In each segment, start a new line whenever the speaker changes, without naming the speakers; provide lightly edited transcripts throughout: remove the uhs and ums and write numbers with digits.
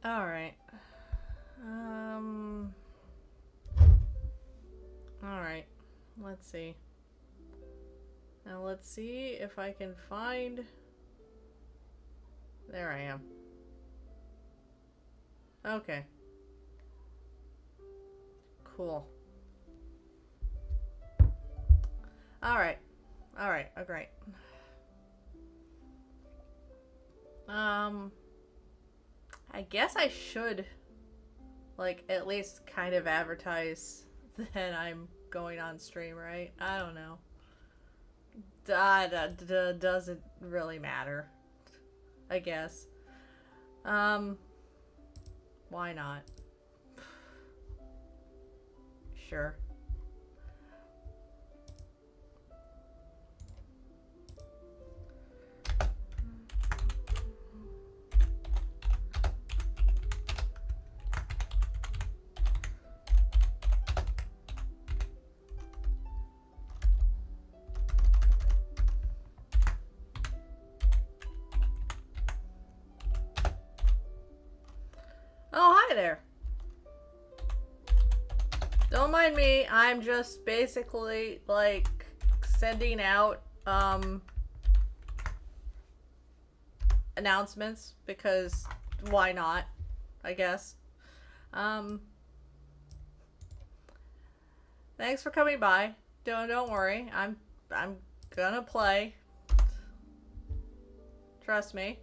Alright. Alright. Let's see. Now let's see if I can find... There I am. Okay. Cool. Alright. Alright, oh great. I guess I should, like, at least kind of advertise that I'm going on stream, right? I don't know. Doesn't really matter, I guess. Why not? Sure. Oh, hi there. Don't mind me, I'm just basically, like, sending out, announcements, because why not, I guess. Thanks for coming by. Don't worry, I'm gonna play. Trust me.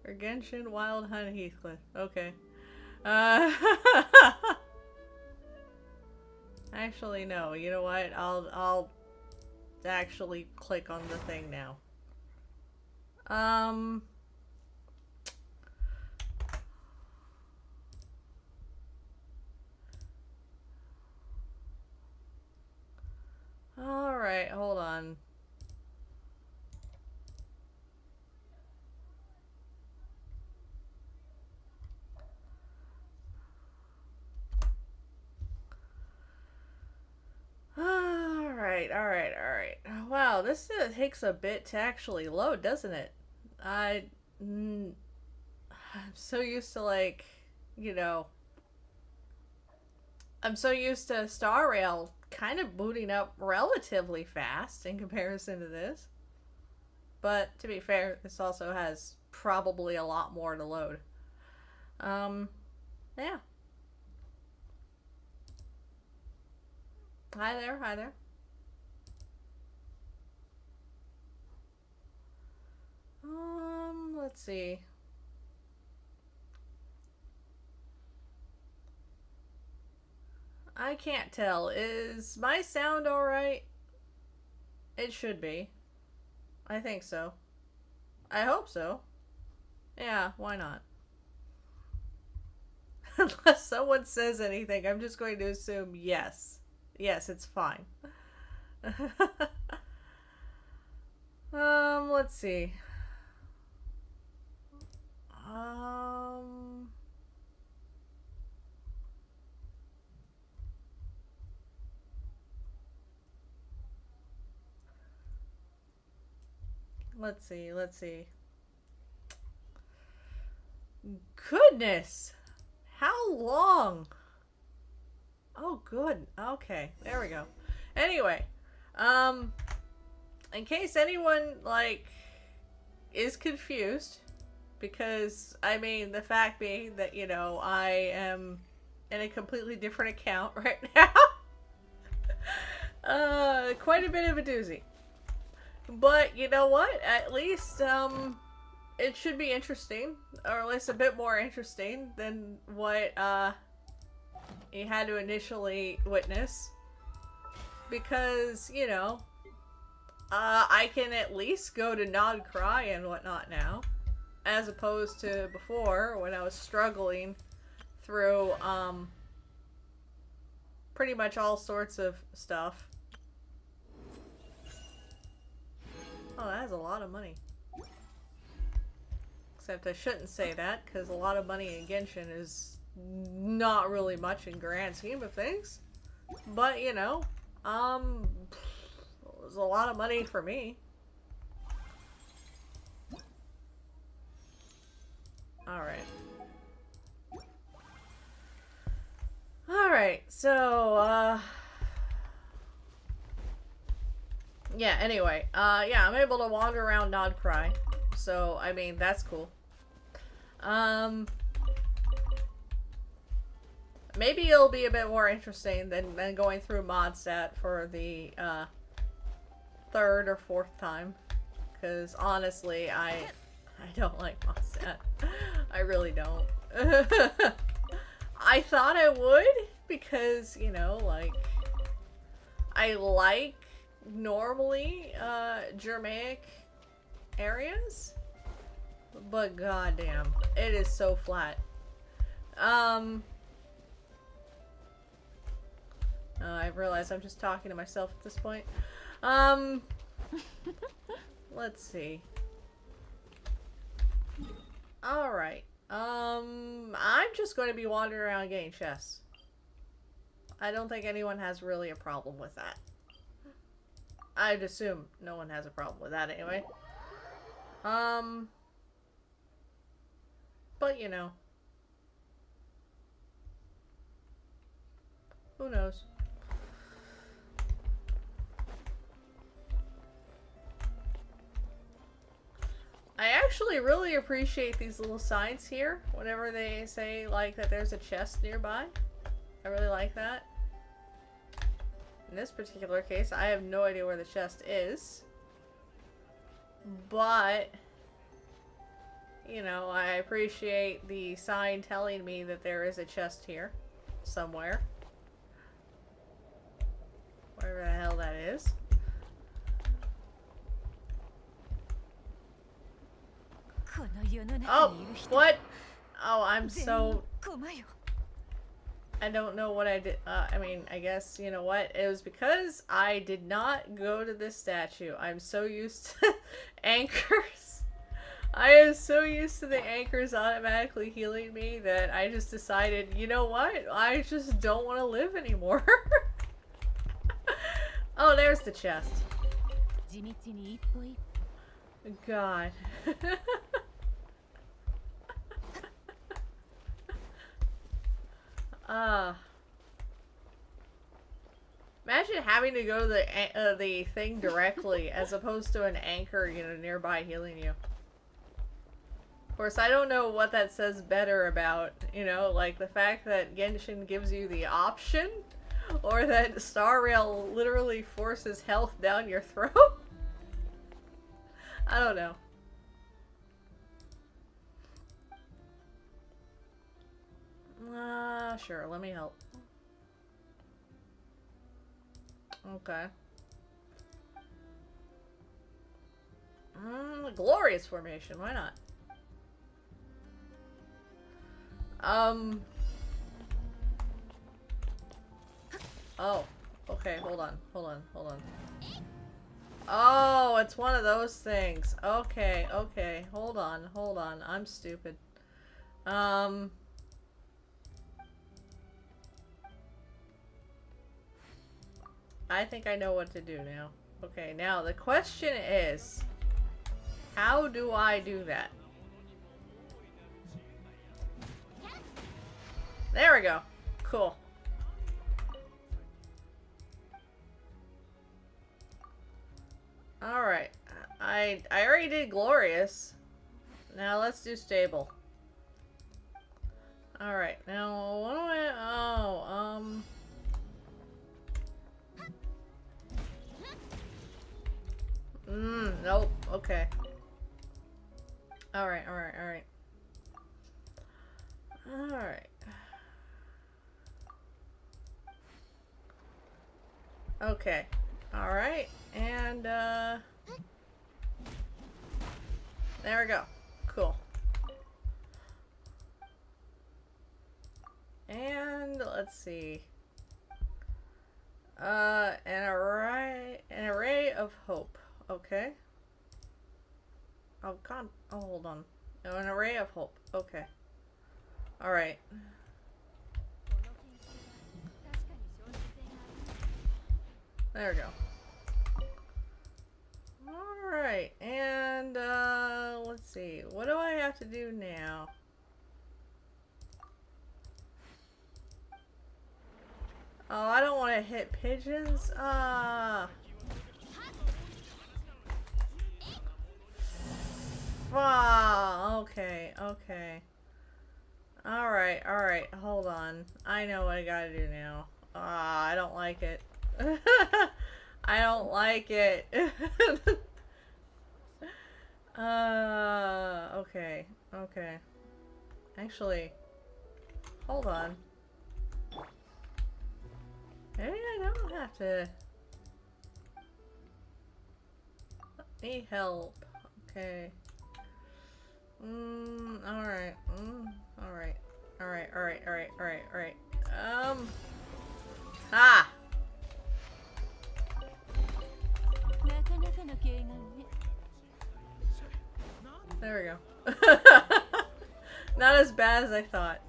Or Genshin Wild Hunt Heathcliff. Okay. Actually, no. You know what? I'll actually click on the thing now. Alright, hold on. Alright. Wow, this takes a bit to actually load, doesn't it? I'm so used to, like, you know, I'm so used to Star Rail kind of booting up relatively fast in comparison to this. But, to be fair, this also has probably a lot more to load. Yeah. Hi there, hi there. Let's see. I can't tell. Is my sound alright? It should be. I think so. I hope so. Yeah, why not? Unless someone says anything, I'm just going to assume yes. Yes, it's fine. Let's see. Let's see. Goodness! How long? Oh, good. Okay, there we go. Anyway, in case anyone, like, is confused, because, I mean, the fact being that, you know, I am in a completely different account right now. Quite a bit of a doozy. But, you know what? At least, it should be interesting, or at least a bit more interesting than what, you had to initially witness. Because, you know, I can at least go to Nod Cry and whatnot now, as opposed to before when I was struggling through pretty much all sorts of stuff. Oh, that is a lot of money. Except I shouldn't say that, because a lot of money in Genshin is not really much in grand scheme of things. But, you know, it was a lot of money for me. Alright. Alright, so, yeah, anyway. Yeah, I'm able to wander around Nod Cry. So, I mean, that's cool. Maybe it'll be a bit more interesting than going through Modstat for the, third or fourth time. Because, honestly, I don't like Modstat. I really don't. I thought I would, because, you know, like, I like, normally, Germanic areas, but goddamn, it is so flat. I realize I'm just talking to myself at this point. Let's see. Alright. I'm just going to be wandering around getting chests. I don't think anyone has really a problem with that. I'd assume no one has a problem with that anyway. But you know. Who knows? I actually really appreciate these little signs here. Whenever they say, like, that there's a chest nearby. I really like that. In this particular case, I have no idea where the chest is. But, you know, I appreciate the sign telling me that there is a chest here. Somewhere. Wherever the hell that is. Oh, what? Oh, I'm so... I don't know what I did. I mean, I guess, you know what? It was because I did not go to this statue. I'm so used to anchors. I am so used to the anchors automatically healing me that I just decided, you know what? I just don't want to live anymore. Oh, there's the chest. God. Imagine having to go to the thing directly as opposed to an anchor, you know, nearby healing you. Of course, I don't know what that says better about, you know, like the fact that Genshin gives you the option, or that Star Rail literally forces health down your throat. I don't know. Sure, let me help. Okay. Glorious formation, why not? Oh, okay, hold on. Oh, it's one of those things. Okay, hold on, I'm stupid. I think I know what to do now. Okay, now the question is, how do I do that? There we go. Cool. Alright. I already did glorious. Now let's do stable. Alright, now what do nope. Okay. Alright. Okay. Alright, and, there we go. Cool. And, let's see. An array of hope. Okay. Oh, God. Oh, hold on. No, an array of hope. Okay. Alright. There we go. Alright, and, let's see. What do I have to do now? Oh, I don't want to hit pigeons. Okay, okay. Alright, hold on. I know what I gotta do now. I don't like it. I don't like it. Okay, okay. Actually, hold on. Maybe I don't have to. Let me help. Okay. Alright. Alright. Alright. Ah! There we go. Not as bad as I thought.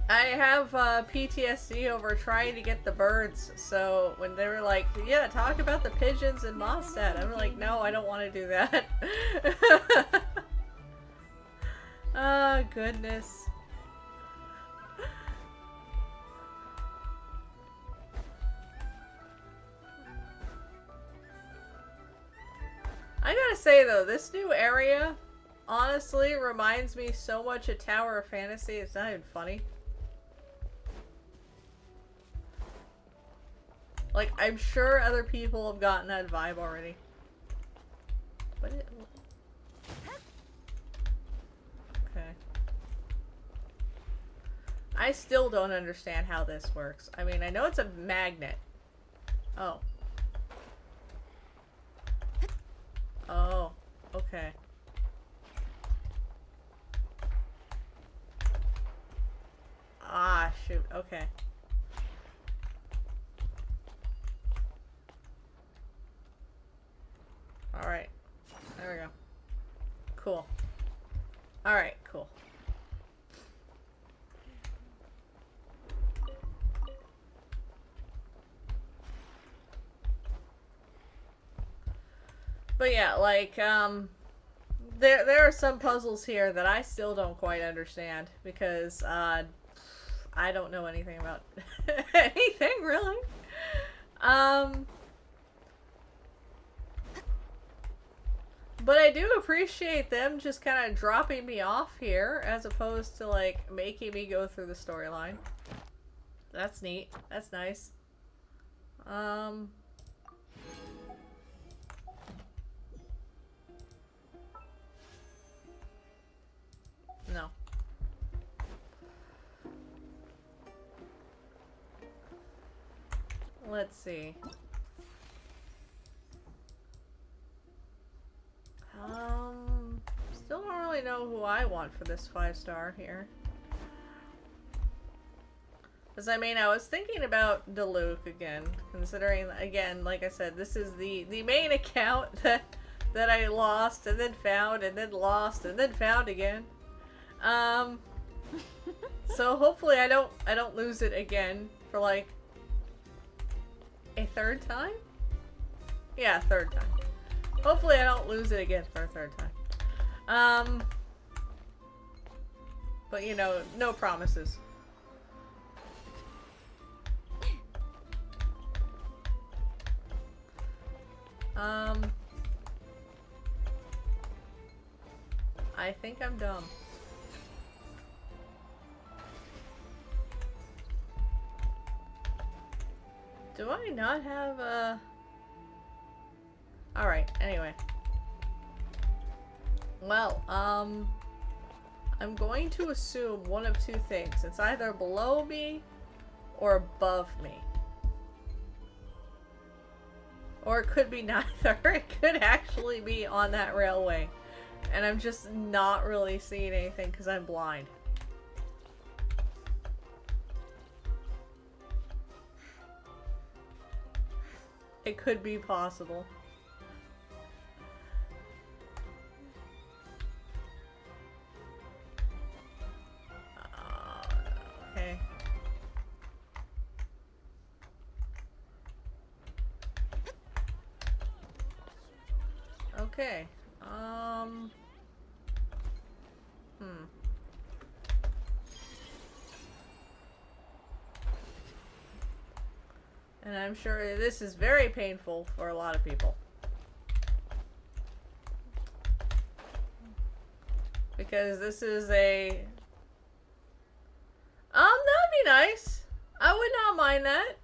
I have PTSD over trying to get the birds, so when they were like, yeah, talk about the pigeons in Mondstadt, I'm like, no, I don't want to do that. Oh, goodness. I gotta say, though, this new area honestly reminds me so much of Tower of Fantasy, it's not even funny. Like, I'm sure other people have gotten that vibe already. What is... Okay. I still don't understand how this works. I mean, I know it's a magnet. Oh. Oh. Okay. Ah, shoot. Okay. Alright. There we go. Cool. Alright, cool. But yeah, like, there are some puzzles here that I still don't quite understand because, I don't know anything about anything, really. But I do appreciate them just kind of dropping me off here as opposed to, like, making me go through the storyline. That's neat. That's nice. No. Let's see. Still don't really know who I want for this 5-star here. Because, I mean, I was thinking about Diluc again, considering, again, like I said, this is the main account that I lost, and then found, and then lost, and then found again. So hopefully I don't lose it again for, like, a third time? Yeah, third time. Hopefully I don't lose it again for a third time. But, you know, no promises. I think I'm dumb. Do I not have a... Alright, anyway. Well, I'm going to assume one of two things. It's either below me or above me. Or it could be neither. It could actually be on that railway. And I'm just not really seeing anything because I'm blind. It could be possible. Okay. Okay. And I'm sure this is very painful for a lot of people. Because this is a... that'd be nice. I would not mind that.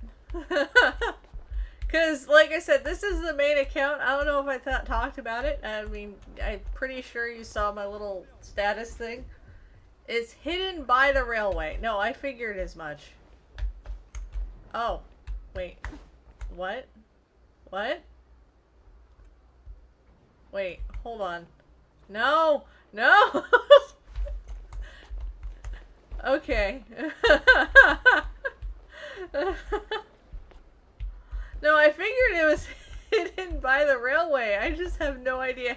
Because, like I said, this is the main account. I don't know if I talked about it. I mean, I'm pretty sure you saw my little status thing. It's hidden by the railway. No, I figured as much. Oh. Wait. What? What? Wait, hold on. No! No! Okay. No, I figured it was hidden by the railway. I just have no idea.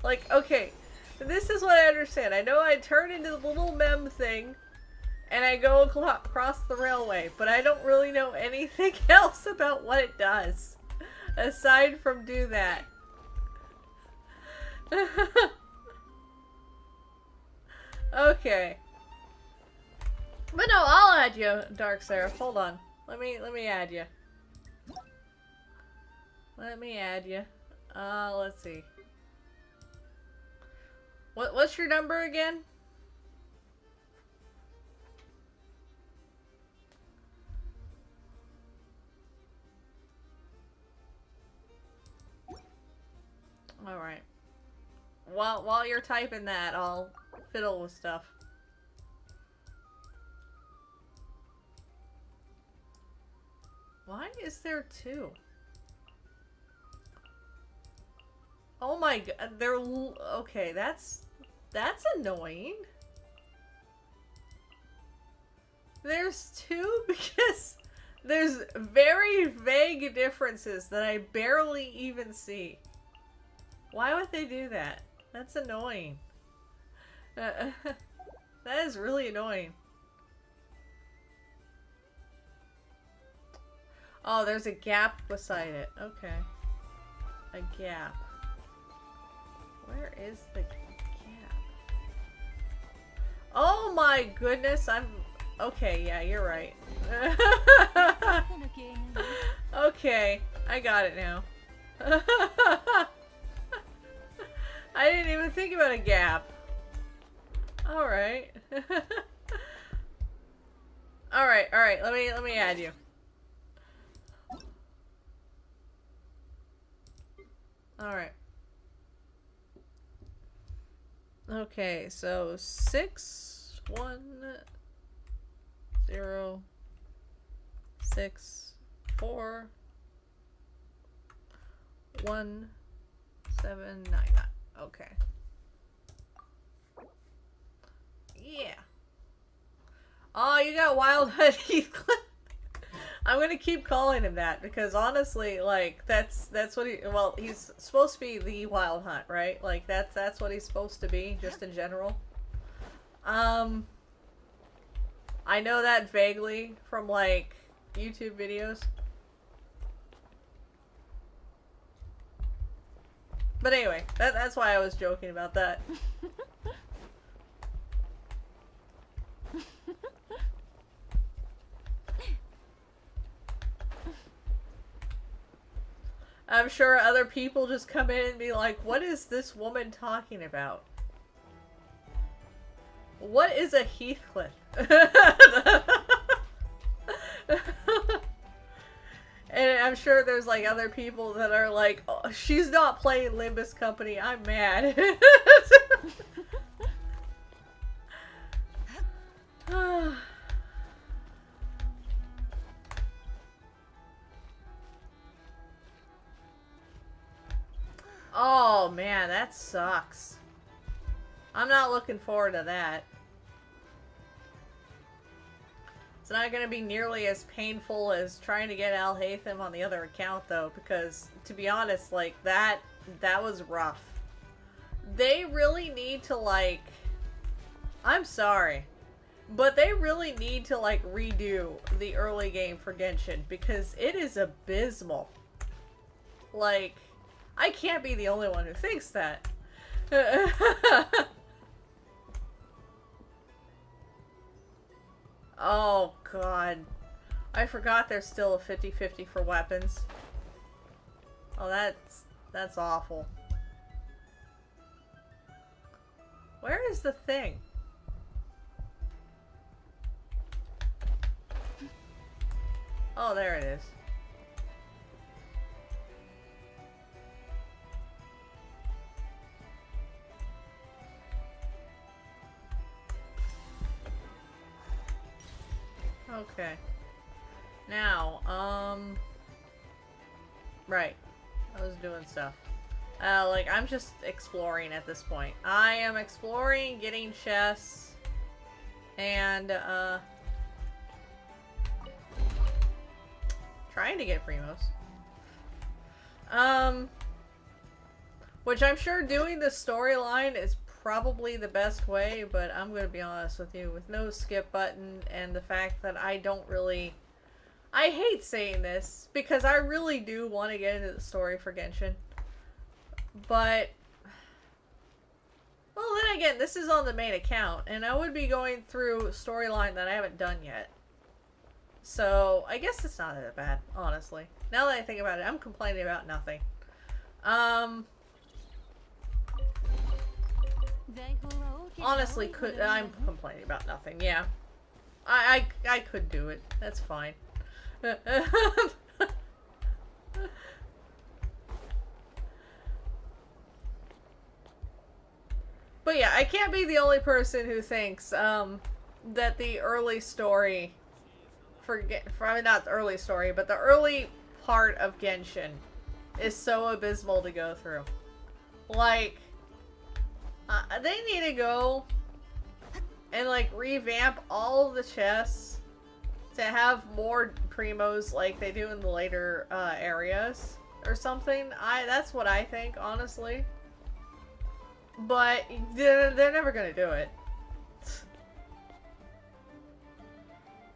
Like, okay, this is what I understand. I know I turn into the little mem thing, and I go across the railway, but I don't really know anything else about what it does, aside from do that. Okay. But no, I'll add you, Dark Seraph. Hold on. Let me add you. Let me add you. Let's see. What's your number again? All right. While you're typing that, I'll fiddle with stuff. Why is there two? Oh my god, they're okay, that's annoying. There's two because there's very vague differences that I barely even see. Why would they do that? That's annoying. That is really annoying. Oh, there's a gap beside it. Okay. A gap. Where is the gap? Oh my goodness, I'm... Okay, yeah, you're right. Okay, I got it now. I didn't even think about a gap. Alright. Alright, let me add you. Alright. Okay, so 6 1 0 6 4 1 7 9 9. Okay. Yeah. Oh, you got Wild Hunt Heathcliff. I'm gonna keep calling him that because honestly, like that's what he. Well, he's supposed to be the Wild Hunt, right? Like that's what he's supposed to be, just in general. I know that vaguely from like YouTube videos. But anyway, that's why I was joking about that. I'm sure other people just come in and be like, what is this woman talking about? What is a Heathcliff? And I'm sure there's like other people that are like, oh, she's not playing Limbus Company, I'm mad. Oh man, that sucks. I'm not looking forward to that. It's not going to be nearly as painful as trying to get Al Haytham on the other account though, because to be honest, like that was rough. They really need to like, I'm sorry, but they really need to like redo the early game for Genshin because it is abysmal. Like, I can't be the only one who thinks that. Oh, God. I forgot there's still a 50-50 for weapons. Oh, that's awful. Where is the thing? Oh, there it is. Okay. Now, right. I was doing stuff. Like, I'm just exploring at this point. I am exploring, getting chests, and, trying to get primos. Which I'm sure doing the storyline is probably the best way, but I'm gonna be honest with you, with no skip button and the fact that I don't really... I hate saying this, because I really do want to get into the story for Genshin. But... well, then again, this is on the main account, and I would be going through a storyline that I haven't done yet. So, I guess it's not that bad, honestly. Now that I think about it, I'm complaining about nothing. Honestly, I'm complaining about nothing, yeah. I could do it. That's fine. But yeah, I can't be the only person who thinks, that the early story... probably not the early story, but the early part of Genshin is so abysmal to go through. Like... they need to go and, like, revamp all of the chests to have more primos like they do in the later areas or something. That's what I think, honestly. But they're never gonna do it.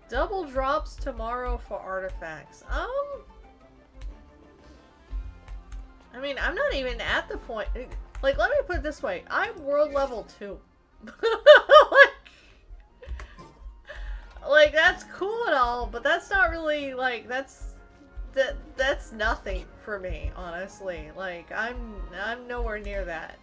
Double drops tomorrow for artifacts. I mean, I'm not even at the point... like, let me put it this way. I'm world level 2. like, that's cool and all, but that's not really, like, that's nothing for me, honestly. Like, I'm nowhere near that.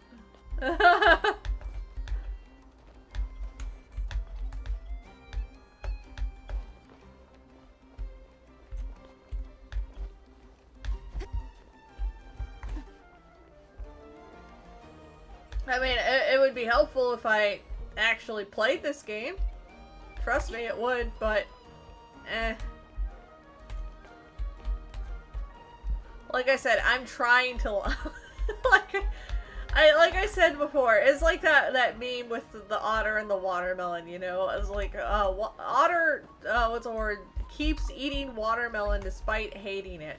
I mean, it would be helpful if I actually played this game. Trust me, it would, but... Like I said, I'm trying to... like I said before, it's like that meme with the otter and the watermelon, you know? It's like, otter, what's the word? Keeps eating watermelon despite hating it.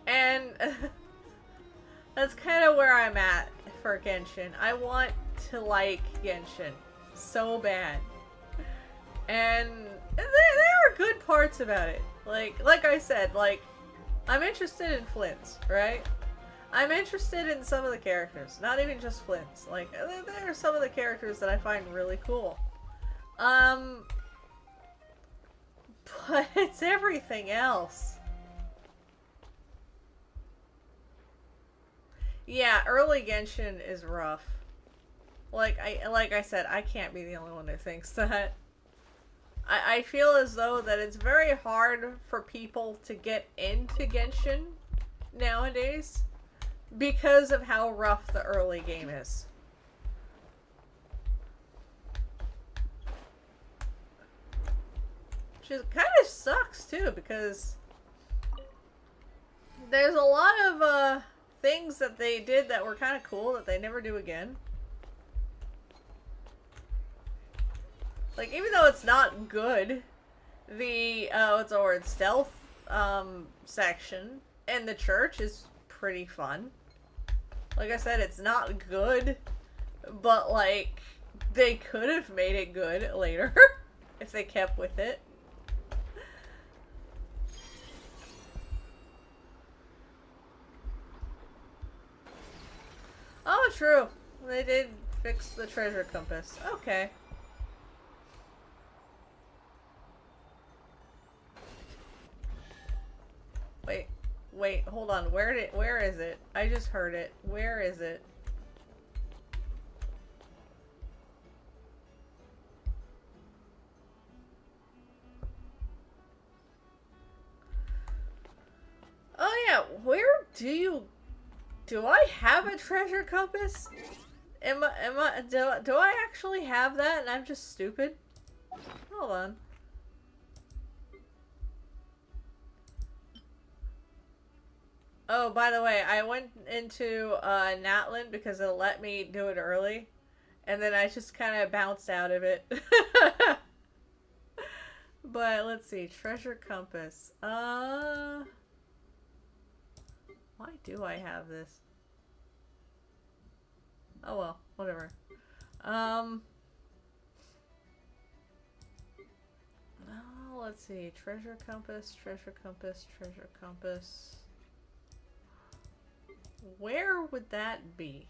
And... that's kind of where I'm at for Genshin. I want to like Genshin so bad. And there are good parts about it. Like I said, like, I'm interested in Flynn's, right? I'm interested in some of the characters. Not even just Flynn's. Like, there are some of the characters that I find really cool. But it's everything else. Yeah, early Genshin is rough. Like I said, I can't be the only one who thinks that. I feel as though that it's very hard for people to get into Genshin nowadays because of how rough the early game is. Which kind of sucks too, because there's a lot of things that they did that were kind of cool that they never do again. Like, even though it's not good, the, what's the word, stealth, section in the church is pretty fun. Like I said, it's not good, but, like, they could have made it good later if they kept with it. Oh, true. They did fix the treasure compass. Okay. Wait, hold on. Where is it? I just heard it. Where is it? Oh yeah, where do I have a treasure compass? Do I actually have that and I'm just stupid? Hold on. Oh, by the way, I went into Natlan because it let me do it early, and then I just kind of bounced out of it. But let's see, treasure compass. Why do I have this? Oh well, whatever. Oh, let's see, treasure compass, treasure compass, treasure compass. Where would that be?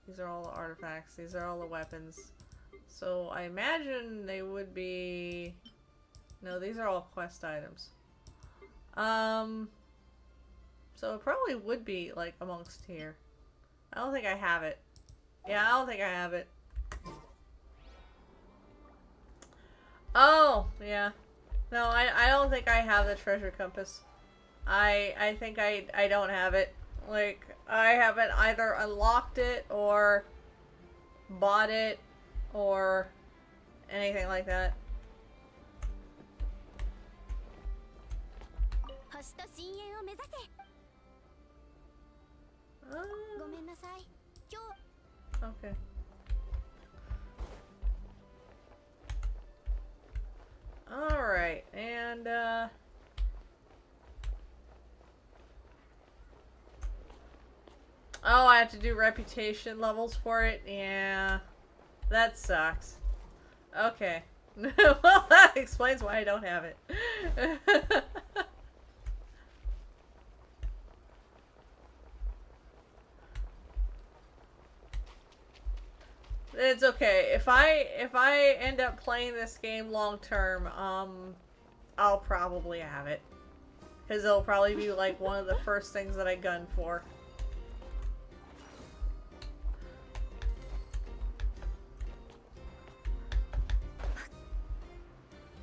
These are all the artifacts. These are all the weapons. So I imagine they would be... No, these are all quest items. So it probably would be, like, amongst here. I don't think I have it. Yeah, I don't think I have it. Oh, yeah. No, I don't think I have the treasure compass. I think I don't have it. Like, I haven't either unlocked it or bought it or anything like that. Okay. Alright, and oh, I have to do reputation levels for it? Yeah. That sucks. Okay. Well, that explains why I don't have it. It's okay. If I end up playing this game long term, I'll probably have it. Because it'll probably be like one of the first things that I gun for.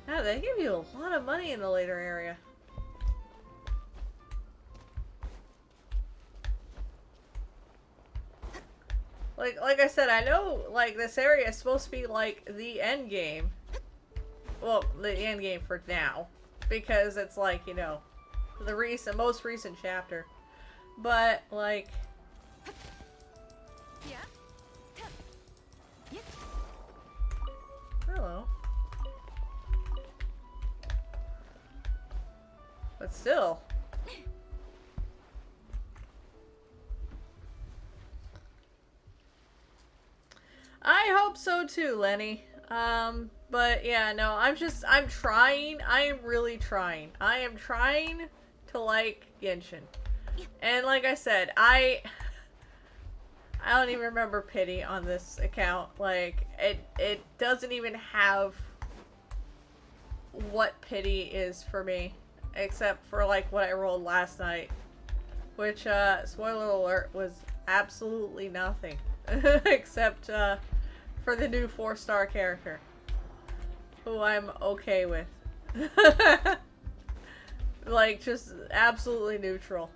Yeah, they give you a lot of money in the later area. Like I said, I know, like, this area is supposed to be, like, the end game. Well, the end game for now. Because it's, like, you know, the most recent chapter. But, like... Hello. But still... I hope so too, Lenny. But yeah, no, I'm trying. I am really trying. I am trying to like Genshin. And like I said, I don't even remember pity on this account. Like, it doesn't even have what pity is for me. Except for, like, what I rolled last night. Which, spoiler alert, was absolutely nothing. Except, for the new 4-star character. Who I'm okay with. Like, just absolutely neutral.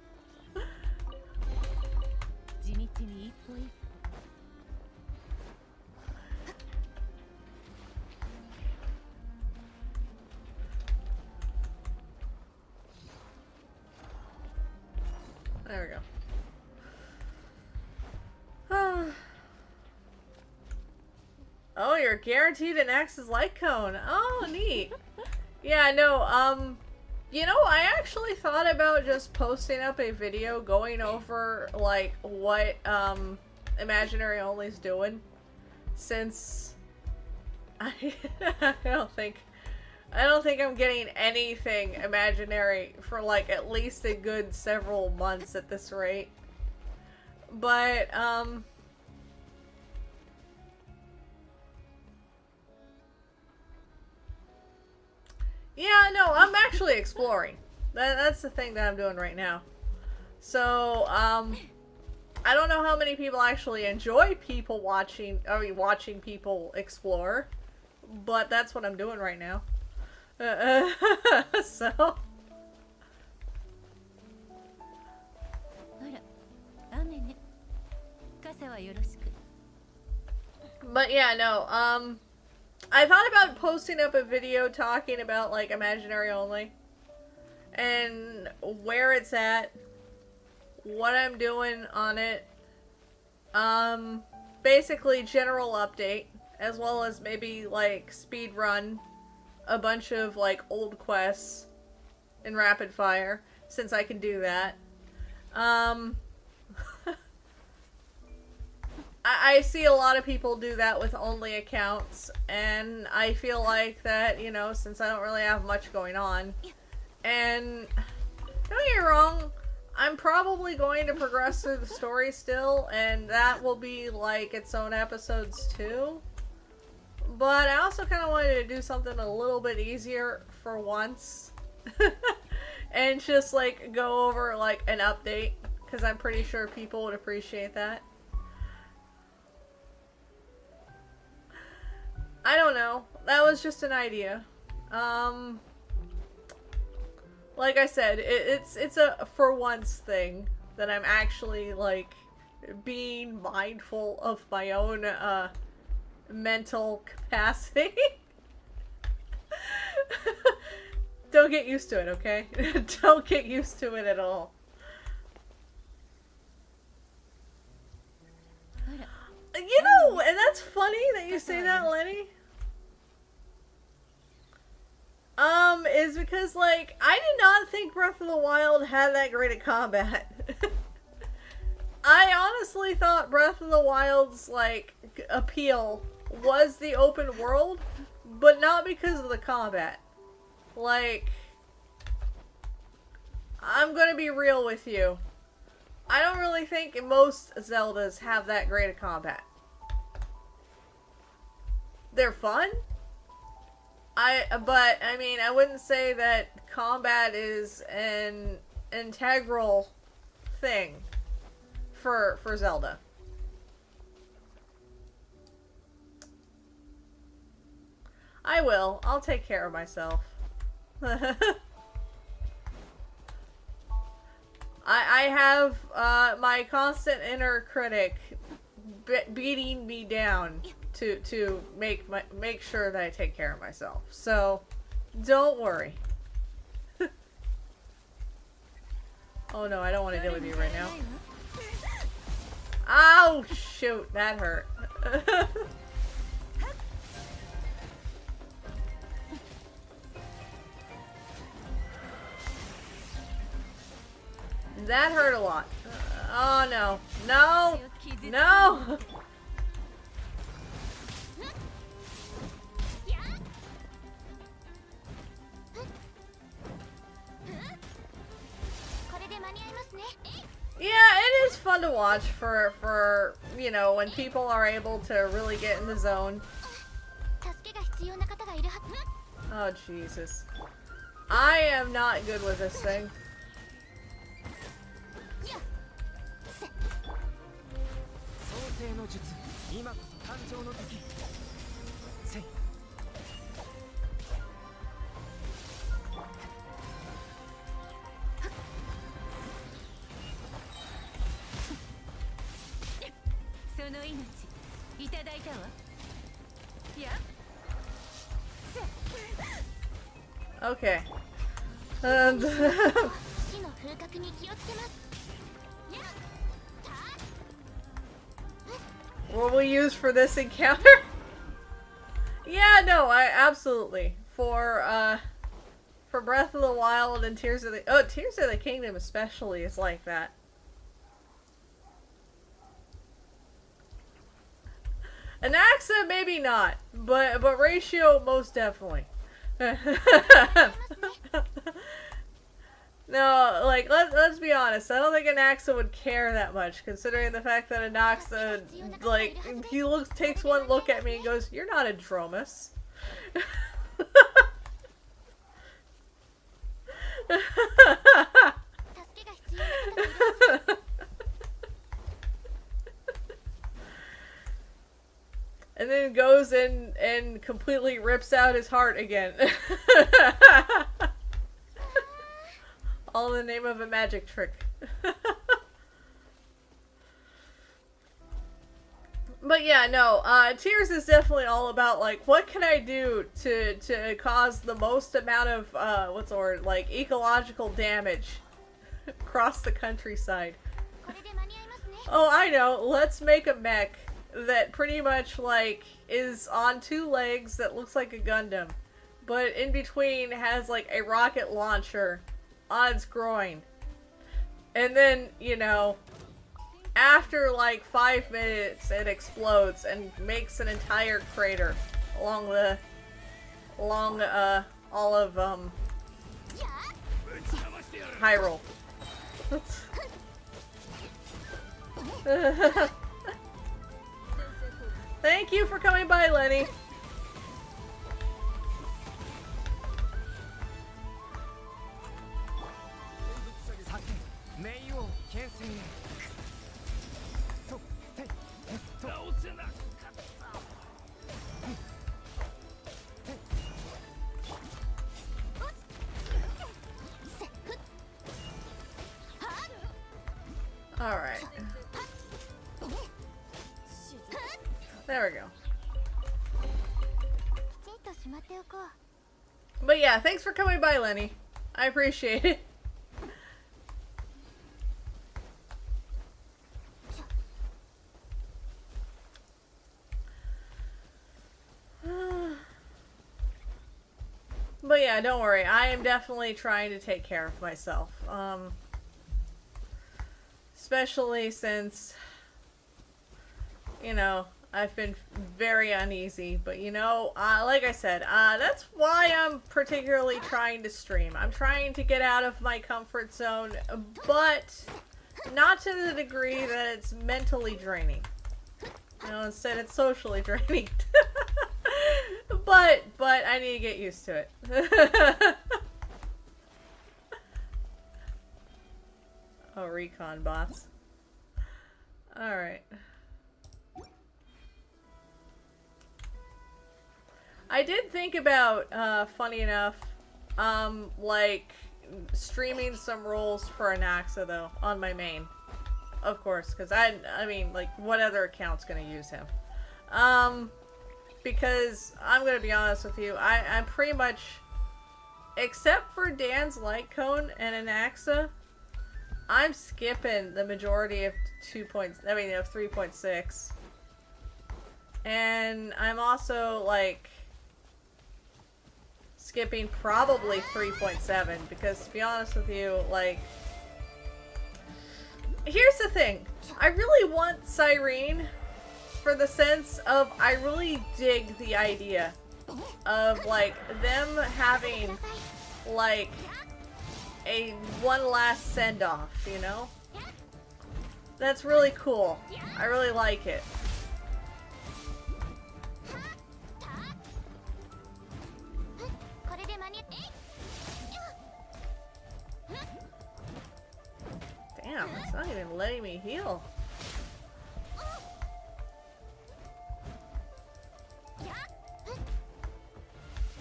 There we go. Oh, you're guaranteed an Axe's light cone. Oh, neat. Yeah, no, you know, I actually thought about just posting up a video going over, like, what, Imaginary Only's doing. Since I don't think I'm getting anything Imaginary for, like, at least a good several months at this rate. But, yeah, no, I'm actually exploring. That's the thing that I'm doing right now. So, I don't know how many people actually enjoy people watching, watching people explore, but that's what I'm doing right now. So. But yeah, no, I thought about posting up a video talking about, like, Imaginary Only. And where it's at. What I'm doing on it. Basically general update. As well as maybe, like, speed run a bunch of, like, old quests in rapid fire. Since I can do that. I see a lot of people do that with only accounts, and I feel like that, you know, since I don't really have much going on, and don't get me wrong, I'm probably going to progress through the story still, and that will be like its own episodes too, but I also kind of wanted to do something a little bit easier for once, and just like go over like an update, because I'm pretty sure people would appreciate that. I don't know. That was just an idea. Like I said, it's a for once thing that I'm actually like being mindful of my own mental capacity. Don't get used to it, okay? Don't get used to it at all. You know, and that's funny that you say that, Lenny. Is because, like, I did not think Breath of the Wild had that great a combat. I honestly thought Breath of the Wild's, like, appeal was the open world, but not because of the combat. Like, I'm gonna be real with you. I don't really think most Zeldas have that great a combat. They're fun. But I mean, I wouldn't say that combat is an integral thing for Zelda. I will. I'll take care of myself. I have my constant inner critic beating me down to make sure that I take care of myself. So don't worry. Oh no, I don't want to deal with you right now. Ow, shoot, that hurt. That hurt a lot. Oh no. No! No! Yeah, it is fun to watch for you know, when people are able to really get in the zone. Oh, Jesus. I am not good with this thing. Okay. What will we use for this encounter? Yeah, no, I absolutely. For Breath of the Wild and Tears of the Kingdom especially is like that. Anaxa, maybe not, but Ratio most definitely. No, like let's be honest. honest, I don't think an Axa would care that much, considering the fact that an Axa, like, he takes one look at me and goes, "You're not a Dromus." And then goes in and completely rips out his heart again. All in the name of a magic trick. But yeah, no, Tears is definitely all about, like, what can I do to cause the most amount of, what's the word, like, ecological damage across the countryside. Oh, I know, let's make a mech that pretty much, like, is on 2 legs that looks like a Gundam, but in between has, like, a rocket launcher on its groin. And then, you know, after, like, 5 minutes, it explodes and makes an entire crater along all of, Hyrule. Thank you for coming by, Lenny. Alright. There we go. But yeah, thanks for coming by, Lenny. I appreciate it. But yeah, don't worry. I am definitely trying to take care of myself. Especially since, you know, I've been very uneasy. But, you know, like I said, that's why I'm particularly trying to stream. I'm trying to get out of my comfort zone, but not to the degree that it's mentally draining. You know, instead it's socially draining. But I need to get used to it. Oh, recon bots. Alright. I did think about, funny enough, like, streaming some roles for Anaxa, though, on my main. Of course, because I mean, like, what other account's gonna use him? Because, I'm gonna be honest with you, I'm pretty much, except for Dan's Light Cone and Anaxa, I'm skipping the majority of 3.6. And I'm also, like, skipping probably 3.7, because to be honest with you, like, here's the thing. I really want Cyrene for the sense of I really dig the idea of, like, them having, like, a one last send-off, you know? That's really cool. I really like it. Damn, it's not even letting me heal.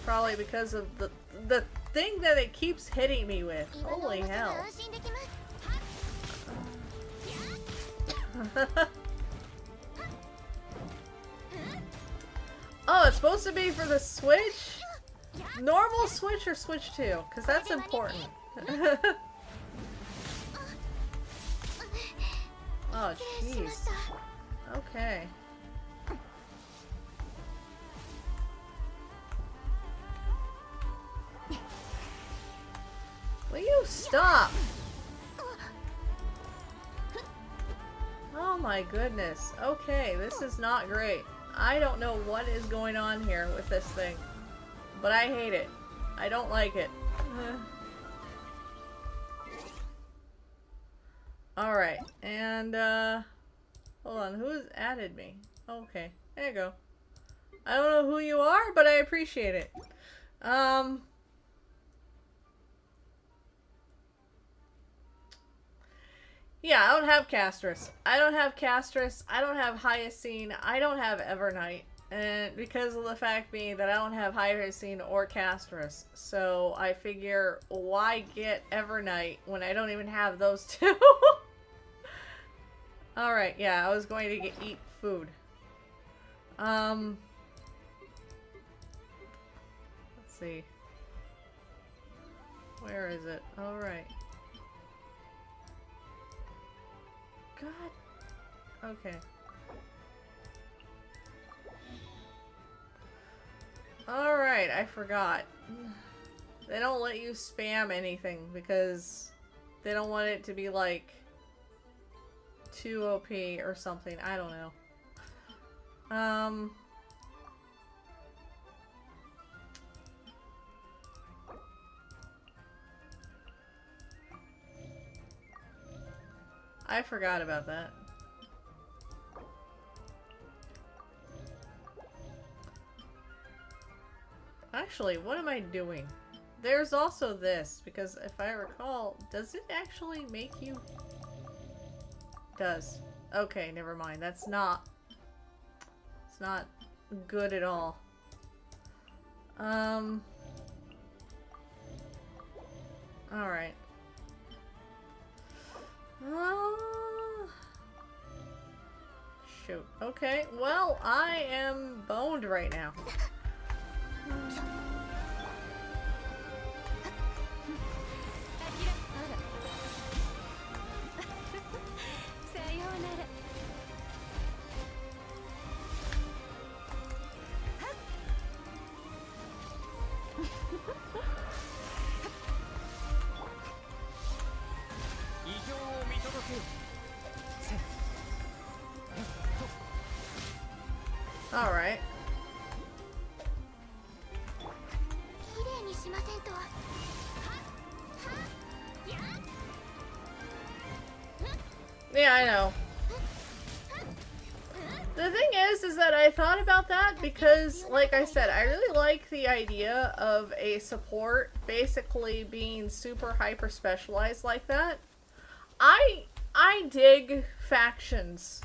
Probably because of the thing that it keeps hitting me with. Holy hell. Oh, it's supposed to be for the Switch? Normal Switch or Switch 2? Because that's important. Oh, jeez. Okay. Will you stop? Oh my goodness. Okay, this is not great. I don't know what is going on here with this thing. But I hate it. I don't like it. Alright, and, hold on, who's added me? Okay, there you go. I don't know who you are, but I appreciate it. Yeah, I don't have Castress. I don't have Castress. I don't have Hyacine. I don't have Evernight. And because of the fact being that I don't have Hyacine or Castress. So I figure, why get Evernight when I don't even have those two? Alright, yeah, I was going to eat food. Let's see. Where is it? Alright. God. Okay. Alright, I forgot. They don't let you spam anything because they don't want it to be like too OP or something. I don't know. I forgot about that. Actually, what am I doing? There's also this, because if I recall, does it actually make you... Does. Okay, never mind. That's not... It's not good at all. Alright. Shoot. Okay, well, I am boned right now. Alright. Yeah, I know. The thing is that I thought about that because, like I said, I really like the idea of a support basically being super hyper specialized like that. I dig factions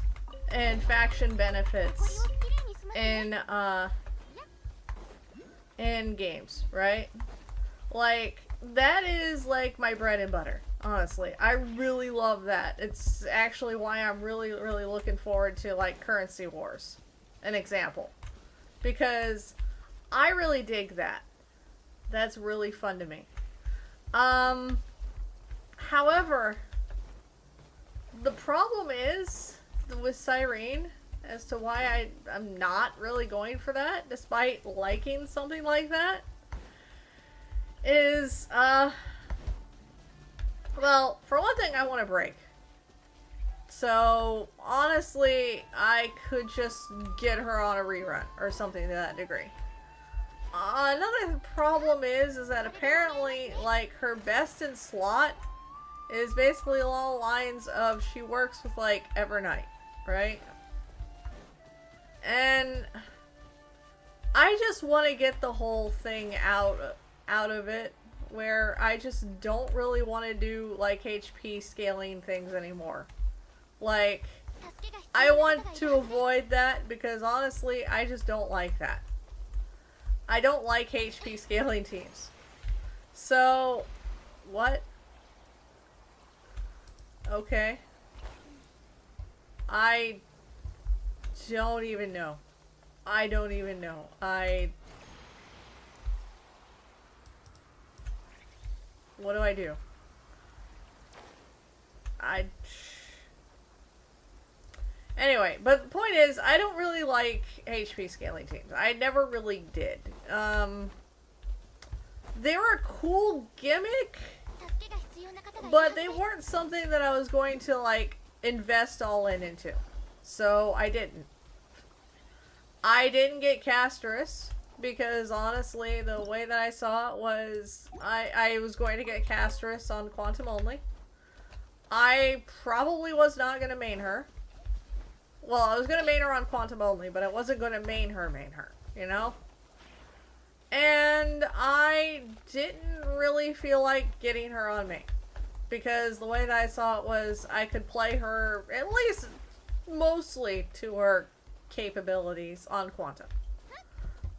and faction benefits in games, right? Like, that is like my bread and butter, honestly. I really love that. It's actually why I'm really looking forward to like Currency Wars, an example, because I really dig that. That's really fun to me. However, the problem is with Cyrene, as to why I'm not really going for that, despite liking something like that, is, well, for one thing, I want to break. So, honestly, I could just get her on a rerun, or something to that degree. Another problem is that apparently, like, her best in slot is basically along the lines of she works with, like, Evernight, right? And I just want to get the whole thing out of it, where I just don't really want to do like HP scaling things anymore. Like, I want to avoid that because honestly, I just don't like that. I don't like HP scaling teams. So, what? Okay. I don't even know. I don't even know. What do I do? Anyway, but the point is, I don't really like HP scaling teams. I never really did. They were a cool gimmick, but they weren't something that I was going to, like, invest all into. So, I didn't. I didn't get Castress, because honestly, the way that I saw it was, I was going to get Castress on Quantum only. I probably was not going to main her. Well, I was going to main her on Quantum only, but I wasn't going to main her, you know? And I didn't really feel like getting her on main. Because the way that I saw it was I could play her, at least mostly to her capabilities on Quantum.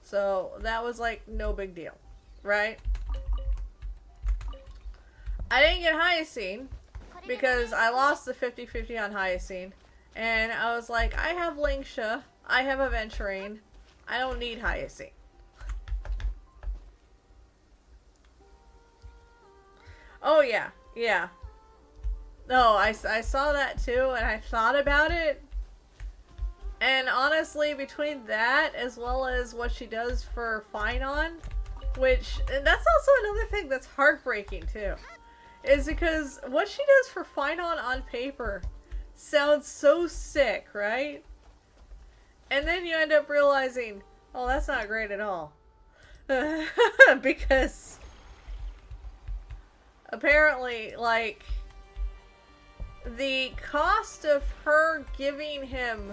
So that was like no big deal, right? I didn't get Hyacine because I lost the 50-50 on Hyacine. And I was like, I have Lingsha, I have Aventurine, I don't need Hyacine. Oh yeah, yeah. No, I saw that too, and I thought about it. And honestly, between that as well as what she does for Finon, which, and that's also another thing that's heartbreaking too, is because what she does for Finon on paper sounds so sick, right? And then you end up realizing, oh, that's not great at all. Because apparently, like, the cost of her giving him,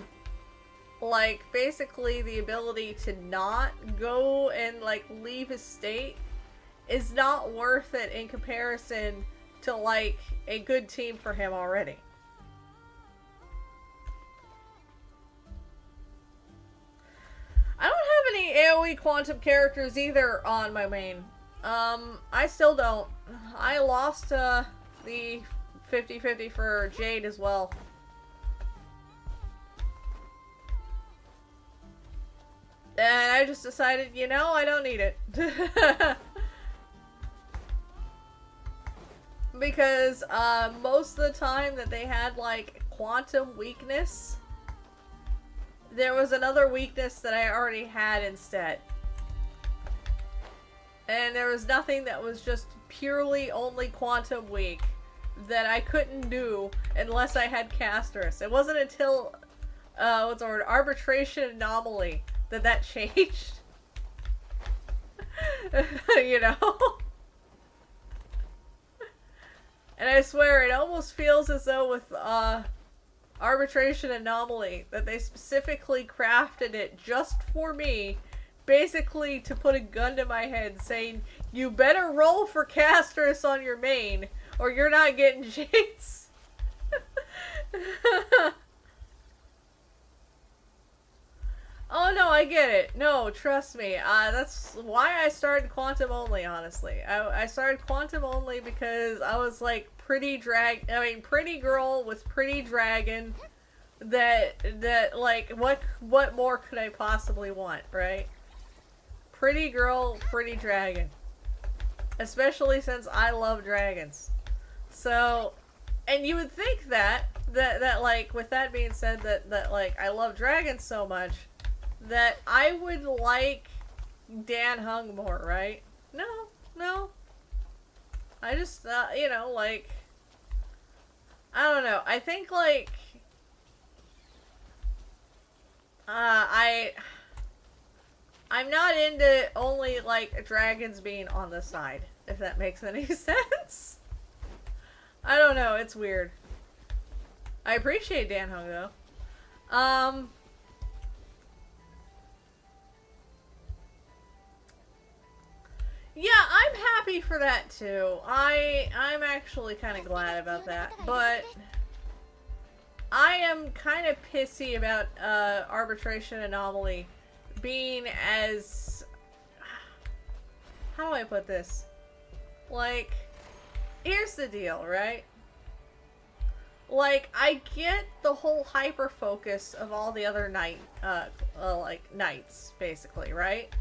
like, basically the ability to not go and, like, leave his state is not worth it in comparison to, like, a good team for him already. I don't have any AoE Quantum characters either on my main. I still don't. I lost the 50-50 for Jade as well. And I just decided, you know, I don't need it. Because most of the time that they had, like, Quantum weakness, there was another weakness that I already had instead. And there was nothing that was just purely only Quantum weak that I couldn't do unless I had Casterus. It wasn't until, what's the word, Arbitration Anomaly that changed. You know? And I swear, it almost feels as though with, Arbitration Anomaly, that they specifically crafted it just for me, basically to put a gun to my head saying, you better roll for Casterus on your main, or you're not getting Jace. Oh no, I get it. No, trust me. That's why I started Quantum only, honestly. I started Quantum only because I was like, pretty girl with pretty dragon, that like, what more could I possibly want, right? Pretty girl, pretty dragon. Especially since I love dragons. So, and you would think that like, with that being said, that like, I love dragons so much, that I would like Dan Hung more, right? No. I just, you know, like, I don't know. I think, like, I'm not into only, like, dragons being on the side, if that makes any sense. I don't know. It's weird. I appreciate Dan Hung, though. Yeah, I'm happy for that too. I'm actually kind of glad about that, but I am kind of pissy about Arbitration Anomaly being as, how do I put this? Like, here's the deal, right? Like, I get the whole hyper focus of all the other like knights, basically, right?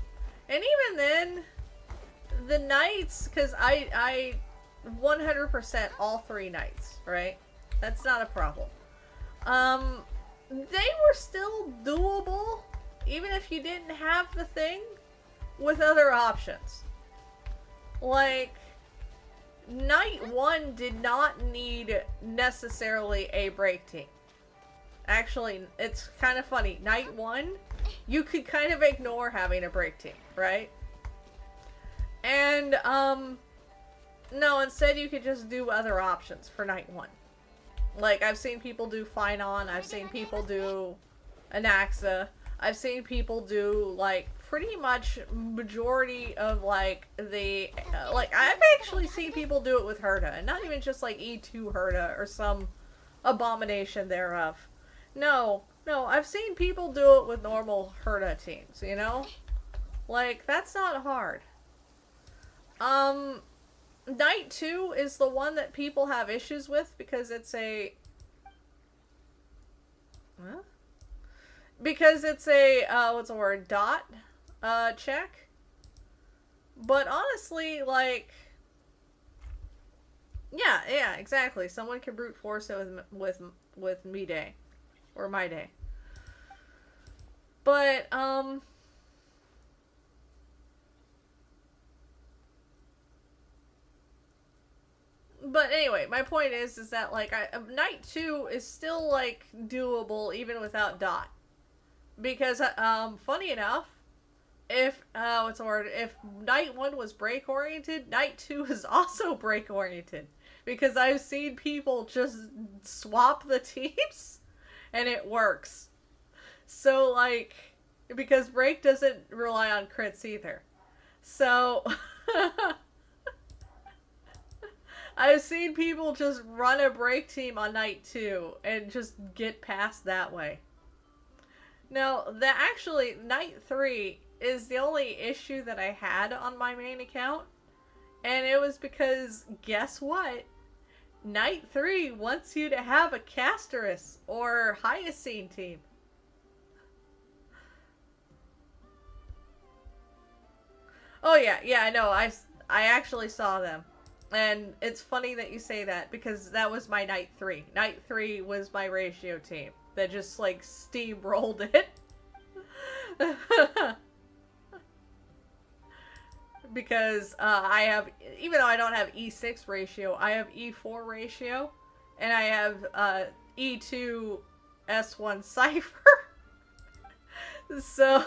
And even then, the knights, because I 100% all 3 knights, right? That's not a problem. They were still doable, even if you didn't have the thing, with other options. Like, Knight 1 did not need necessarily a break team. Actually, it's kind of funny. Knight 1, you could kind of ignore having a break team, right? And, no, instead you could just do other options for Knight 1. Like, I've seen people do Finon, I've seen people do Anaxa, I've seen people do, like, pretty much majority of, like, the, like, I've actually seen people do it with Herda, and not even just, like, E2 Herda or some abomination thereof. No, I've seen people do it with normal Herda teams, you know? Like, that's not hard. Knight 2 is the one that people have issues with because it's a... Huh? Because it's a, what's the word? Dot? Check? But honestly, like... Yeah, exactly. Someone can brute force it with me day. Or my day. But, But anyway, my point is that, like, Knight 2 is still, like, doable even without Dot. Because, funny enough, if, what's the word? If Knight 1 was break-oriented, Knight 2 is also break-oriented. Because I've seen people just swap the teams, and it works. So, like, because break doesn't rely on crits either. So... I've seen people just run a break team on Knight 2 and just get past that way. Now, actually, Knight 3 is the only issue that I had on my main account. And it was because, guess what? Knight 3 wants you to have a Casterus or Hyacine team. Oh yeah, I know. I actually saw them. And it's funny that you say that, because that was my Knight 3. Knight 3 was my ratio team that just, like, steamrolled it. Because I have, even though I don't have E6 ratio, I have E4 ratio. And I have E2 S1 Cypher. So,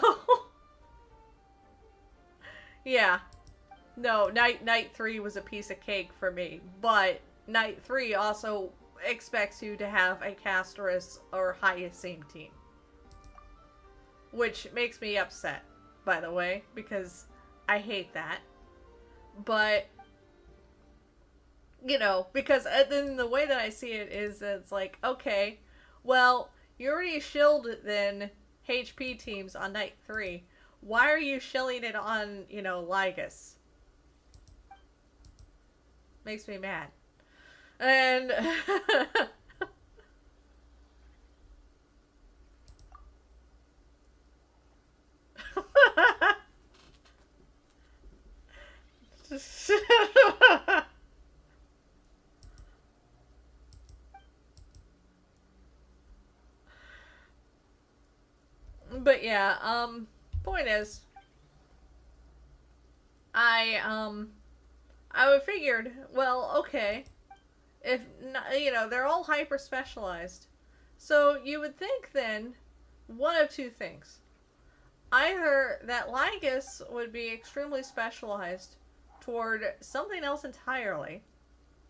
yeah. No, Knight 3 was a piece of cake for me, but Knight 3 also expects you to have a Casterus or Hyacine team. Which makes me upset, by the way, because I hate that. But, you know, because then the way that I see it is that it's like, okay, well, you already shilled then HP teams on Knight 3. Why are you shilling it on, you know, Lygus? Makes me mad. And but yeah, point is, I figured, well, okay, if, you know, they're all hyper-specialized. So you would think then, one of two things. Either that Lygus would be extremely specialized toward something else entirely,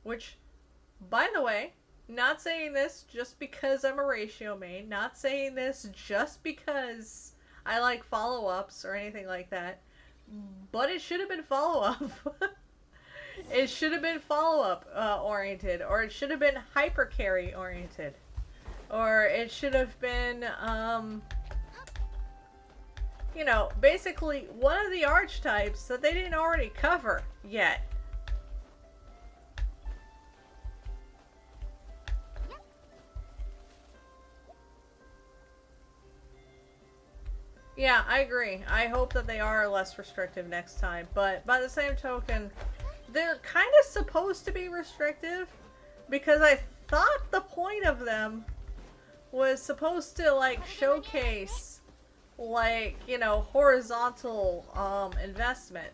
which, by the way, not saying this just because I'm a ratio main, not saying this just because I like follow-ups or anything like that, but it should have been follow-up. It should have been follow-up oriented, or it should have been hyper carry oriented, or it should have been, you know, basically one of the archetypes that they didn't already cover yet. Yeah, I agree. I hope that they are less restrictive next time, but by the same token, they're kind of supposed to be restrictive, because I thought the point of them was supposed to, like, showcase, like, you know, horizontal investment.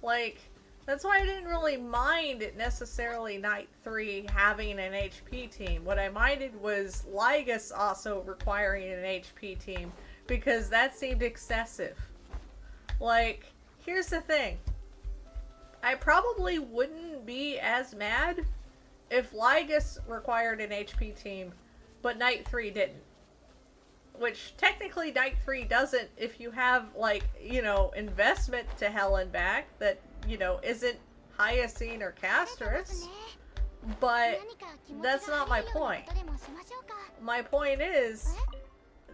Like, that's why I didn't really mind necessarily Knight 3 having an HP team. What I minded was Lygus also requiring an HP team, because that seemed excessive. Like, here's the thing. I probably wouldn't be as mad if Lygus required an HP team, but Knight 3 didn't. Which technically Knight 3 doesn't if you have, like, you know, investment to hell and back that, you know, isn't Hyacine or Casterus. But that's not my point. My point is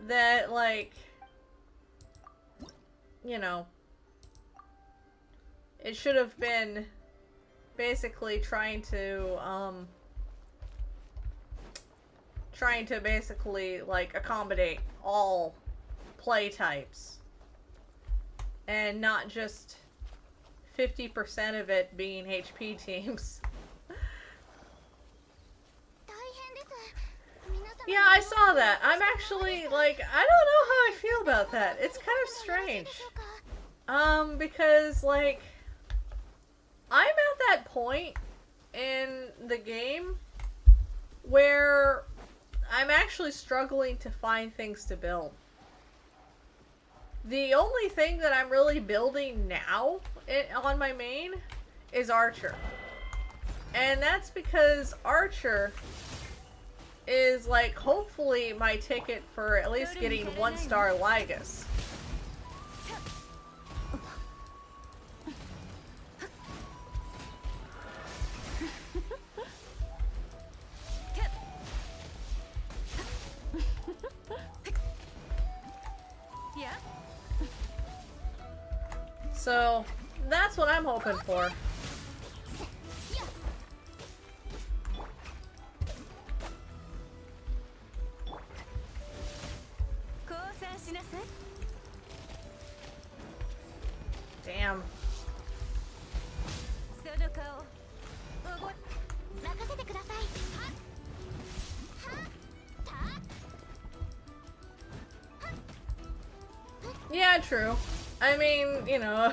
that, like, you know, it should have been basically trying to basically, like, accommodate all play types. And not just 50% of it being HP teams. Yeah, I saw that. I'm actually, like, I don't know how I feel about that. It's kind of strange. Because, like, I'm at that point in the game where I'm actually struggling to find things to build. The only thing that I'm really building now on my main is Archer. And that's because Archer is, like, hopefully my ticket for at least getting 1-star Lygus. So, that's what I'm hoping for. Damn. Yeah, true. I mean, you know,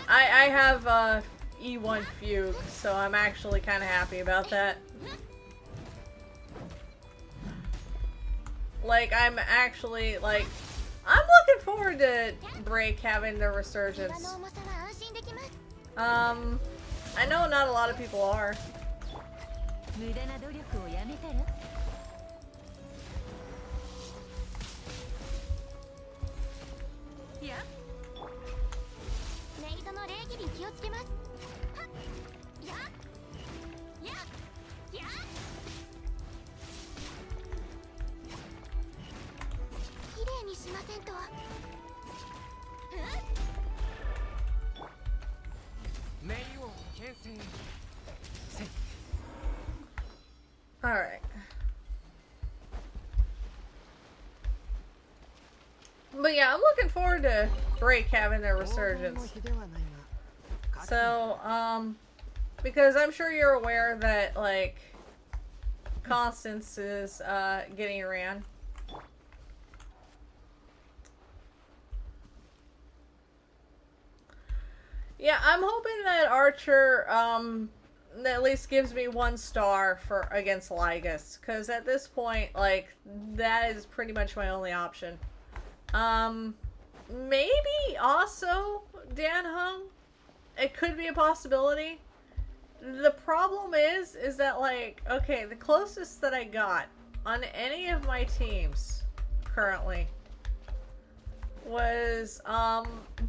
I have E1 Fugue, so I'm actually kind of happy about that. Like, I'm actually, like, I'm looking forward to Break having the resurgence. I know not a lot of people are. Alright. But yeah, I'm looking forward to Break having their resurgence. So, because I'm sure you're aware that, like, Constance is, getting ran. Yeah, I'm hoping that Archer, at least gives me 1 star for against Lygus, because at this point, like, that is pretty much my only option. Maybe also Dan Hung. It could be a possibility. The problem is that, like, okay, the closest that I got on any of my teams currently was,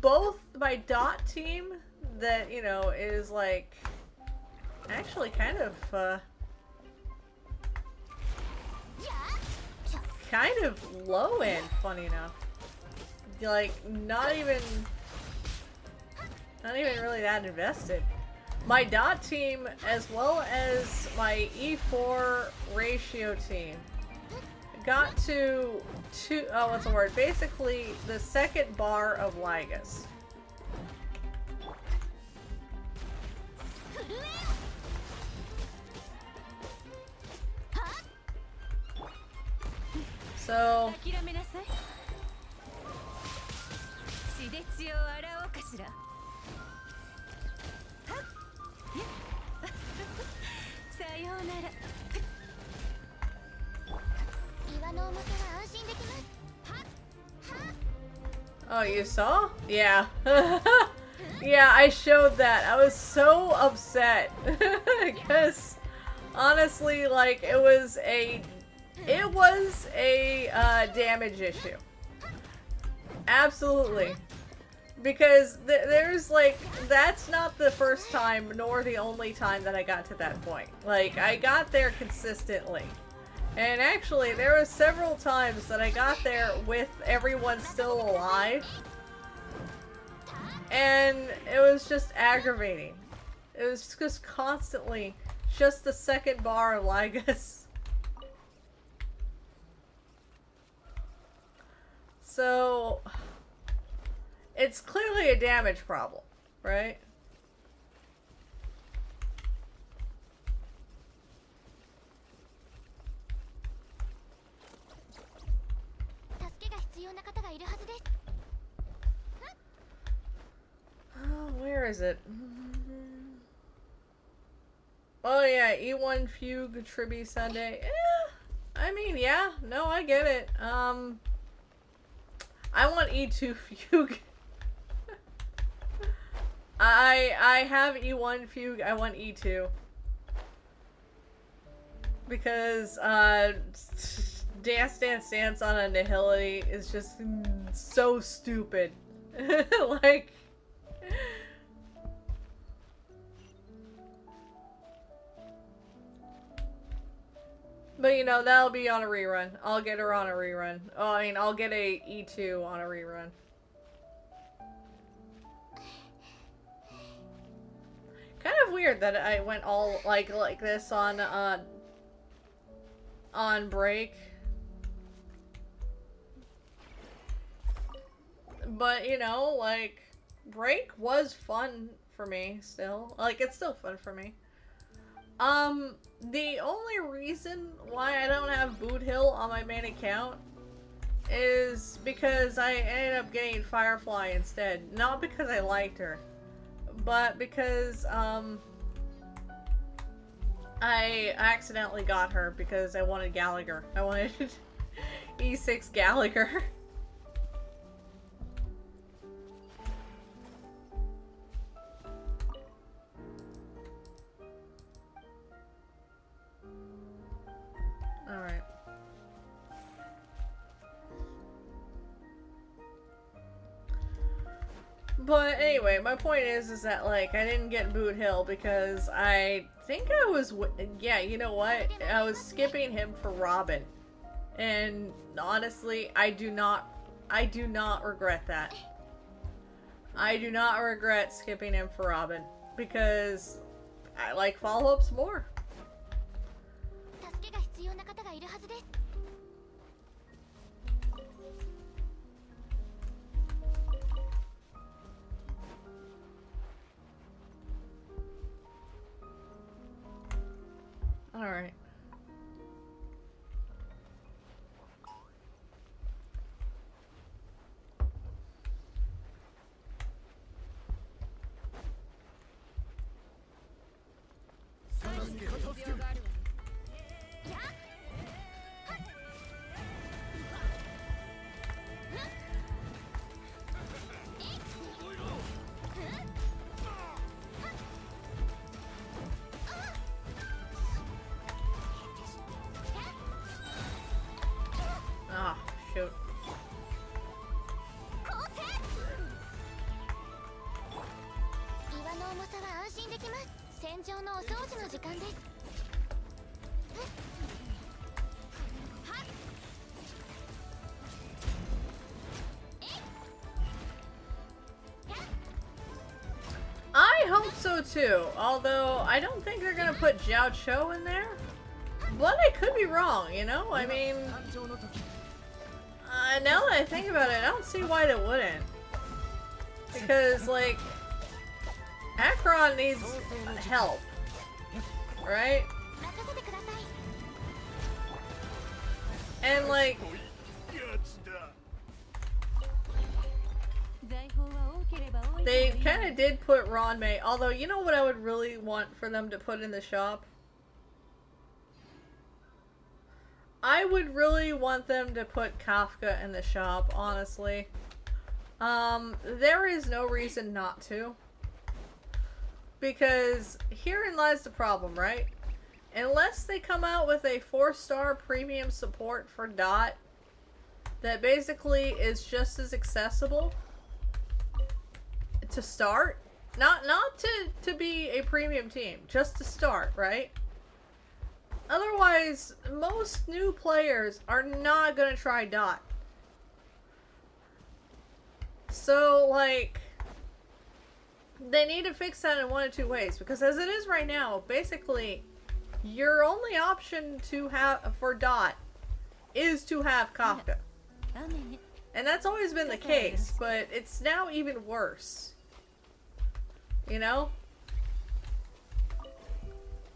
both my dot team that, you know, is, like, actually kind of low end, funny enough. Like, not even really that invested. My dot team, as well as my E4 ratio team, got to what's the word? Basically, the second bar of Lygus. So, oh, you saw? Yeah. Yeah, I showed that. I was so upset because honestly, like it was a damage issue. Absolutely. Because there's like, that's not the first time nor the only time that I got to that point. Like, I got there consistently. And actually, there were several times that I got there with everyone still alive. And it was just aggravating. It was just constantly just the second bar of Lygus. So, it's clearly a damage problem, right? Oh, where is it? Oh yeah, E1 Fugue Tribby Sunday. I mean, yeah, no, I get it. I want E2 Fugue. I have E1 Fugue, I want E2. Because, Dance Dance Dance on a Nihility is just so stupid. Like... But you know, that'll be on a rerun. I'll get her on a rerun. Oh, I mean, I'll get a E2 on a rerun. Kind of weird that I went all like this on break. But you know, like break was fun for me still. Like it's still fun for me. The only reason why I don't have Boot Hill on my main account is because I ended up getting Firefly instead. Not because I liked her, but because, I accidentally got her because I wanted Gallagher. I wanted E6 Gallagher. Alright. But anyway, my point is that, like, I didn't get Boot Hill because I think I was, yeah, you know what? I was skipping him for Robin. And honestly, I do not regret that. I do not regret skipping him for Robin because I like follow-ups more. Alright. Ah, shoot. I hope so too, although I don't think they're gonna put Zhao Cho in there. But I could be wrong, you know? I mean... now that I think about it, I don't see why they wouldn't. Because, like... Akron needs help. Right? And, like... They kind of did put Ranmei, although you know what I would really want for them to put in the shop? I would really want them to put Kafka in the shop, honestly. There is no reason not to. Because herein lies the problem, right? Unless they come out with a 4-star premium support for Dot that basically is just as accessible to start, not to be a premium team, just to start, right? Otherwise, most new players are not gonna try Dot. So, like, they need to fix that in one of two ways, because as it is right now, basically, your only option to have for Dot is to have Kafka. And that's always been the case, but it's now even worse. You know?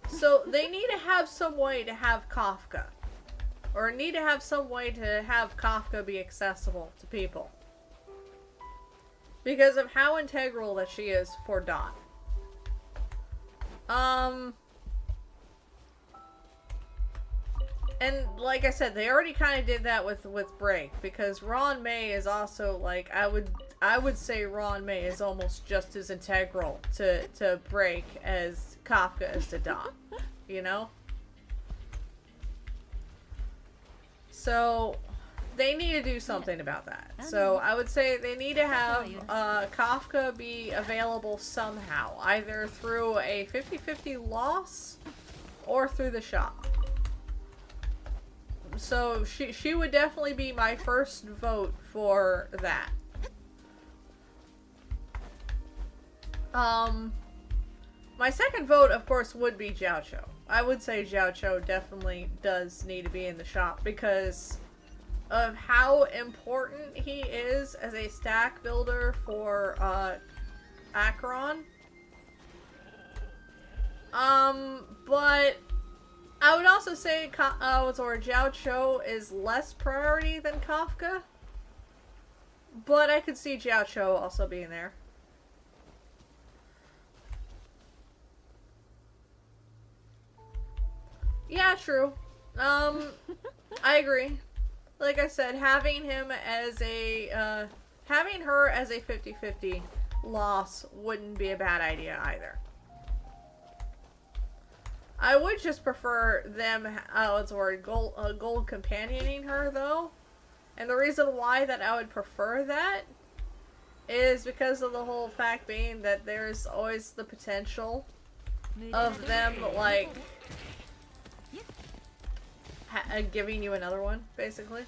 So they need to have some way to have Kafka. Or need to have some way to have Kafka be accessible to people. Because of how integral that she is for Dot. And like I said, they already kind of did that with Break, because Ron May is also, like, I would say Ron May is almost just as integral to Break as Kafka is to Dot, you know? So they need to do something about that. So I would say they need to have Kafka be available somehow, either through a 50-50 loss or through the shop. So she would definitely be my first vote for that. My second vote, of course, would be Jiao Cho. I would say Jiao Cho definitely does need to be in the shop because of how important he is as a stack builder for Acheron. But I would also say Jiao Cho is less priority than Kafka. But I could see Jiao Cho also being there. Yeah, true. I agree. Like I said, having him as a, having her as a 50-50 loss wouldn't be a bad idea either. I would just prefer them, gold companioning her, though. And the reason why that I would prefer that is because of the whole fact being that there's always the potential of them, like, giving you another one, basically.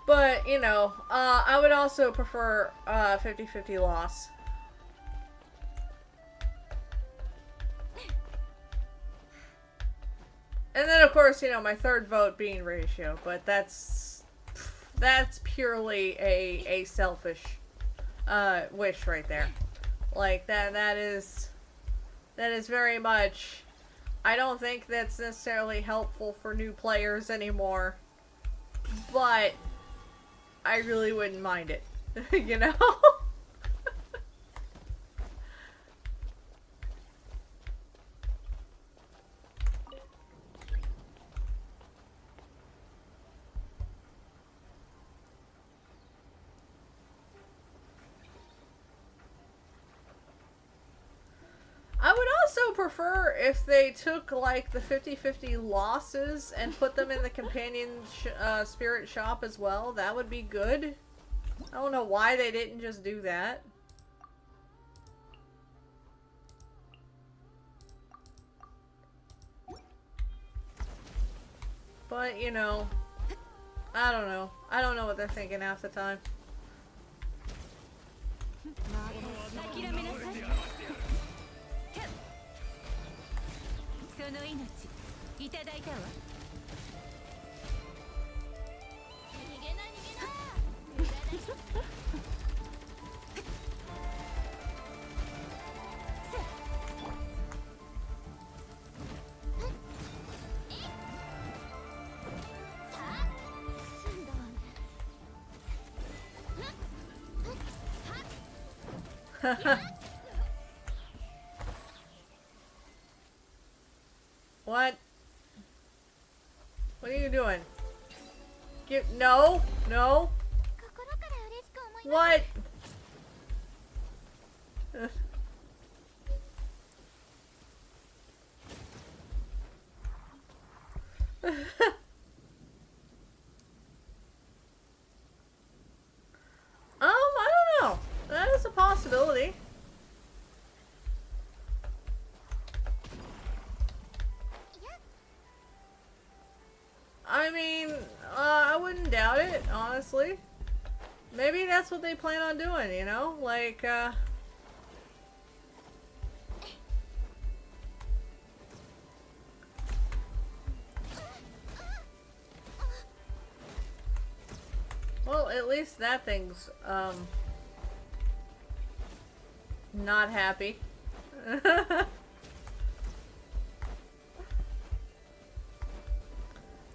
But, you know, I would also prefer 50-50 loss. And then, of course, you know, my third vote being Ratio, but that's purely a selfish wish right there. Like, that is very much, I don't think that's necessarily helpful for new players anymore, but I really wouldn't mind it, you know? I would also prefer if they took, like, the 50-50 losses and put them in the companion spirit shop as well. That would be good. I don't know why they didn't just do that. But, you know, I don't know. I don't know what they're thinking half the time. What are you doing? No, no. What? I don't know. That is a possibility. I mean, I wouldn't doubt it, honestly. Maybe that's what they plan on doing, you know? Like, well, at least that thing's, not happy.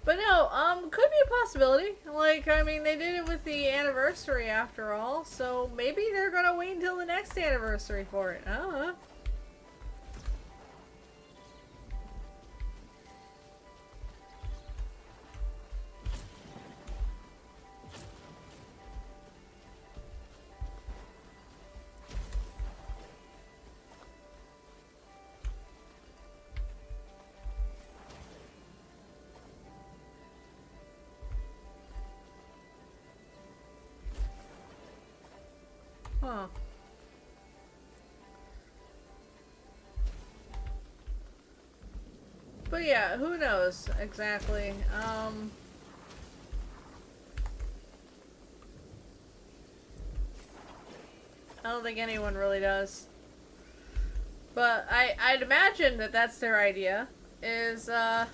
But no, could be a possibility. Like, I mean, they did it with the anniversary after all, so maybe they're gonna wait until the next anniversary for it. I don't know. Huh. But yeah, who knows exactly. I don't think anyone really does. But I'd imagine that that's their idea, is, that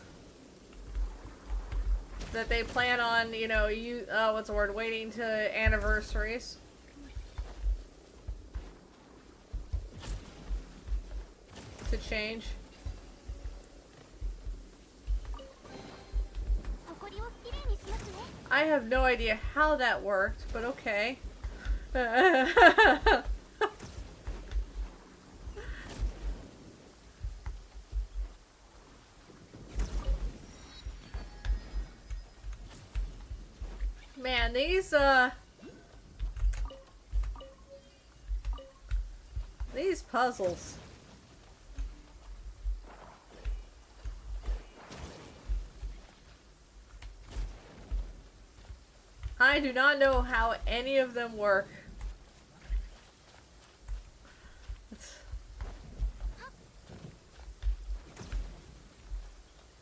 they plan on, you know, what's the word, waiting to anniversaries. To change. I have no idea how that worked, but okay. Man, these puzzles. I do not know how any of them work.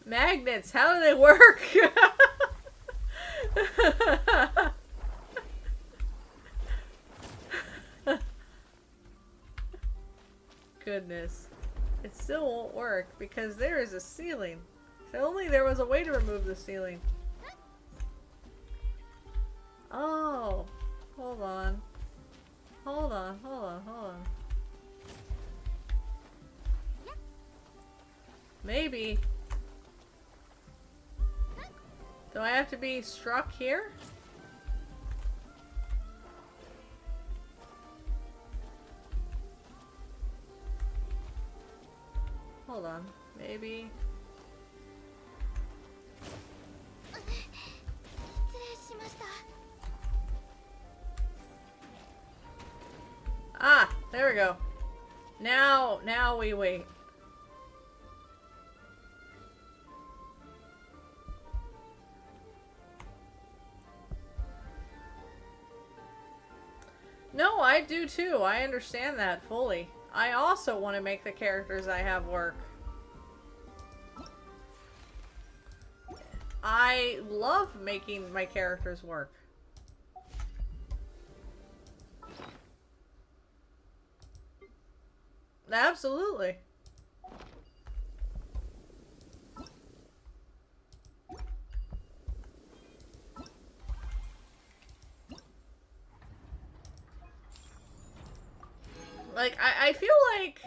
Magnets, how do they work? Goodness. It still won't work because there is a ceiling. If only there was a way to remove the ceiling. Oh, hold on. Hold on, hold on, hold on. Maybe. Do I have to be struck here? Hold on. Maybe. Ah, there we go. Now we wait. No, I do too. I understand that fully. I also want to make the characters I have work. I love making my characters work. Absolutely. Like, I feel like...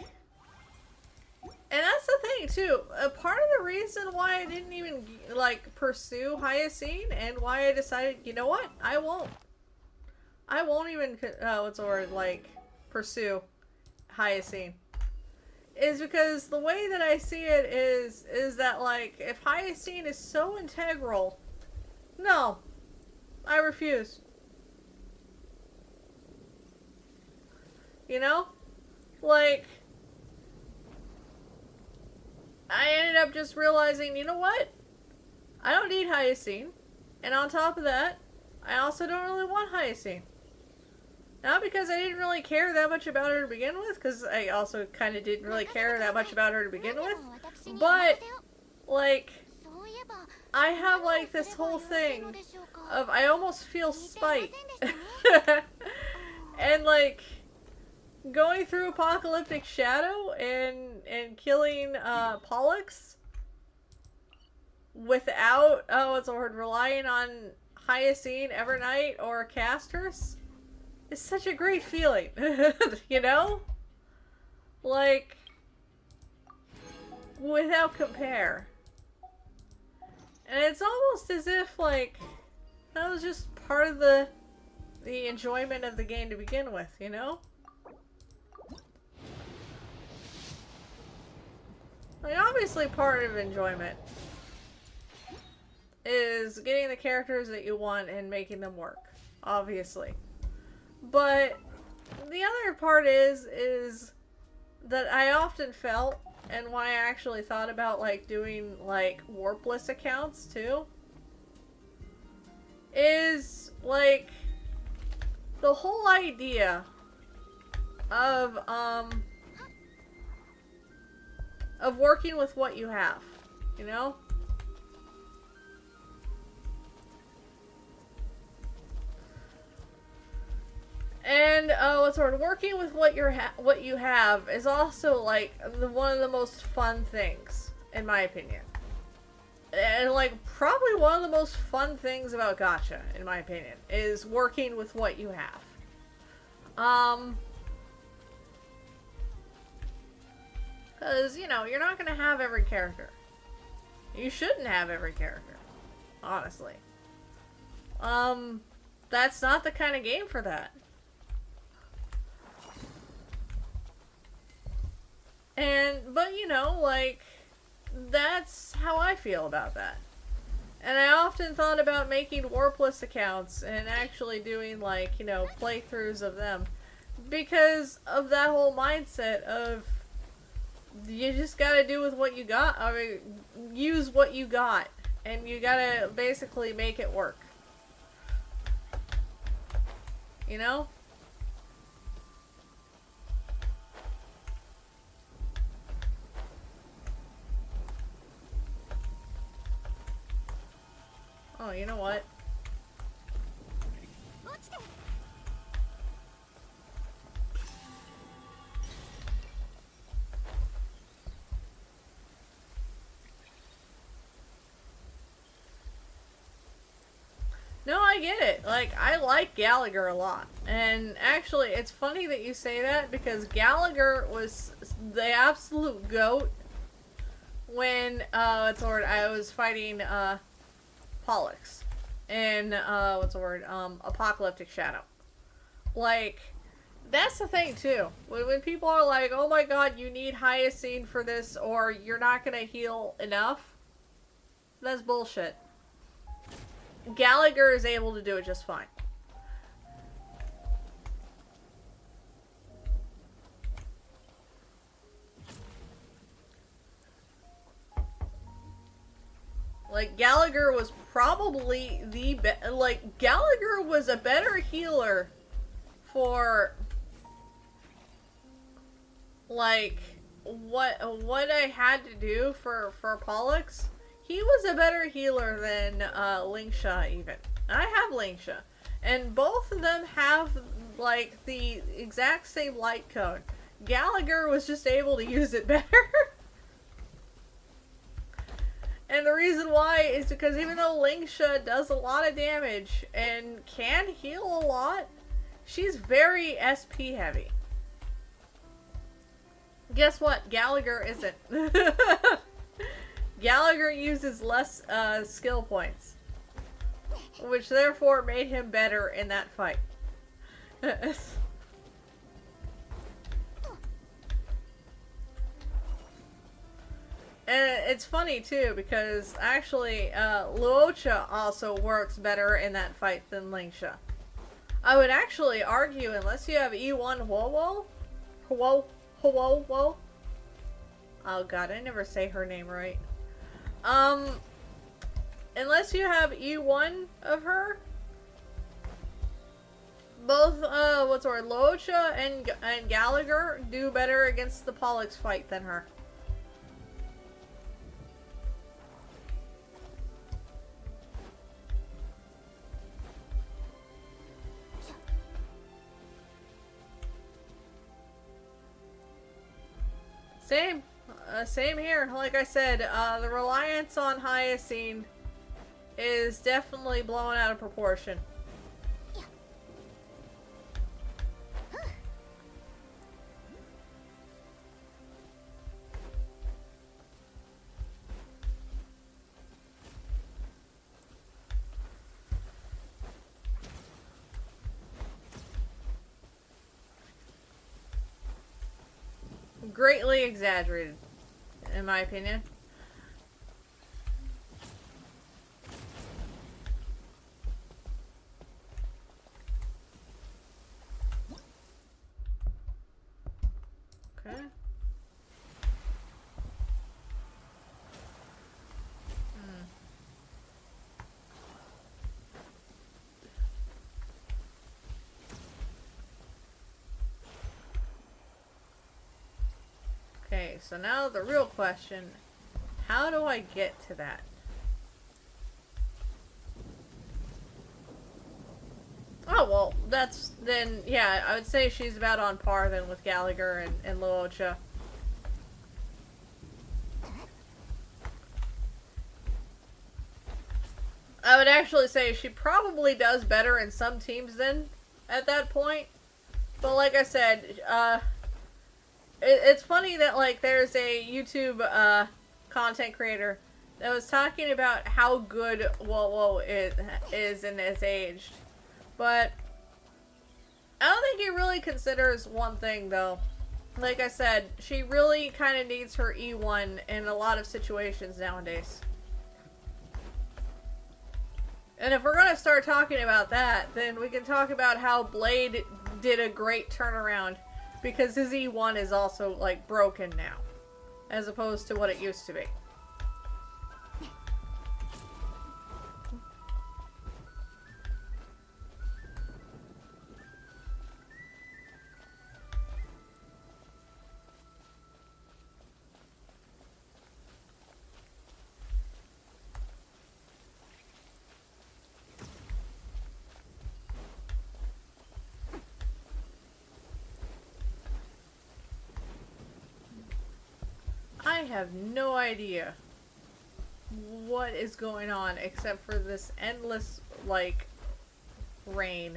And that's the thing, too. A part of the reason why I didn't even, like, pursue Hyacine and why I decided, you know what? I won't. I won't even, what's the word, like, pursue Hyacine. is because the way that I see it is that, like, if Hyacine is so integral, no, I refuse. You know? Like, I ended up just realizing, you know what? I don't need Hyacine. And on top of that, I also don't really want Hyacine. Not because I didn't really care that much about her to begin with, because I also kind of didn't really care that much about her to begin with, but, like, I have, like, this whole thing of I almost feel spite. And, like, going through Apocalyptic Shadow and killing Pollux without, relying on Hyacine, Evernight, or Casters is such a great feeling. You know? Like, without compare. And it's almost as if, like, that was just part of the enjoyment of the game to begin with, you know? Like, obviously part of enjoyment is getting the characters that you want and making them work. Obviously. But the other part is that I often felt, and why I actually thought about, like, doing, like, warpless accounts, too, is, like, the whole idea of working with what you have, you know? And working with what you have is also, like, one of the most fun things, in my opinion. And, like, probably one of the most fun things about gacha, in my opinion, is working with what you have. Because, you know, you're not going to have every character. You shouldn't have every character, honestly. That's not the kind of game for that. But, you know, like, that's how I feel about that. And I often thought about making warpless accounts and actually doing, like, you know, playthroughs of them. Because of that whole mindset of, you just gotta do with what you got. I mean, use what you got. And you gotta basically make it work. You know? Oh, you know what? No, I get it. Like, I like Gallagher a lot. And actually, it's funny that you say that because Gallagher was the absolute GOAT when, I was fighting, Pollux in Apocalyptic Shadow. Like, that's the thing too. When people are like, oh my god, you need Hyacine for this, or you're not gonna heal enough, that's bullshit. Gallagher is able to do it just fine. Like, Gallagher was probably Gallagher was a better healer for, like, what I had to do for Pollux. He was a better healer than Lingsha even. I have Lingsha. And both of them have, like, the exact same light cone. Gallagher was just able to use it better. And the reason why is because even though Lingsha does a lot of damage and can heal a lot, she's very SP heavy. Guess what? Gallagher isn't. Gallagher uses less skill points, which therefore made him better in that fight. And it's funny too because actually, Luocha also works better in that fight than Lingsha. I would actually argue, unless you have E1 Huo. Oh god, I never say her name right. Unless you have E1 of her, both, what's the word, Luocha and Gallagher do better against the Pollux fight than her. Same. Same here. Like I said, the reliance on Hyacine is definitely blown out of proportion. Greatly exaggerated, in my opinion. Okay. Okay, so now the real question, how do I get to that? Oh, well, that's, then, yeah, I would say she's about on par then with Gallagher and Luocha. I would actually say she probably does better in some teams then, at that point. But like I said, it's funny that, like, there's a YouTube content creator that was talking about how good Wowo is and is aged. But I don't think he really considers one thing, though. Like I said, she really kind of needs her E1 in a lot of situations nowadays. And if we're going to start talking about that, then we can talk about how Blade did a great turnaround. Because his E1 is also, like, broken now. As opposed to what it used to be. I have no idea what is going on except for this endless, like, rain.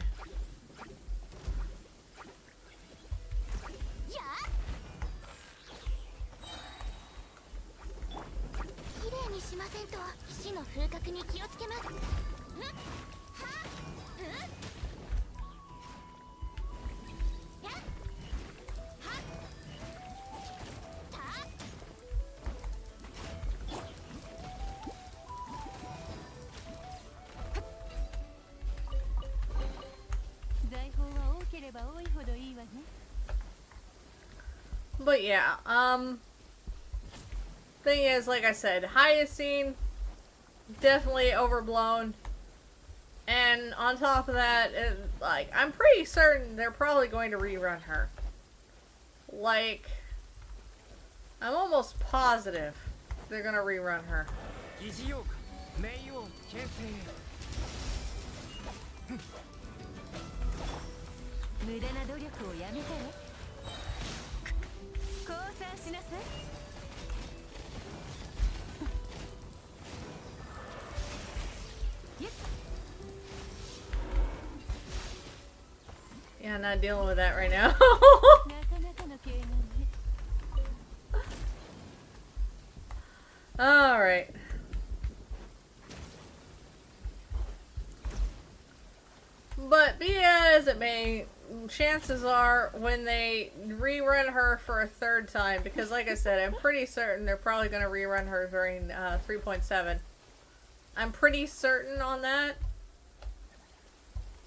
But yeah, thing is, like I said, Hyacine, definitely overblown. And on top of that, like, I'm pretty certain they're probably going to rerun her. Like, I'm almost positive they're gonna rerun her. Yeah, I'm not dealing with that right now. Alright. But be it as it may, chances are when they rerun her for a third time, because like I said, I'm pretty certain they're probably going to rerun her during 3.7. I'm pretty certain on that.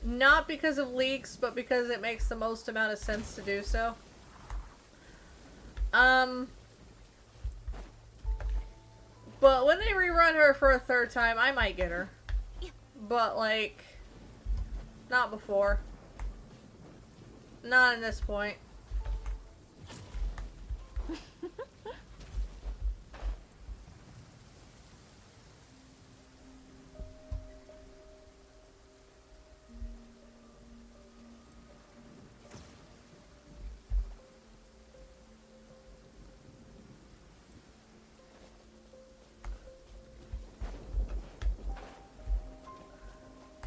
Not because of leaks, but because it makes the most amount of sense to do so. But when they rerun her for a third time, I might get her. But, like, not before. Not at this point.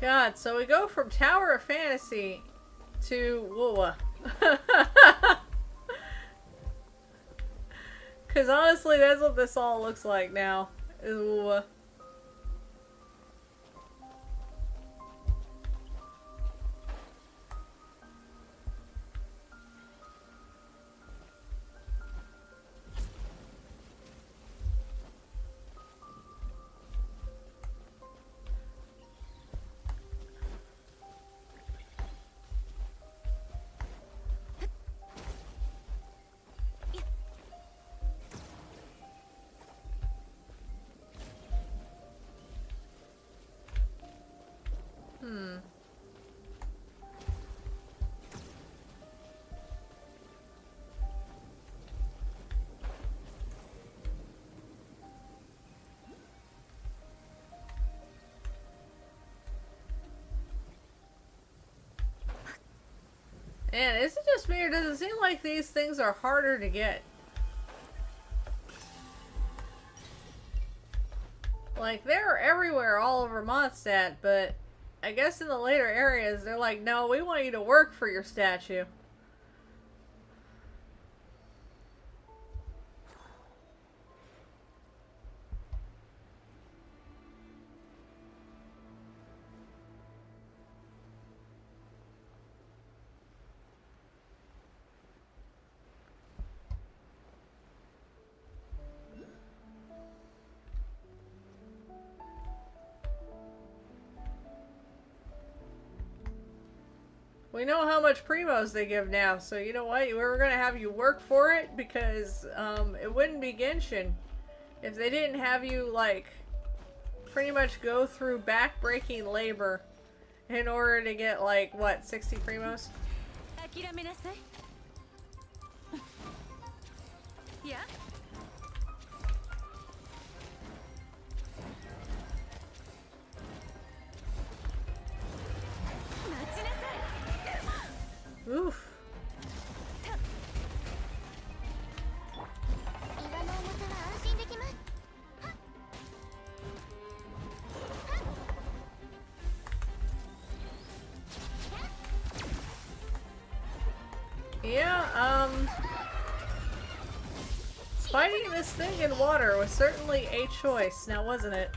God, so we go from Tower of Fantasy to Woowa. Because honestly, that's what this all looks like now, is Woowa. Man, is it just me, or does it seem like these things are harder to get? Like, they're everywhere all over Mondstadt, but I guess in the later areas, they're like, no, we want you to work for your statue. We know how much primos they give now, so you know what? We're gonna have you work for it, because it wouldn't be Genshin if they didn't have you, like, pretty much go through back-breaking labor in order to get, like, what, 60 primos?
Yeah?
Oof. Yeah, fighting this thing in water was certainly a choice, now wasn't it?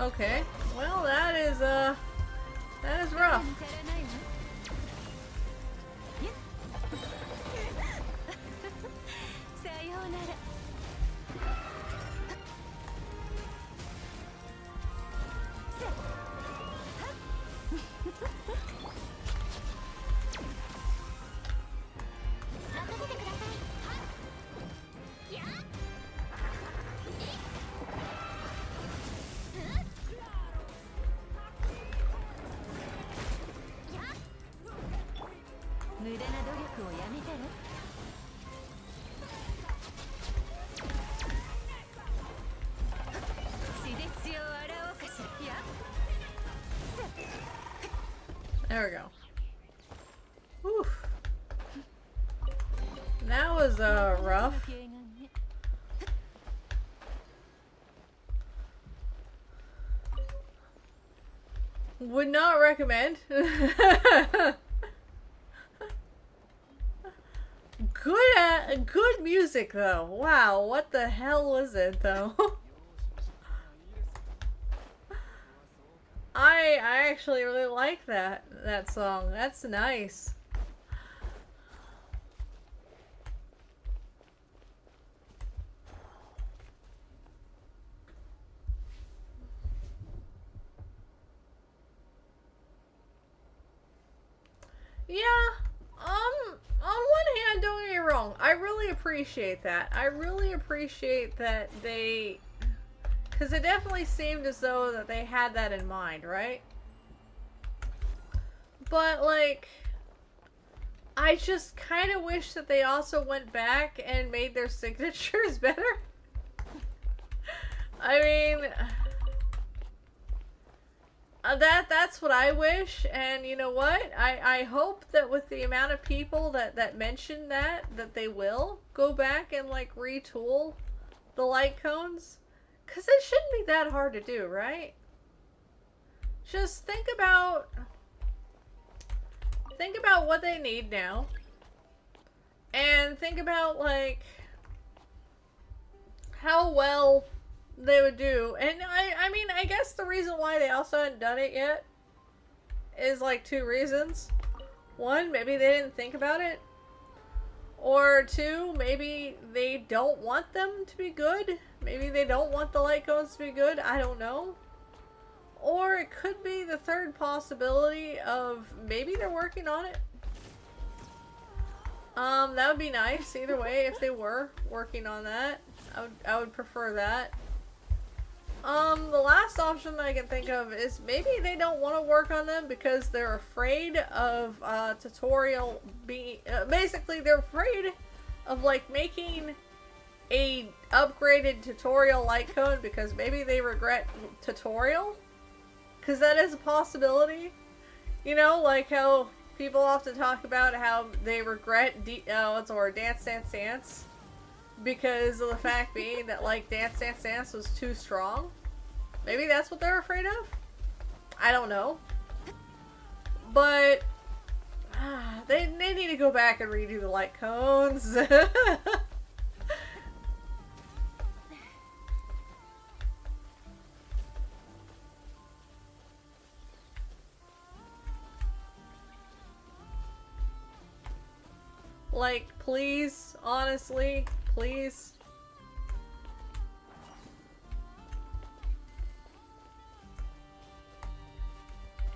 Okay, well that is rough. There we go. Whew. That was rough. Would not recommend. Good music though. Wow, what the hell was it though? I actually really like that song. That's nice. Yeah, on one hand, don't get me wrong, I really appreciate that. I really appreciate that they, because it definitely seemed as though that they had that in mind, right? But, like, I just kind of wish that they also went back and made their signatures better. I mean... that's what I wish, and you know what? I hope that with the amount of people that mention that they will go back and, like, retool the light cones. Because it shouldn't be that hard to do, right? Just think about what they need now. And think about, like, how well they would do. And I mean, I guess the reason why they also hadn't done it yet is like two reasons. One, maybe they didn't think about it. Or two, maybe they don't want them to be good. Maybe they don't want the light cones to be good. I don't know. Or it could be the third possibility of maybe they're working on it. That would be nice either way if they were working on that. I would prefer that. The last option that I can think of is maybe they don't want to work on them because they're afraid of tutorial being basically they're afraid of like making a upgraded tutorial light cone because maybe they regret tutorial, because that is a possibility. You know, like how people often talk about how they regret Dance Dance Dance because of the fact being that like Dance Dance Dance was too strong. Maybe that's what they're afraid of? I don't know. But they need to go back and redo the light cones. Like, please, honestly, please.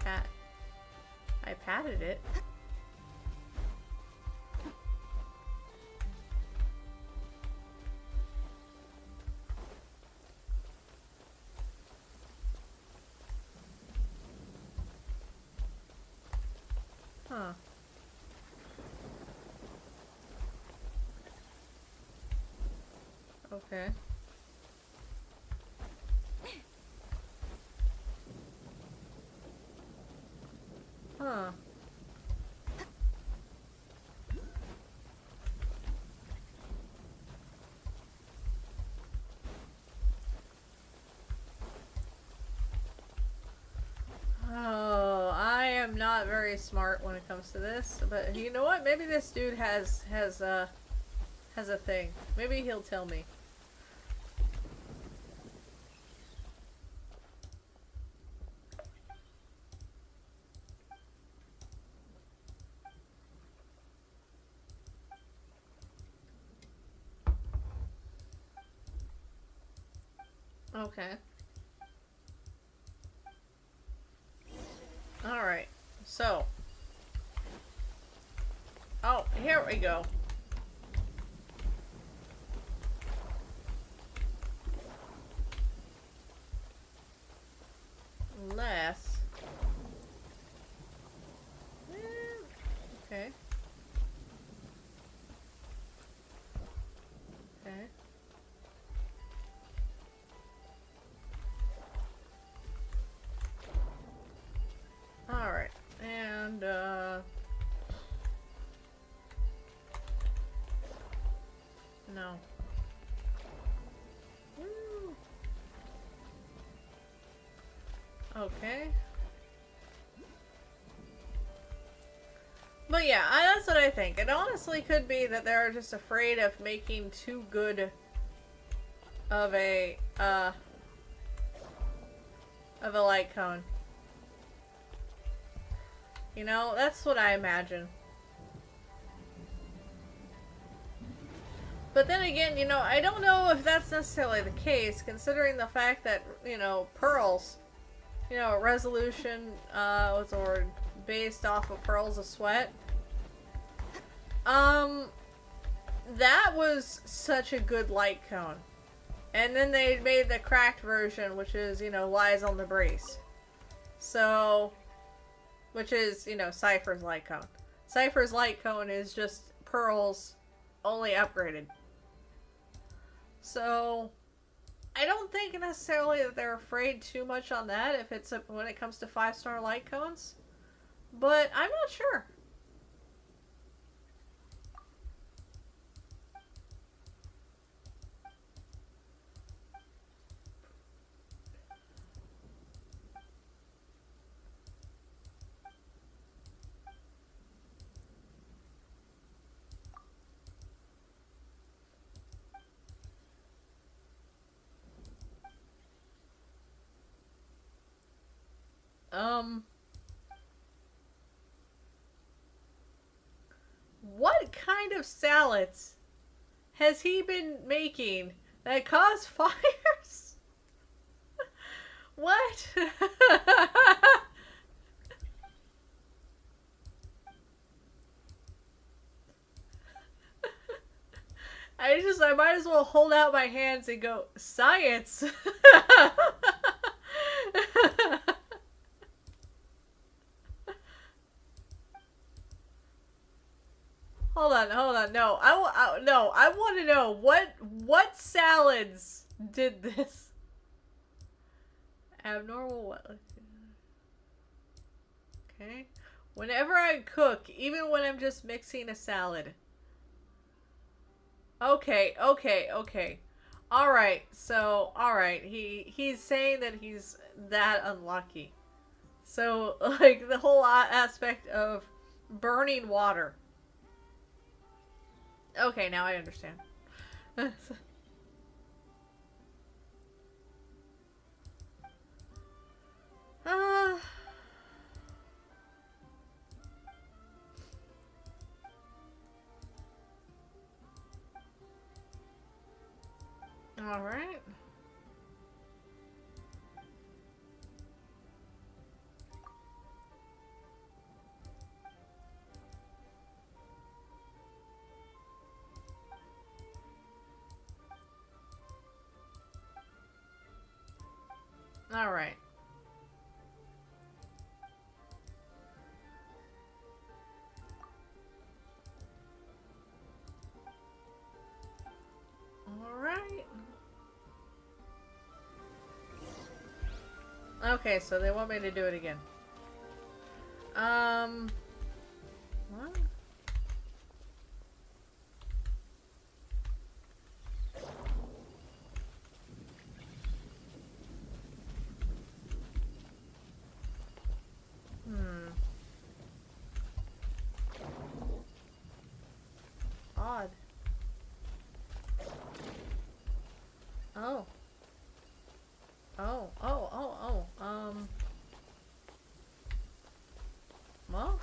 Cat. I patted it. Huh. Okay. Huh. Oh, I am not very smart when it comes to this, but you know what? Maybe this dude has a thing. Maybe he'll tell me. Okay. Alright. So. Oh, here we go. Less. Okay. No. Woo. Okay. But yeah, that's what I think. It honestly could be that they're just afraid of making too good of a light cone. You know, that's what I imagine. But then again, you know, I don't know if that's necessarily the case, considering the fact that, you know, pearls, you know, resolution, what's the word? Based off of pearls of sweat. That was such a good light cone. And then they made the cracked version, which is, you know, lies on the brace. So, which is, you know, Cypher's light cone. Cypher's light cone is just pearls, only upgraded. So, I don't think necessarily that they're afraid too much on that if it's when it comes to 5-star light cones. But I'm not sure. What kind of salads has he been making that cause fires? What? I might as well hold out my hands and go, science! Hold on. No, I want to know what salads did this? Abnormal what? Okay. Whenever I cook, even when I'm just mixing a salad. Okay. Alright, so, alright. He's saying that he's that unlucky. So, like, the whole aspect of burning water. Okay, now I understand. Alright. Alright. Alright. Okay, so they want me to do it again. What? Odd. Oh. Well.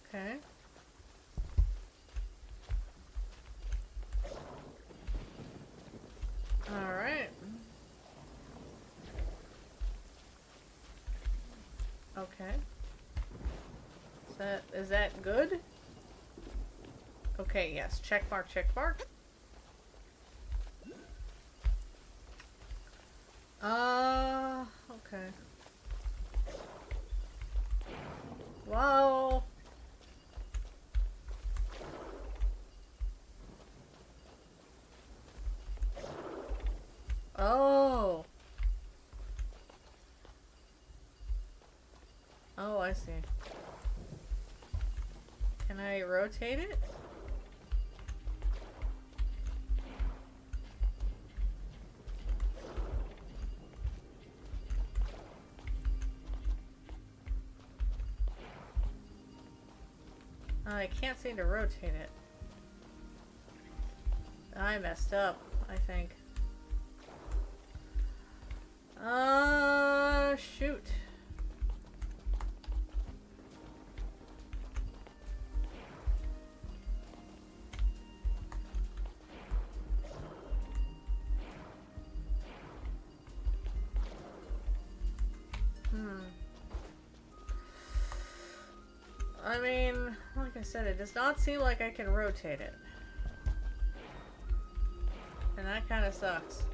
Okay. Alright. Okay. Is that good? Okay, yes. Check mark, check mark. Okay. Whoa. Oh. I see. Can I rotate it? Oh, I can't seem to rotate it. I messed up, I think. Shoot. I mean, like I said, it does not seem like I can rotate it. And that kind of sucks.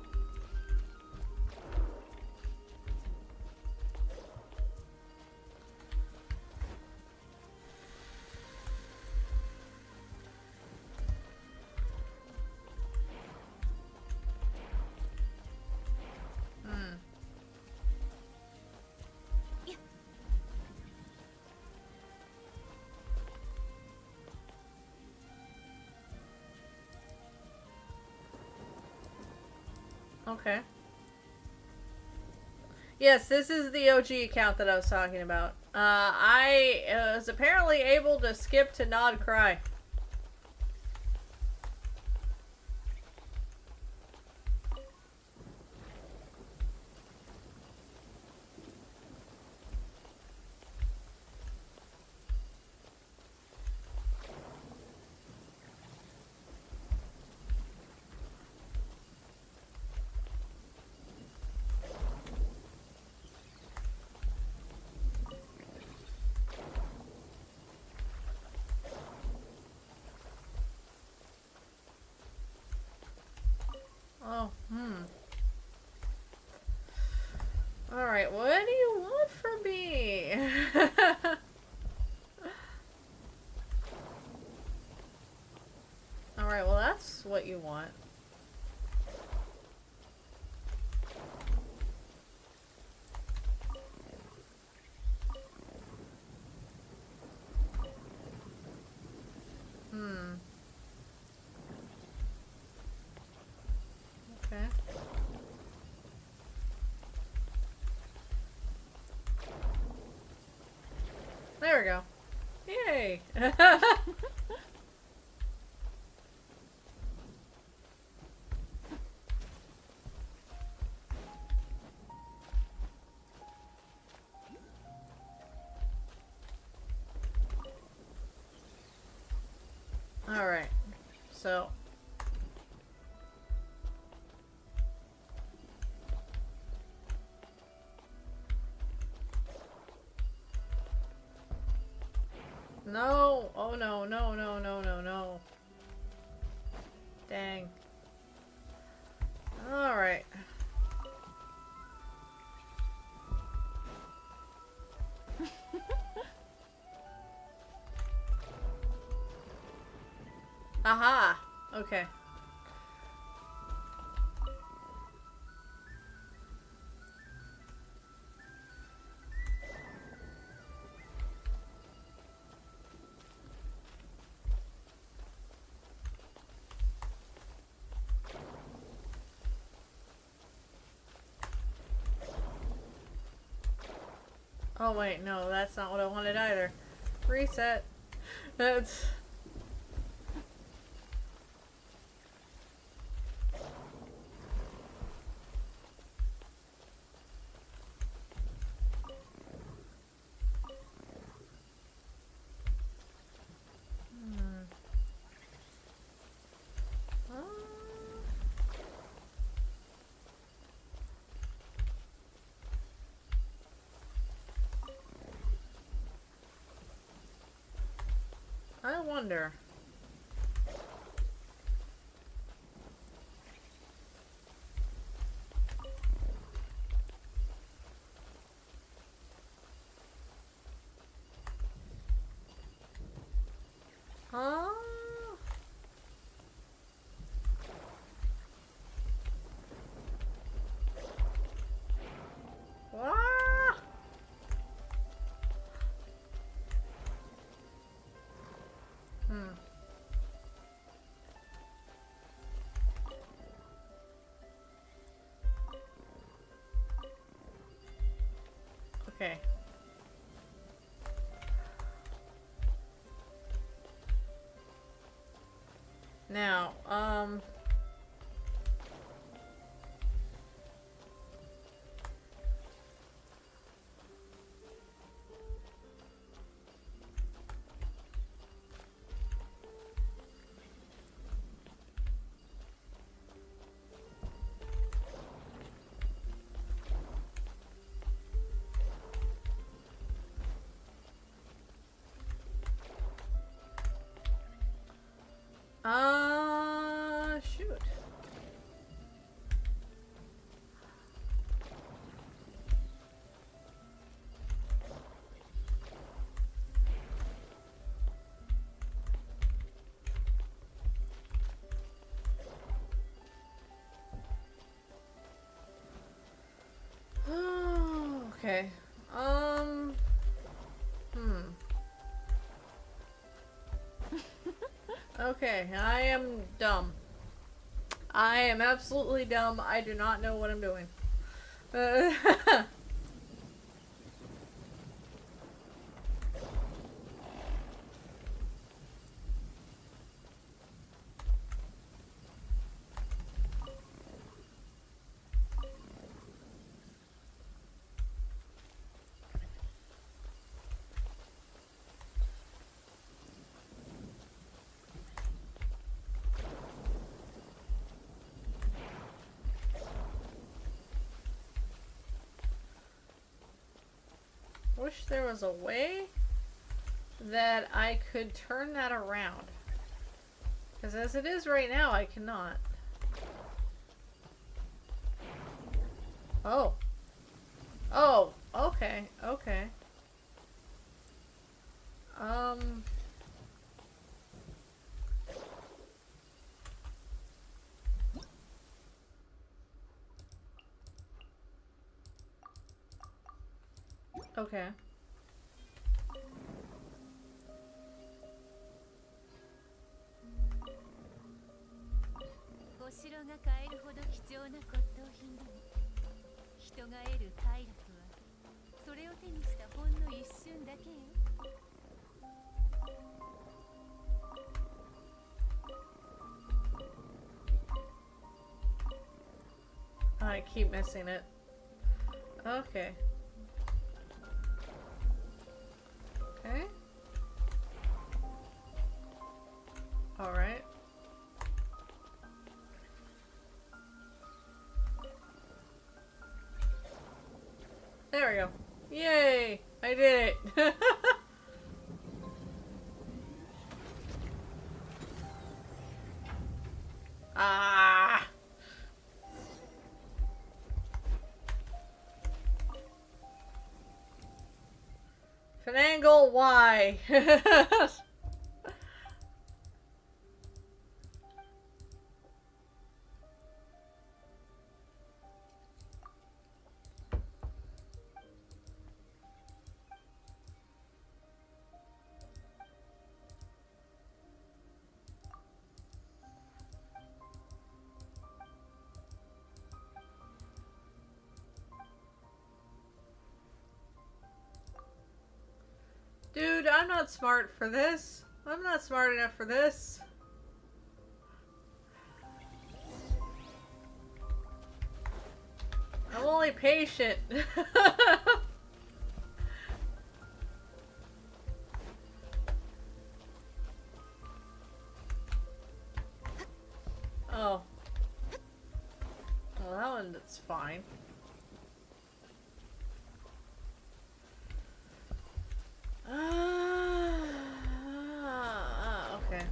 Okay. Yes, this is the OG account that I was talking about. I was apparently able to skip to Nod Cry. Oh, Alright, what do you want from me? Alright, well that's what you want. Okay. There we go. Yay! Alright. So. No! Oh no, no, no, no, no, no. Dang. Alright. Aha! Okay. Oh wait, no, that's not what I wanted either. Reset. That's... I wonder. Huh? What? Okay. Now, shoot. Okay. Okay, I am dumb. I am absolutely dumb. I do not know what I'm doing. Wish there was a way that I could turn that around. Because as it is right now, I cannot. Oh. Oh, okay, okay. Okay. I keep missing it. Okay. Okay. Alright. There we go. Yay! I did it! Ah! Finagle, why? Dude, I'm not smart for this. I'm not smart enough for this. I'm only patient. Oh. Well, that one, that's fine. Okay.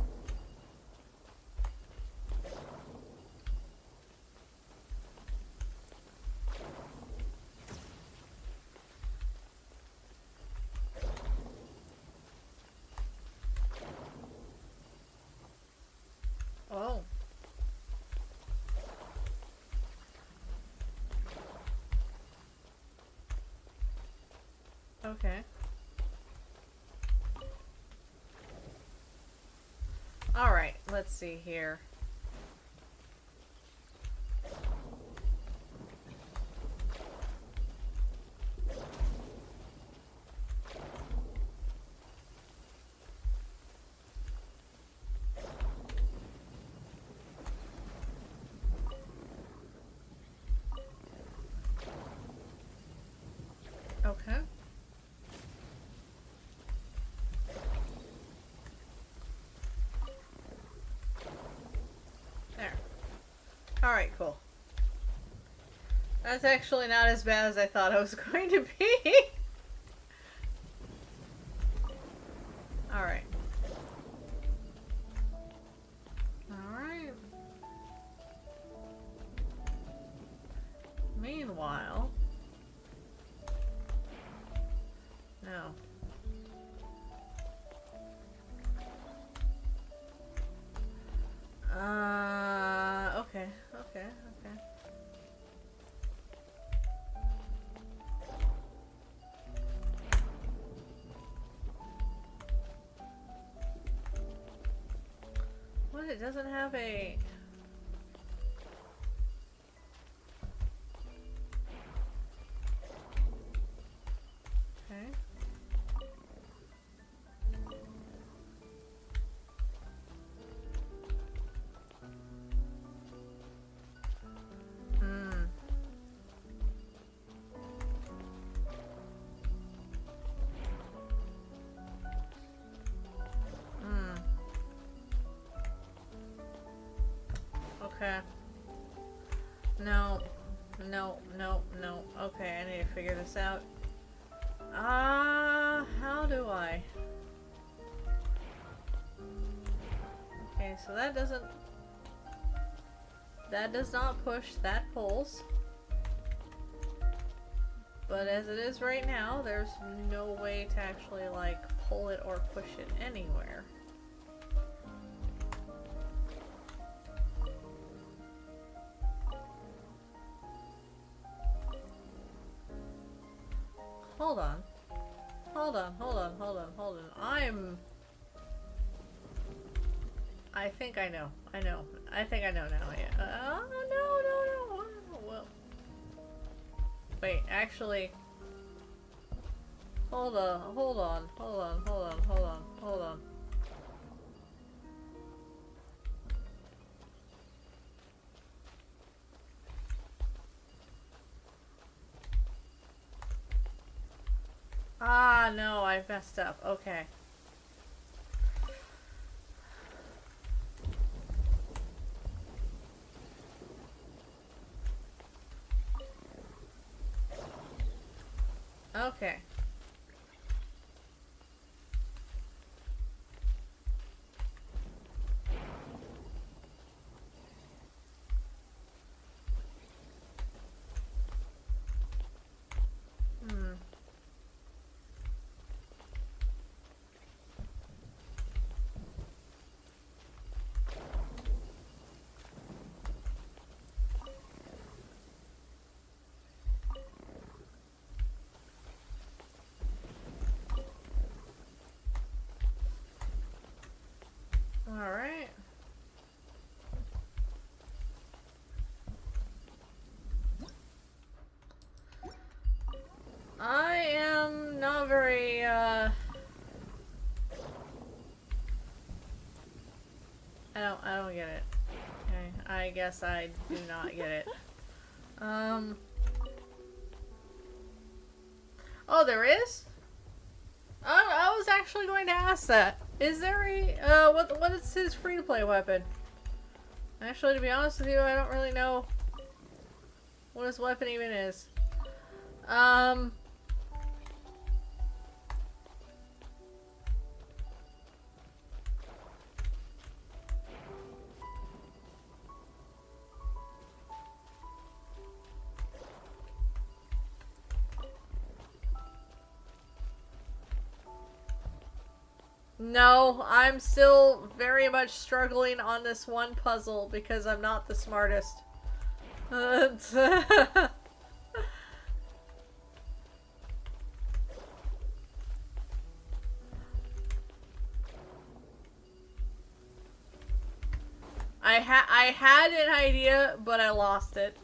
Oh. Okay. Alright, let's see here. cool. That's actually not as bad as I thought it was going to be. Alright. Alright. Meanwhile... No. Okay. Okay. Okay. What? It doesn't have a... Okay. Okay. No. No, no, no. Okay, I need to figure this out. How do I? Okay, so that doesn't... That does not push, that pulls. But as it is right now, there's no way to actually, like, pull it or push it anywhere. Hold on. Hold on, hold on, hold on, hold on. I think I know. I know. I think I know now, yeah. No. Well. Wait, actually... Hold on. Ah, no, I messed up. Okay. Okay. Alright. I am not very, I don't get it. Okay, I guess I do not get it. Oh, there is? I was actually going to ask that. Is there a, what is his free-to-play weapon? Actually, to be honest with you, I don't really know what his weapon even is. No, I'm still very much struggling on this one puzzle because I'm not the smartest. I had an idea, but I lost it.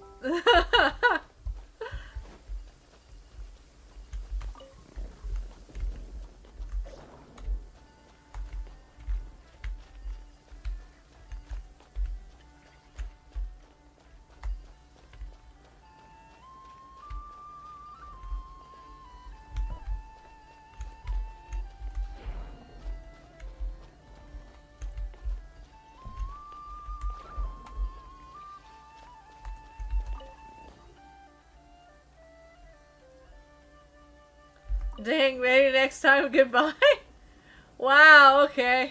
Dang, maybe next time, goodbye? Wow, okay.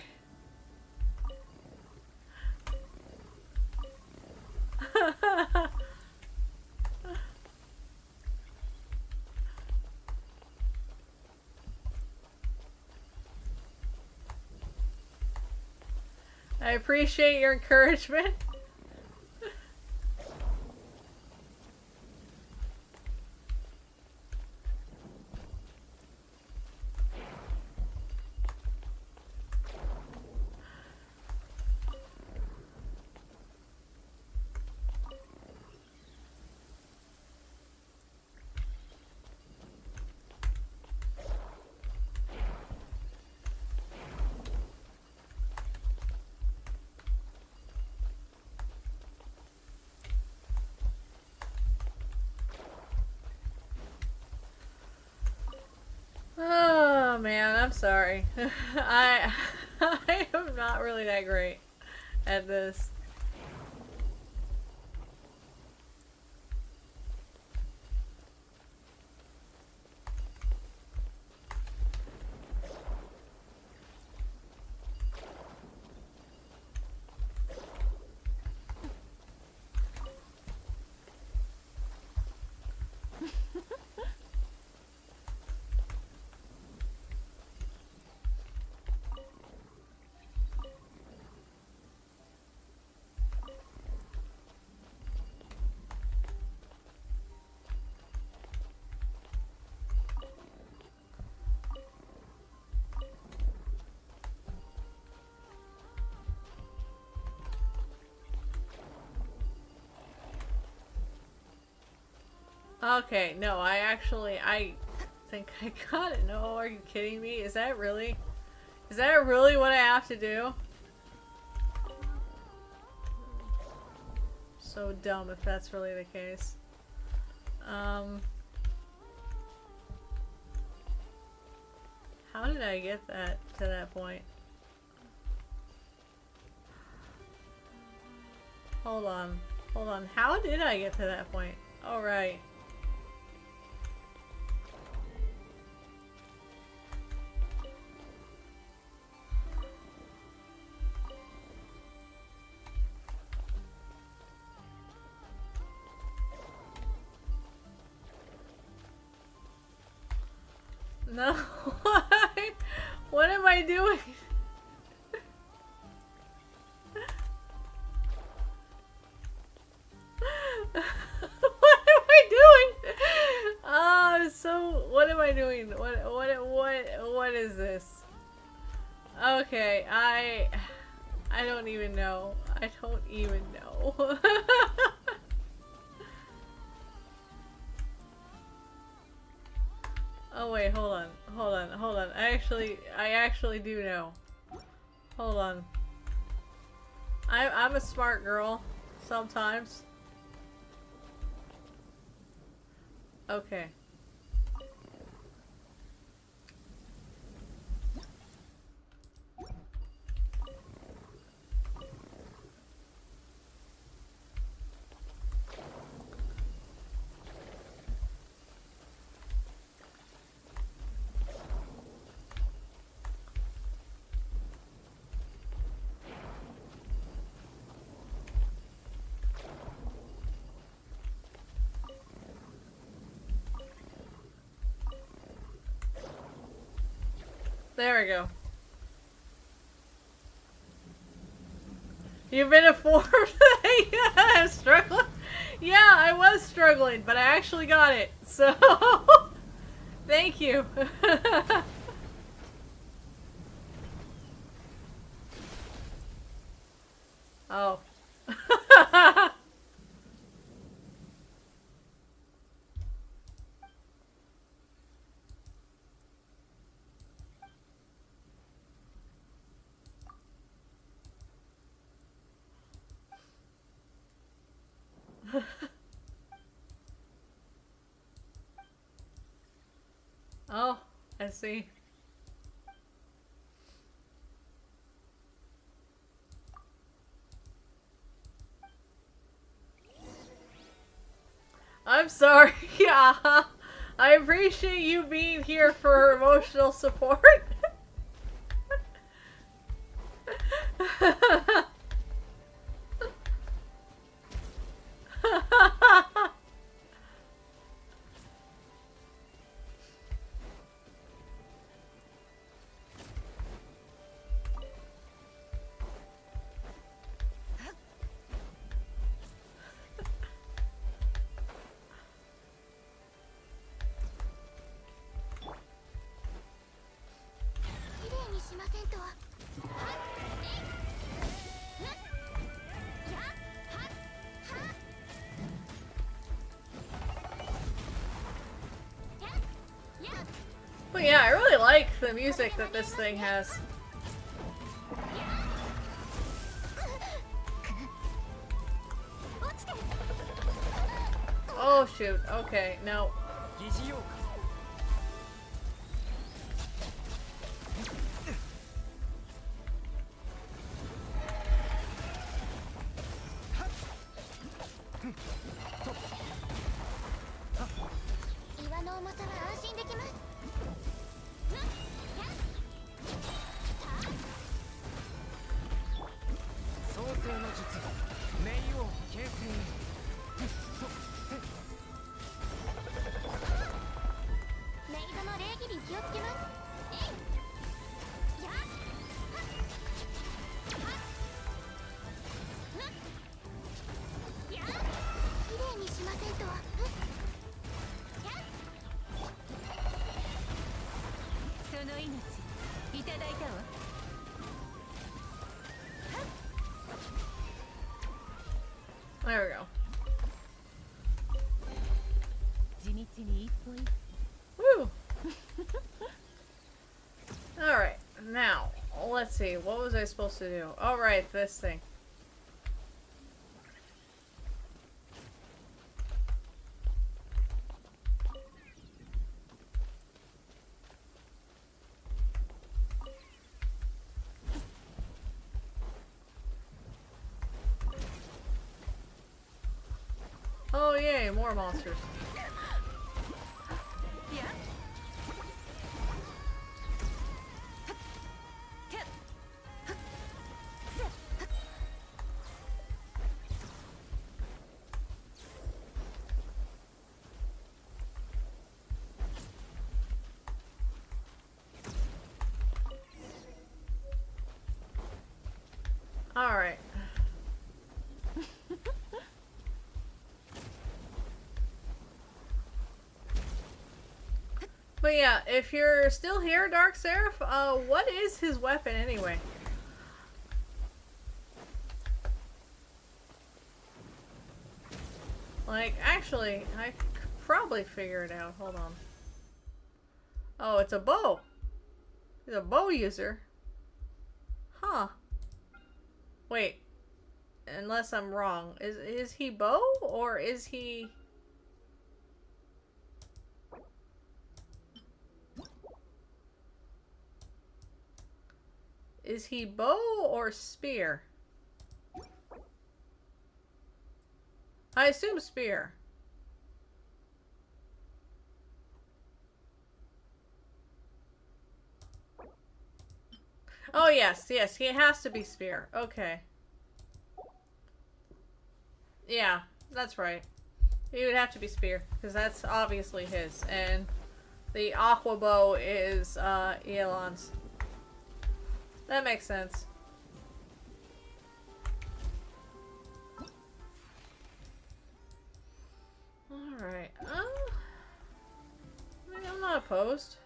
I appreciate your encouragement. Oh man, I'm sorry. I am not really that great at this. Okay, no, I think I got it. No, are you kidding me? Is that really what I have to do? So dumb if that's really the case. How did I get that to that point? Hold on. Hold on. How did I get to that point? All right. No. What am I doing? What am I doing? So what am I doing? What is this? Okay, I don't even know. I don't even know. Oh wait, hold on. I actually do know. Hold on. I'm a smart girl sometimes. Okay. There we go. You've been informed that I'm struggling? Yeah, I was struggling, but I actually got it. So, thank you. Oh. Oh, I see. I'm sorry. Yeah. I appreciate you being here for emotional support. But yeah, I really like the music that this thing has. Oh shoot, okay, no. There we go. Woo! Alright, now, let's see. What was I supposed to do? Alright, this thing. Oh yay, more monsters. Alright. But yeah, if you're still here, Dark Seraph, what is his weapon anyway? Like, actually, I could probably figure it out. Hold on. Oh, it's a bow. He's a bow user. Huh. Wait. Unless I'm wrong. Is he bow or is he... Is he bow or spear? I assume spear. Oh yes, yes, he has to be spear. Okay. Yeah, that's right. He would have to be spear, because that's obviously his. And the aqua bow is Elon's. That makes sense. Alright. I mean, I'm not opposed.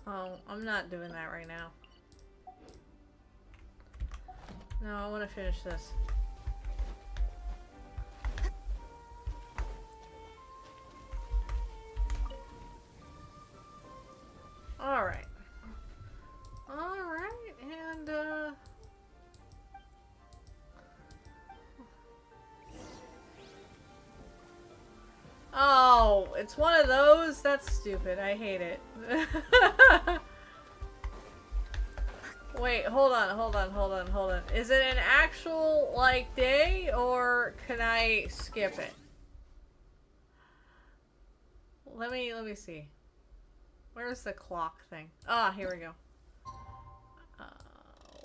Oh, I'm not doing that right now. No, I want to finish this. Alright. Alright, and oh, Oh, it's one of those? That's stupid. I hate it. Wait, hold on. Is it an actual, like, day, or can I skip it? Let me see. Where's the clock thing? Ah, here we go.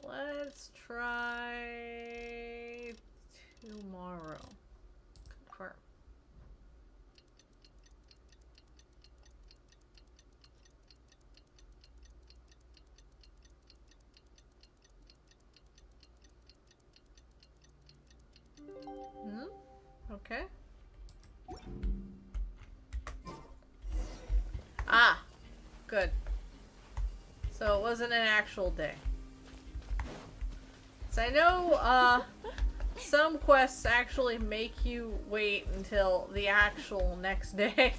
Let's try tomorrow. Confirm. Okay. Ah, good. So it wasn't an actual day. So I know, some quests actually make you wait until the actual next day.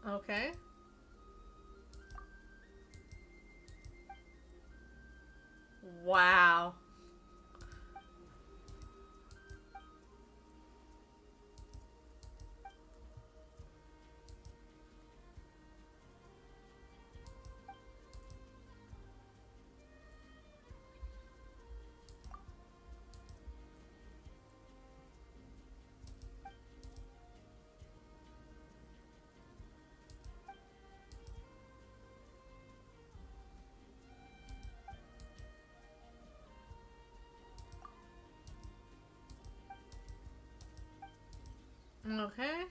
Okay. Wow. Okay.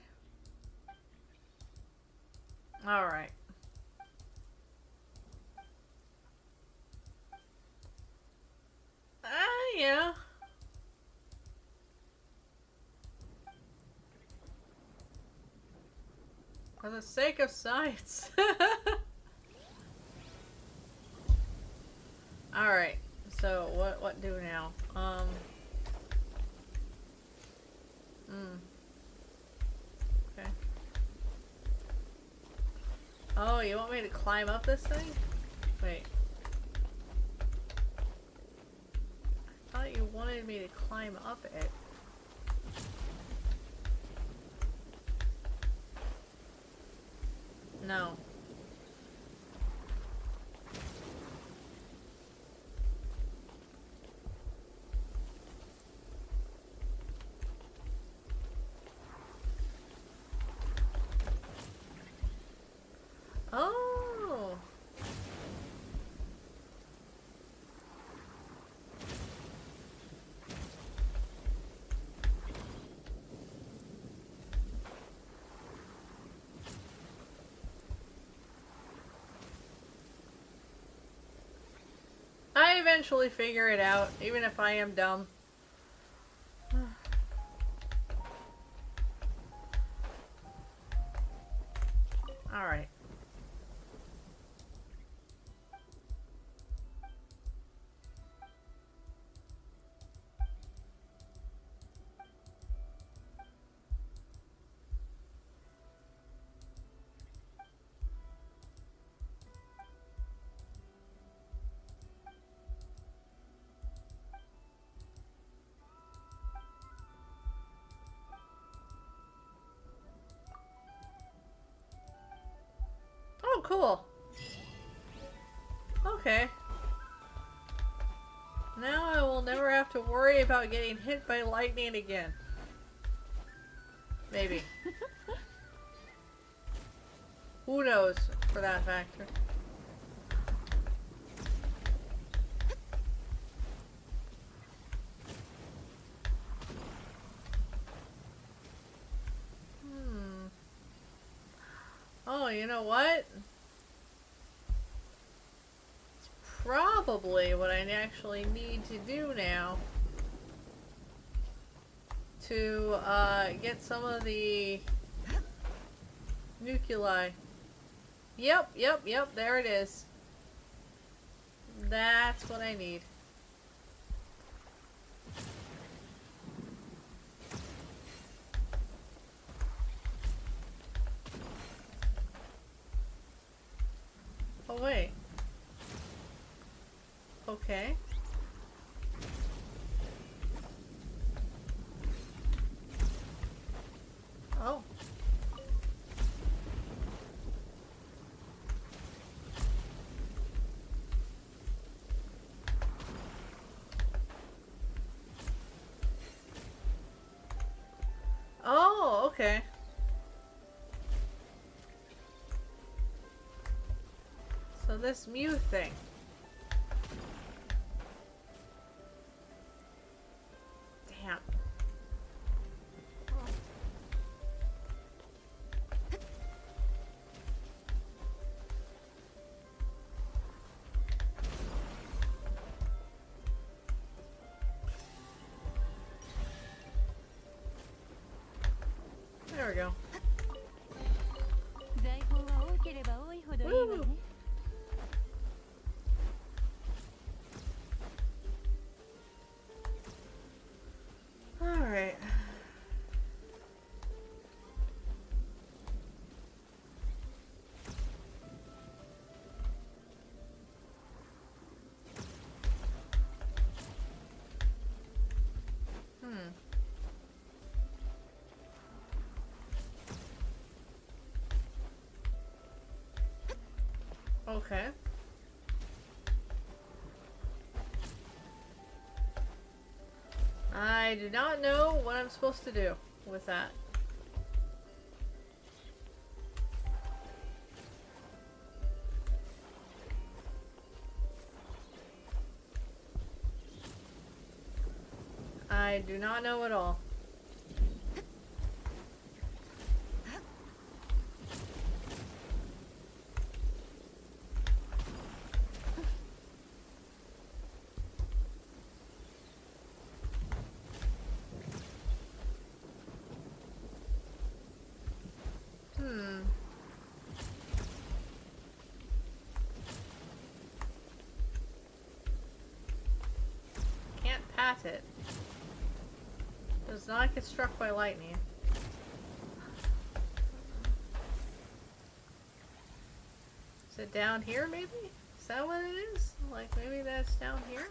Alright. Yeah. For the sake of science. Alright. So, what do now? Okay. Oh, you want me to climb up this thing? Wait. I thought you wanted me to climb up it. No. Oh. I eventually figure it out, even if I am dumb. Alright. Oh, cool. Okay. Now I will never have to worry about getting hit by lightning again. Maybe. Who knows, for that factor. Oh, you know what? It's probably what I actually need to do now to get some of the nuclei. Yep, there it is. That's what I need. Oh, wait. Okay. Oh. Oh, okay. So this Mew thing. Damn. There we go. Woo! Alright. Okay. I do not know what I'm supposed to do with that. I do not know at all. Can't pat it. Does not get struck by lightning. Is it down here, maybe? Is that what it is? Like, maybe that's down here?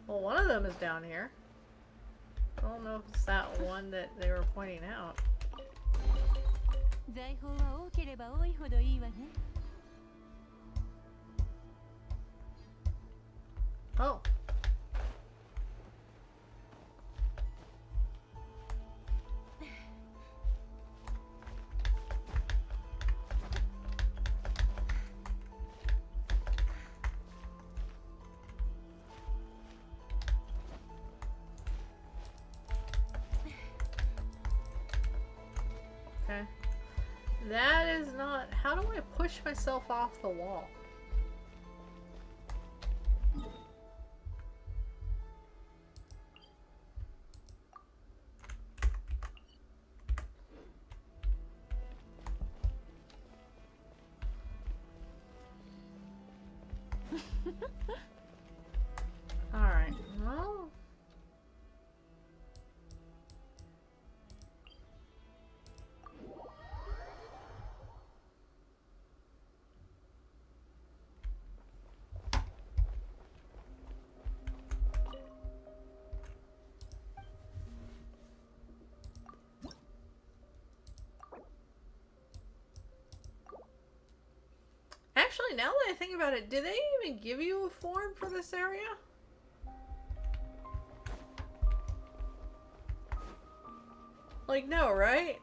Well, one of them is down here. I don't know if it's that one that they were pointing out. Oh. Okay. That is not... How do I push myself off the wall? Alright, well... Actually, now that I think about it, did they even give you a form for this area? Like, no, right?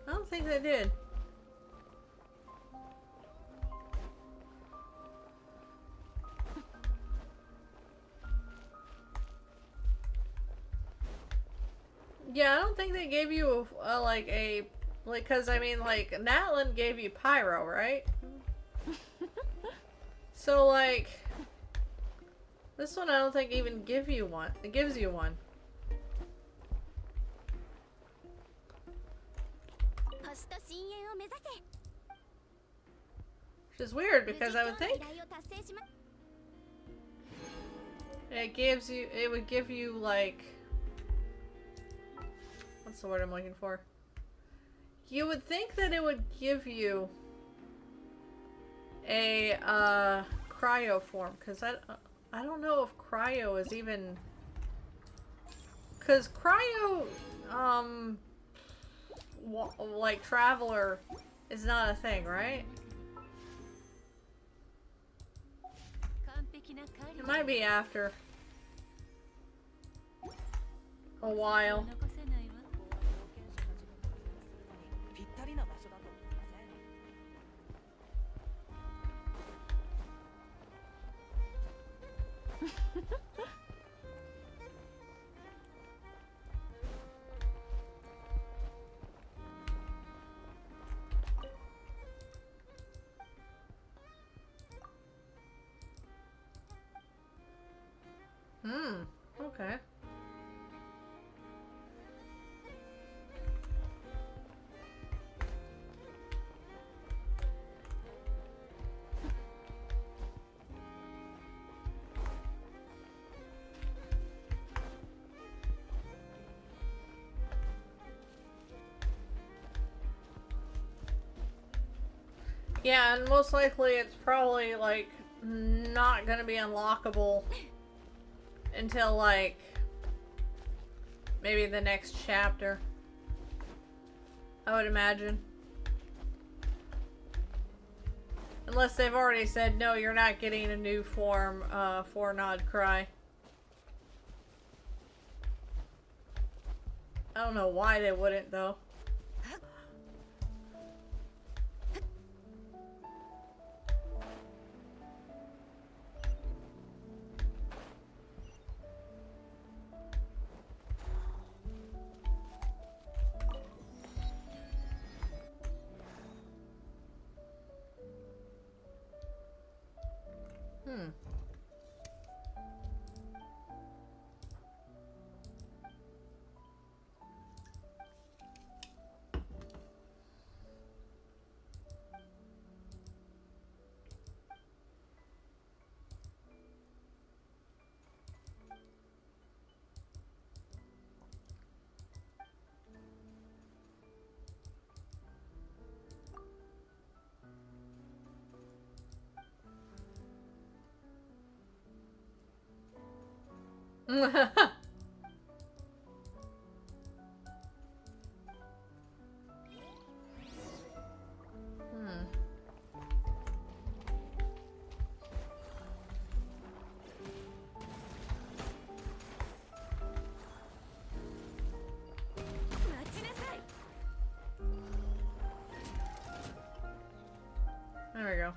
I don't think they did. Yeah, I don't think they gave you cause I mean, like, Natlan gave you Pyro, right? So, like, this one I don't think even give you one. It gives you one. Which is weird because I would think it would give you like, what's the word I'm looking for? You would think that it would give you a cryo form, because I don't know if cryo is even, because cryo like traveler is not a thing, right? It might be after a while. Okay. Yeah, and most likely it's probably, like, not gonna be unlockable until, like, maybe the next chapter, I would imagine. Unless they've already said, no, you're not getting a new form for Nod Cry. I don't know why they wouldn't, though. There we go.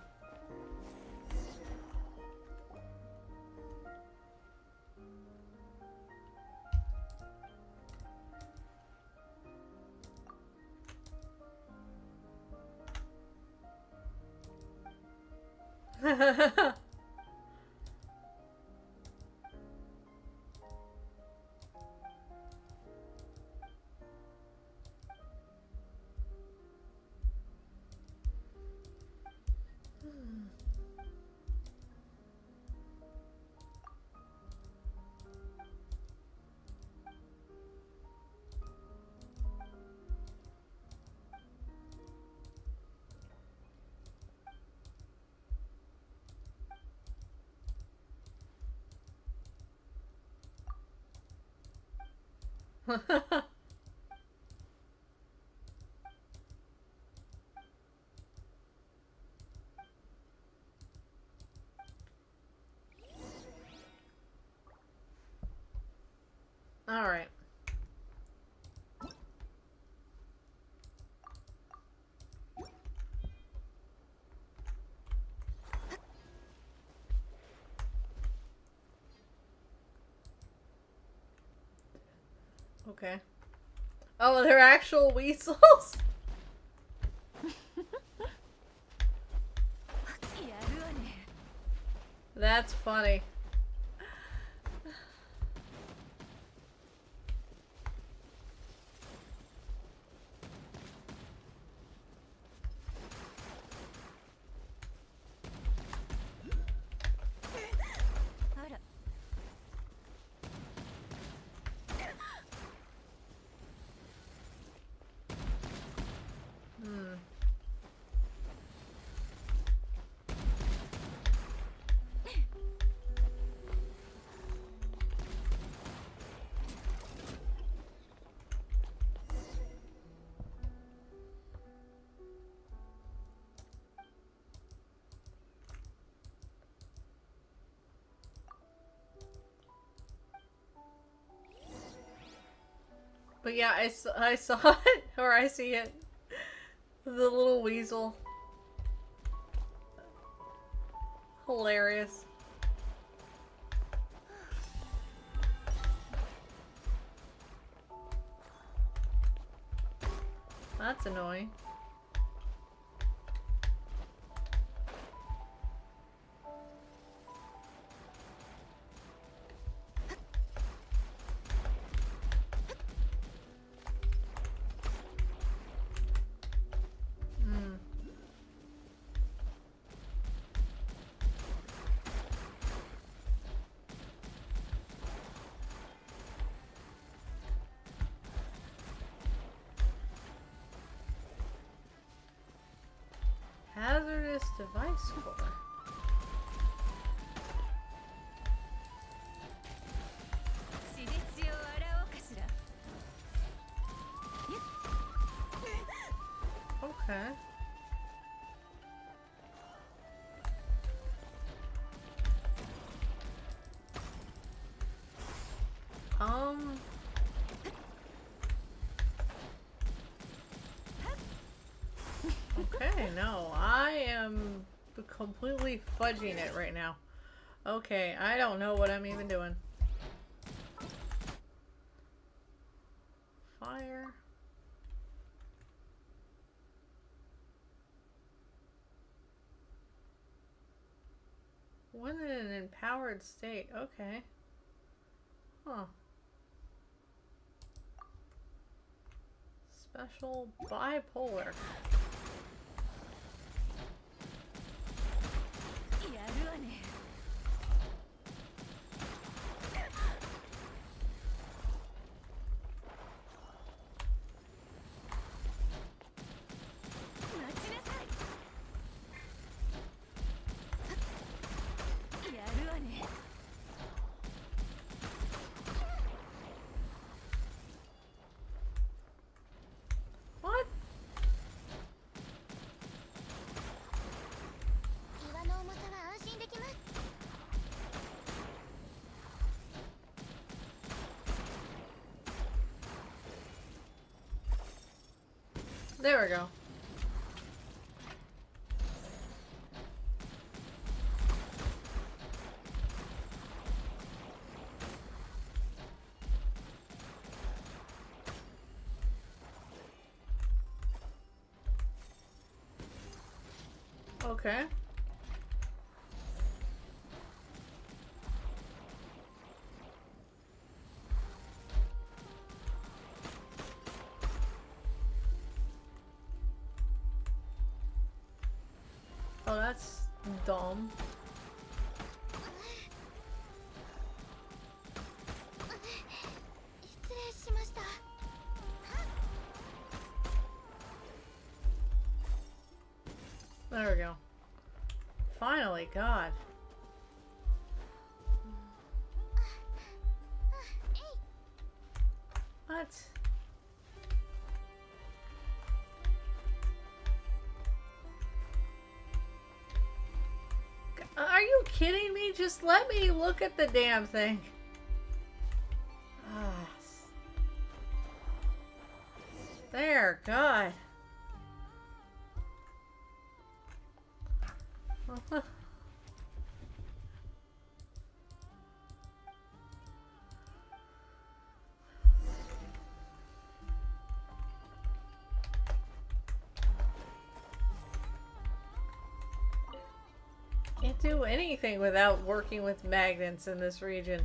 All right. Okay. Oh, they're actual weasels? That's funny. But yeah, I saw it, or I see it. The little weasel. Hilarious. That's annoying. Hazardous device core. Okay. Okay, no, I am completely fudging it right now. Okay, I don't know what I'm even doing. Fire. When in an empowered state, okay. Huh. Special bipolar. What? There we go. Okay. Oh, that's dumb. There we go. Finally, God. What? Are you kidding me? Just let me look at the damn thing. Ah. There, God. Can't do anything without working with magnets in this region.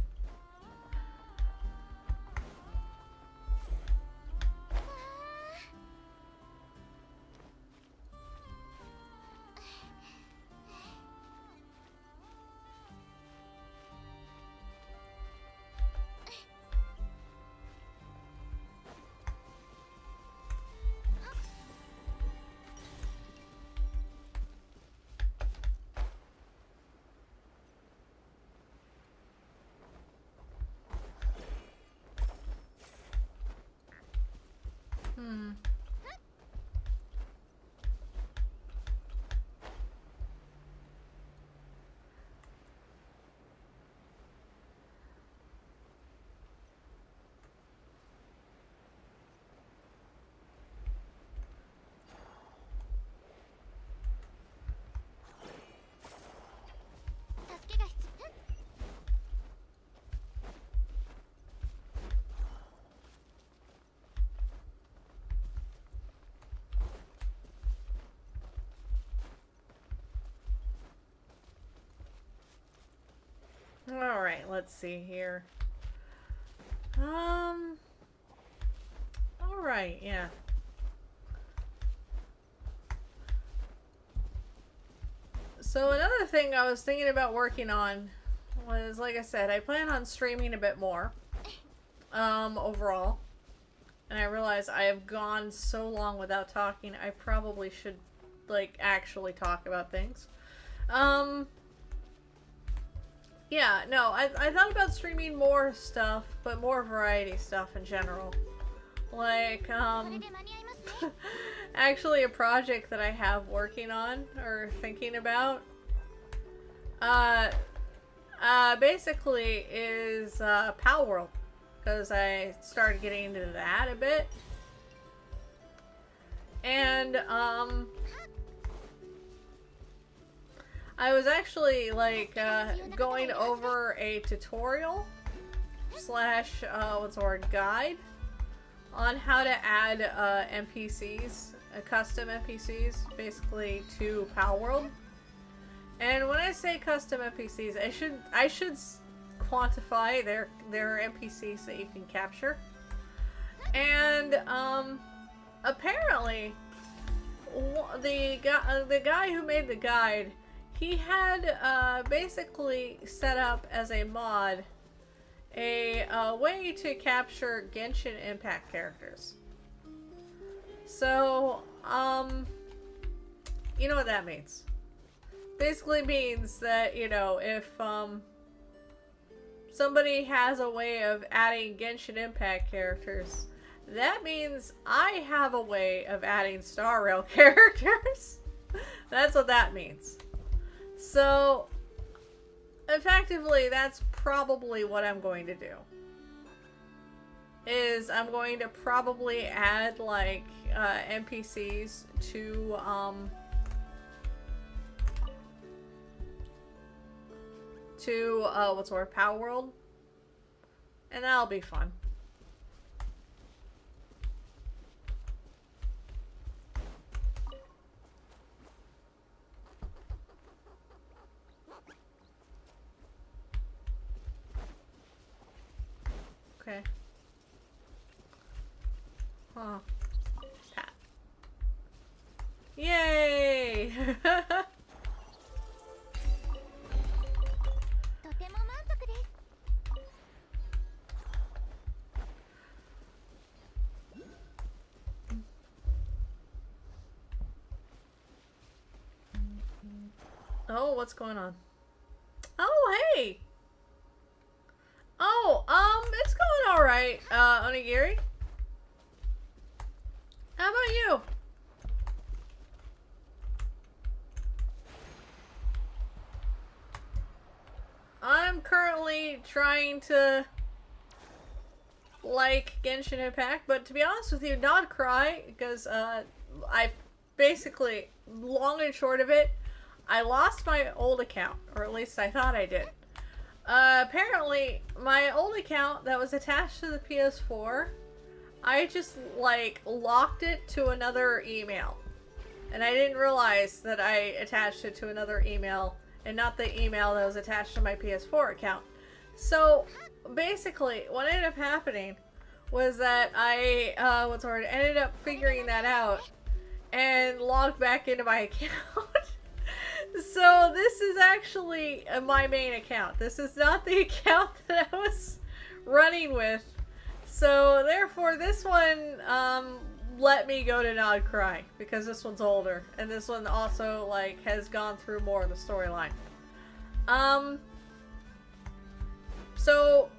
Alright, let's see here. Alright, yeah. So another thing I was thinking about working on was, like I said, I plan on streaming a bit more, overall. And I realize I have gone so long without talking, I probably should, like, actually talk about things. Yeah, no, I thought about streaming more stuff, but more variety stuff in general. Like, actually a project that I have working on, or thinking about, basically is, Pal World. Because I started getting into that a bit. And, I was actually, like, going over a tutorial slash, what's the word, guide on how to add, NPCs, custom NPCs, basically, to Pal World. And when I say custom NPCs, I should quantify their NPCs that you can capture. And, apparently, the guy who made the guide, he had basically set up as a mod a way to capture Genshin Impact characters. So, you know what that means. Basically means that, you know, if somebody has a way of adding Genshin Impact characters, that means I have a way of adding Star Rail characters. That's what that means. So, effectively, that's probably what I'm going to do. Is I'm going to probably add, like, NPCs to, what's the word, Pal World. And that'll be fun. Okay. Huh. Pat. Yay! Oh, what's going on? Oh, hey! Oh, it's going alright, Onigiri. How about you? I'm currently trying to like Genshin Impact, but to be honest with you, not cry, because, I basically, long and short of it, I lost my old account, or at least I thought I did. Apparently, my old account that was attached to the PS4, I just, like, locked it to another email. And I didn't realize that I attached it to another email, and not the email that was attached to my PS4 account. So, basically, what ended up happening was that I, ended up figuring that out, and logged back into my account. So this is actually my main account. This is not the account that I was running with. So therefore this one let me go to Nod Cry, because this one's older. And this one also, like, has gone through more of the storyline. So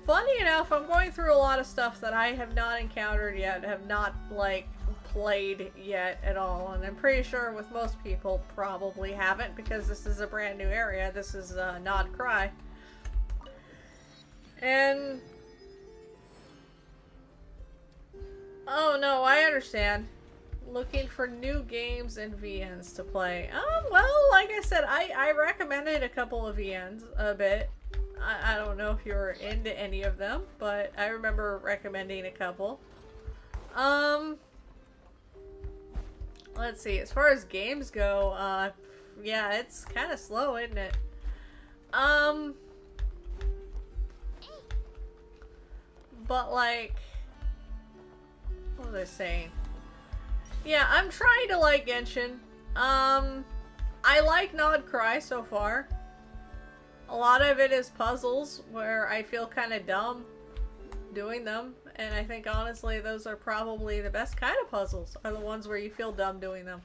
funny enough, I'm going through a lot of stuff that I have not encountered yet, have not, like, played yet at all, and I'm pretty sure with most people probably haven't, because this is a brand new area. This is Nod Cry. And oh no, I understand. Looking for new games and VNs to play. Well, like I said, I recommended a couple of VNs a bit. I don't know if you're into any of them, but I remember recommending a couple. Let's see, as far as games go, yeah, it's kind of slow, isn't it? But like, what was I saying? Yeah, I'm trying to like Genshin. I like Nod Cry so far. A lot of it is puzzles where I feel kind of dumb doing them, and I think honestly those are probably the best kind of puzzles, are the ones where you feel dumb doing them.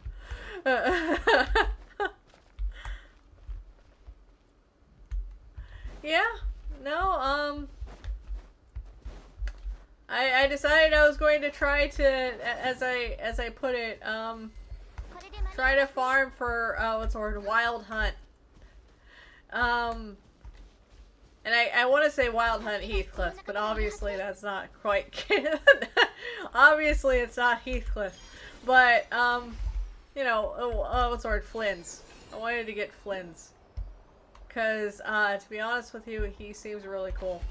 Yeah, no, I decided I was going to try to, as I put it, try to farm for, what's the word, Wild Hunt. And I want to say Wild Hunt Heathcliff, but obviously that's not quite obviously it's not Heathcliff. But, you know, what's the word? Flynn's. I wanted to get Flynn's. Because, to be honest with you, he seems really cool.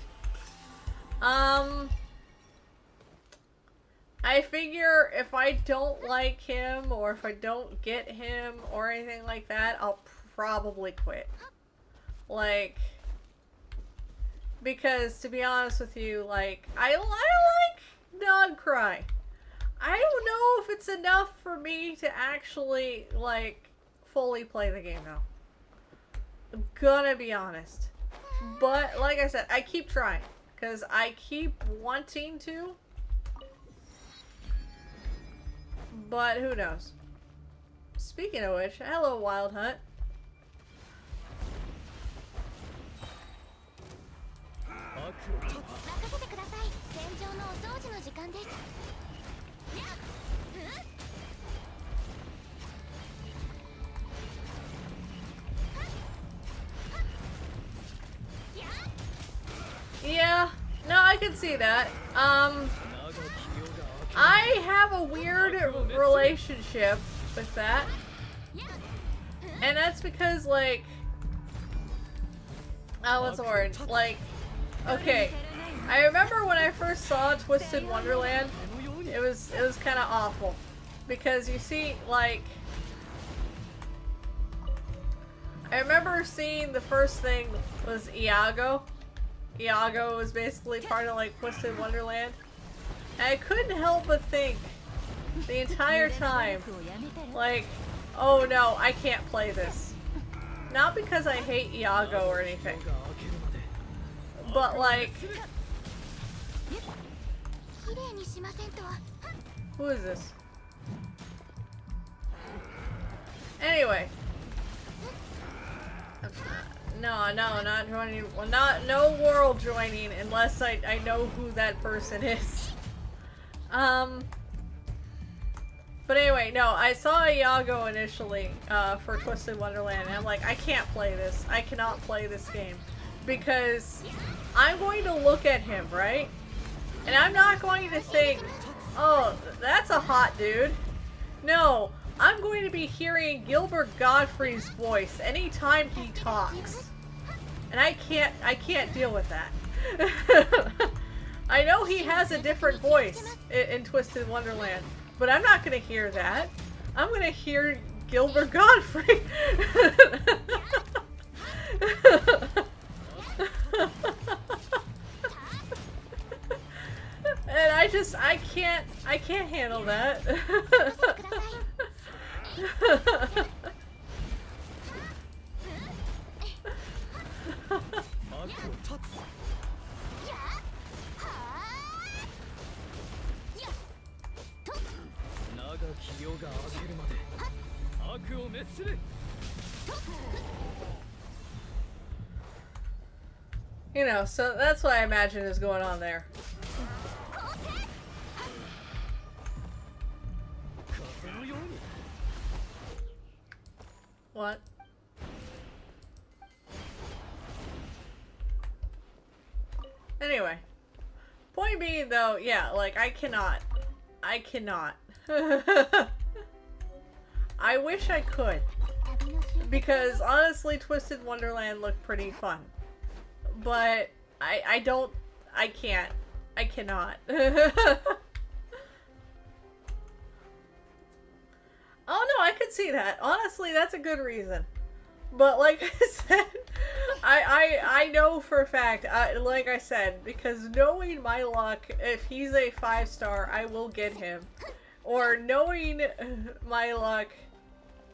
I figure if I don't like him, or if I don't get him, or anything like that, I'll probably quit. Like, because to be honest with you, like, I like Nod Cry. I don't know if it's enough for me to actually, like, fully play the game now. I'm gonna be honest. But, like I said, I keep trying. Because I keep wanting to. But who knows? Speaking of which, hello Wild Hunt. Yeah, no, I can see that. I have a weird relationship with that. And that's because, like, what's the word? Like, okay, I remember when I first saw Twisted Wonderland, it was kind of awful. Because you see, like, I remember seeing the first thing was Iago. Iago was basically part of, like, Twisted Wonderland. And I couldn't help but think the entire time, like, oh no, I can't play this. Not because I hate Iago or anything. But, like, who is this? Anyway. No, not joining. Well, no world joining unless I know who that person is. But anyway, no, I saw Iago initially, for Twisted Wonderland, and I'm like, I can't play this. I cannot play this game. Because I'm going to look at him, right? And I'm not going to think, oh, that's a hot dude. No, I'm going to be hearing Gilbert Gottfried's voice anytime he talks. And I can't deal with that. I know he has a different voice in Twisted Wonderland, but I'm not going to hear that. I'm going to hear Gilbert Gottfried. And I can't handle that. You know, so that's what I imagine is going on there. What? Anyway. Point being though, yeah, like I cannot. I wish I could. Because honestly, Twisted Wonderland looked pretty fun. But I cannot. Oh no, I could see that. Honestly, that's a good reason. But like I said, I know for a fact, like I said, because knowing my luck, if he's a 5-star, I will get him. Or knowing my luck,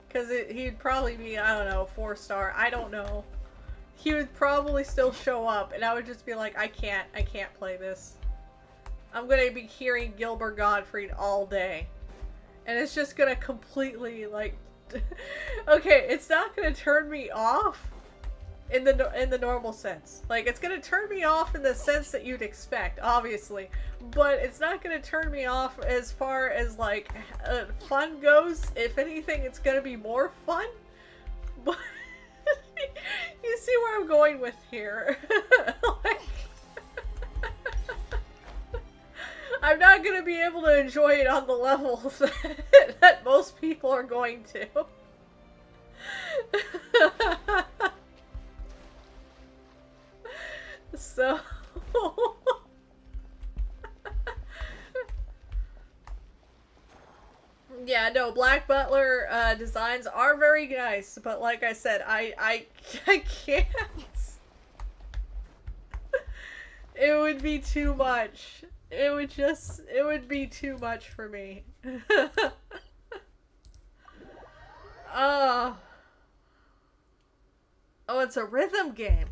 because he'd probably be, I don't know, 4-star, I don't know. He would probably still show up, and I would just be like, I can't play this. I'm gonna be hearing Gilbert Gottfried all day. And it's just gonna completely, like... okay, it's not gonna turn me off in the normal sense. Like, it's gonna turn me off in the sense that you'd expect, obviously. But it's not gonna turn me off as far as, like, fun goes. If anything, it's gonna be more fun. But... you see where I'm going with here. Like... I'm not going to be able to enjoy it on the levels that most people are going to. So... yeah, no, Black Butler designs are very nice, but like I said, I can't. It would be too much. It would be too much for me. Oh, it's a rhythm game.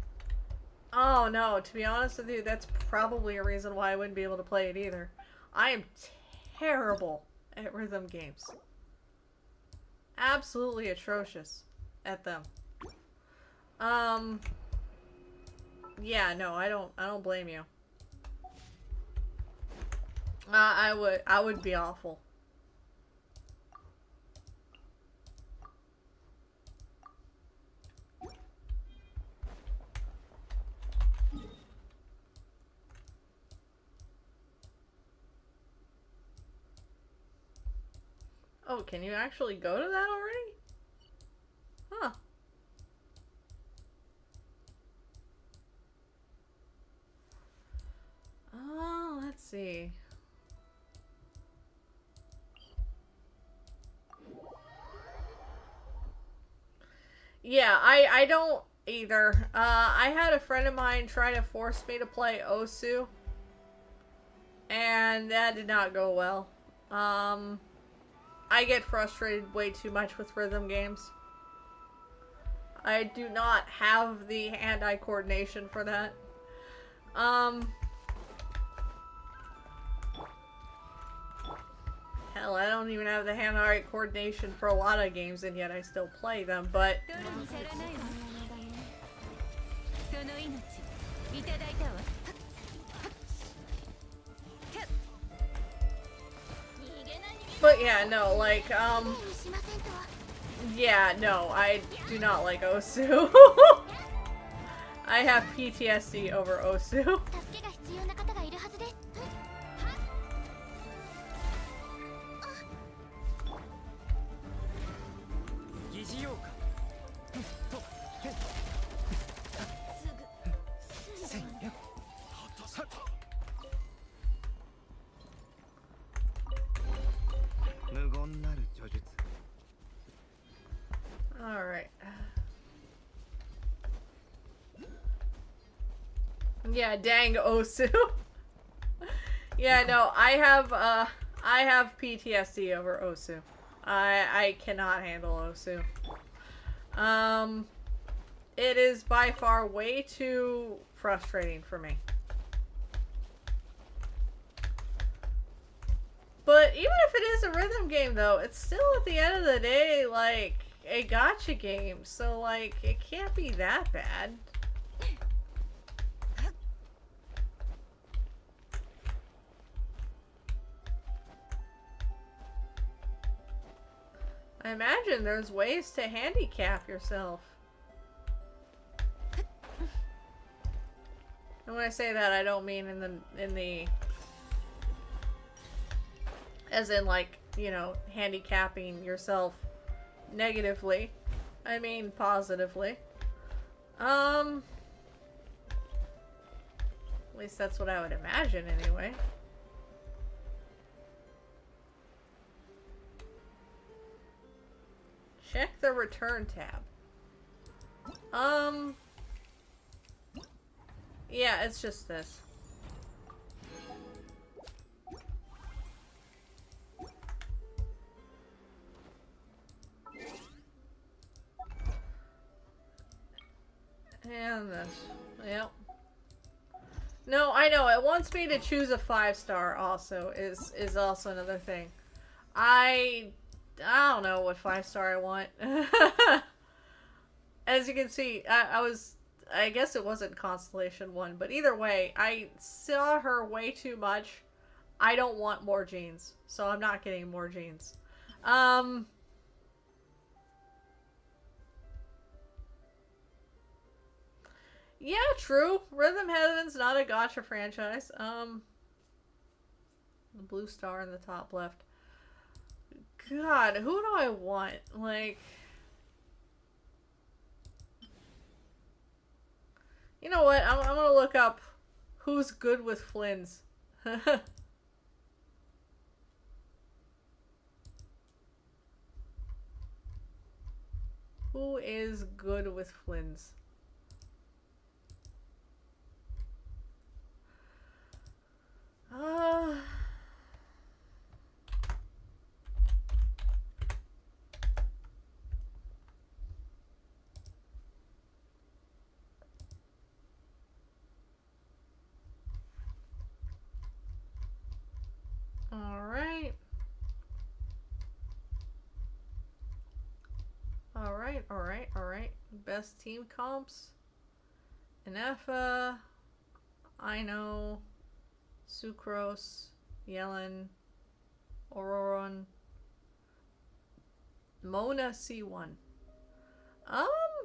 Oh no, to be honest with you, that's probably a reason why I wouldn't be able to play it either. I am terrible at rhythm games. Absolutely atrocious at them. Yeah, no, I don't blame you. I would be awful. Oh, can you actually go to that already? Huh. Oh, let's see. Yeah, I don't either. I had a friend of mine try to force me to play Osu, and that did not go well. I get frustrated way too much with rhythm games. I do not have the hand-eye coordination for that. Hell, I don't even have the hand-eye coordination for a lot of games, and yet I still play them, but... But yeah, no, like, yeah, no, I do not like Osu. I have PTSD over Osu. Alright. Yeah, dang Osu. Yeah, no, I have PTSD over Osu. I cannot handle Osu. It is by far way too frustrating for me. But even if it is a rhythm game, though, it's still at the end of the day, like, a gacha game. So, like, it can't be that bad. I imagine there's ways to handicap yourself. And when I say that, I don't mean in the as in, like, you know, handicapping yourself negatively. I mean positively. At least that's what I would imagine anyway. Check the return tab. Yeah, it's just this. And this. Yep. No, I know. It wants me to choose a 5-star also, is also another thing. I don't know what 5-star I want. As you can see, I guess it wasn't Constellation 1, but either way, I saw her way too much. I don't want more genes, so I'm not getting more genes. Yeah, true. Rhythm Heaven's not a gacha franchise. The blue star in the top left. God, who do I want? Like, you know what? I'm gonna look up who's good with Flynn's. Who is good with Flynn's? Alright. Alright. Best team comps. Inefa. Ino. Sucrose. Yellen. Auroron. Mona C1. Oh.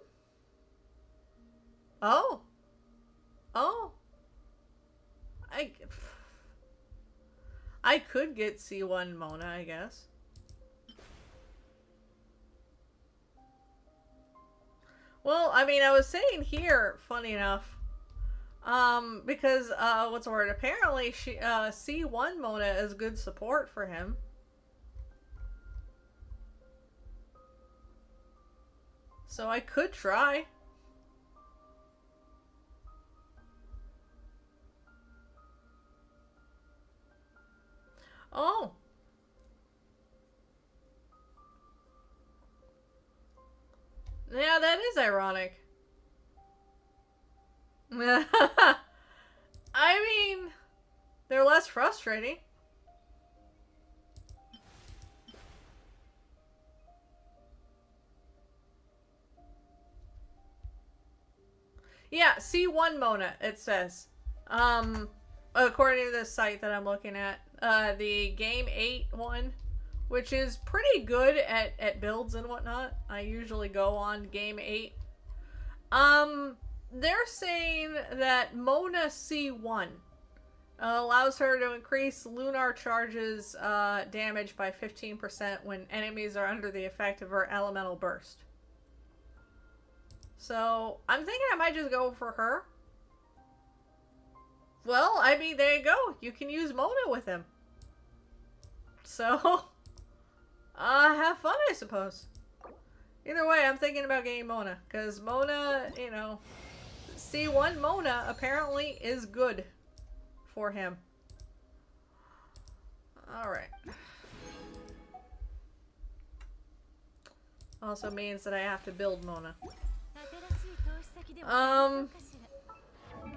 Oh. I could get C1 Mona, I guess. Well, I mean, I was saying here, funny enough, because, what's the word? Apparently, C1 Mona is good support for him. So I could try. Oh. Yeah, that is ironic. I mean, they're less frustrating. Yeah, C1 Mona, it says. According to this site that I'm looking at, the Game 8 one, which is pretty good at builds and whatnot. I usually go on Game 8. They're saying that Mona C1 allows her to increase lunar charges damage by 15% when enemies are under the effect of her elemental burst. So, I'm thinking I might just go for her. Well, I mean, there you go. You can use Mona with him. So, have fun, I suppose. Either way, I'm thinking about getting Mona. Because Mona, you know, C1 Mona apparently is good for him. Alright. Also means that I have to build Mona.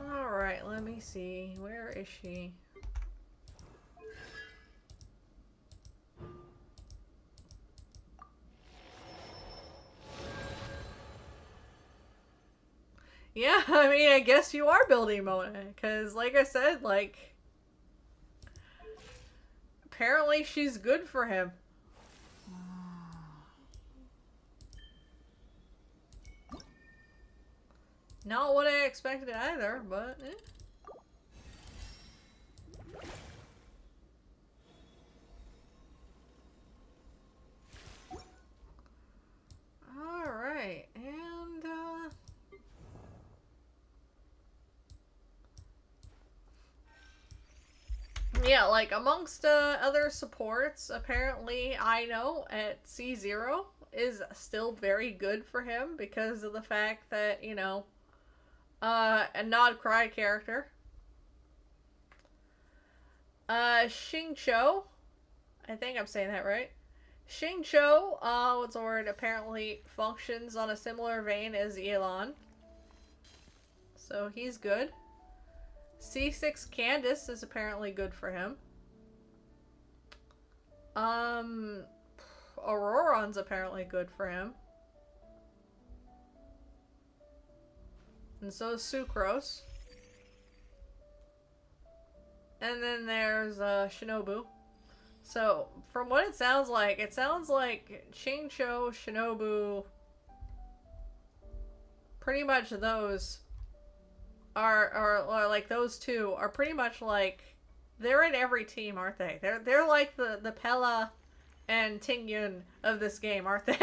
Alright, let me see. Where is she? Yeah, I mean, I guess you are building Mona. Because, like I said, like, apparently she's good for him. Not what I expected either, but Alright, and yeah, like amongst other supports, apparently I know at C0 is still very good for him because of the fact that, you know, a Nod Cry character. Xingqiu, I think I'm saying that right. Xingqiu, what's the word, apparently functions on a similar vein as Yelan. So he's good. C6 Candace is apparently good for him. Auroron's apparently good for him. And so is Sucrose. And then there's Shinobu. So, from what it sounds like Xingqiu, Shinobu, pretty much those are like those two are pretty much like they're in every team, aren't they? They're like the Pella and Tingyun of this game, aren't they?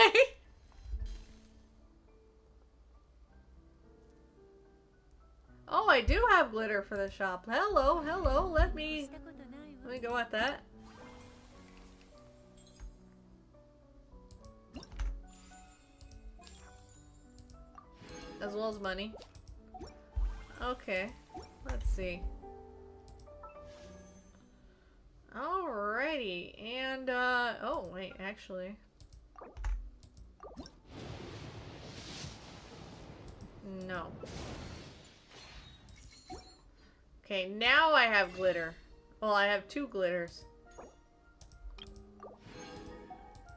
Oh, I do have glitter for the shop. Hello, hello. Let me go at that. As well as money. Okay, let's see. Alrighty, and oh wait, actually. No. Okay, now I have glitter. Well, I have 2 glitters.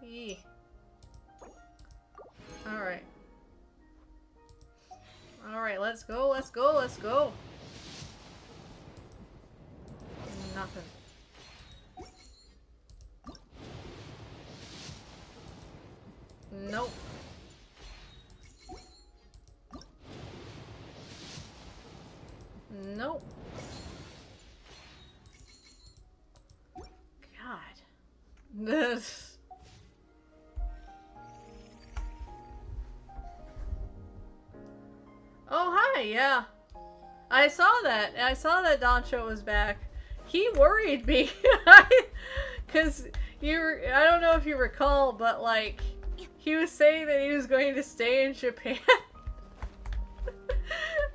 Yee. Alright. Alright, let's go, let's go, let's go. Nothing. Nope. Nope. God. This. Oh, hi, yeah. I saw that. I saw that Doncho was back. He worried me. Because I don't know if you recall, but like, he was saying that he was going to stay in Japan.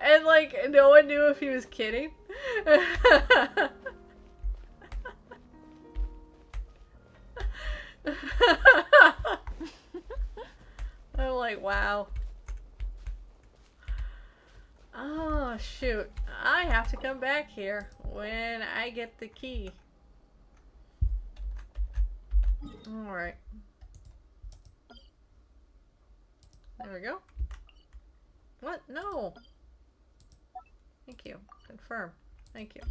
And like, no one knew if he was kidding. I'm like, wow. Oh, shoot. I have to come back here when I get the key. Alright. There we go. What? No. Thank you. Confirm. Thank you.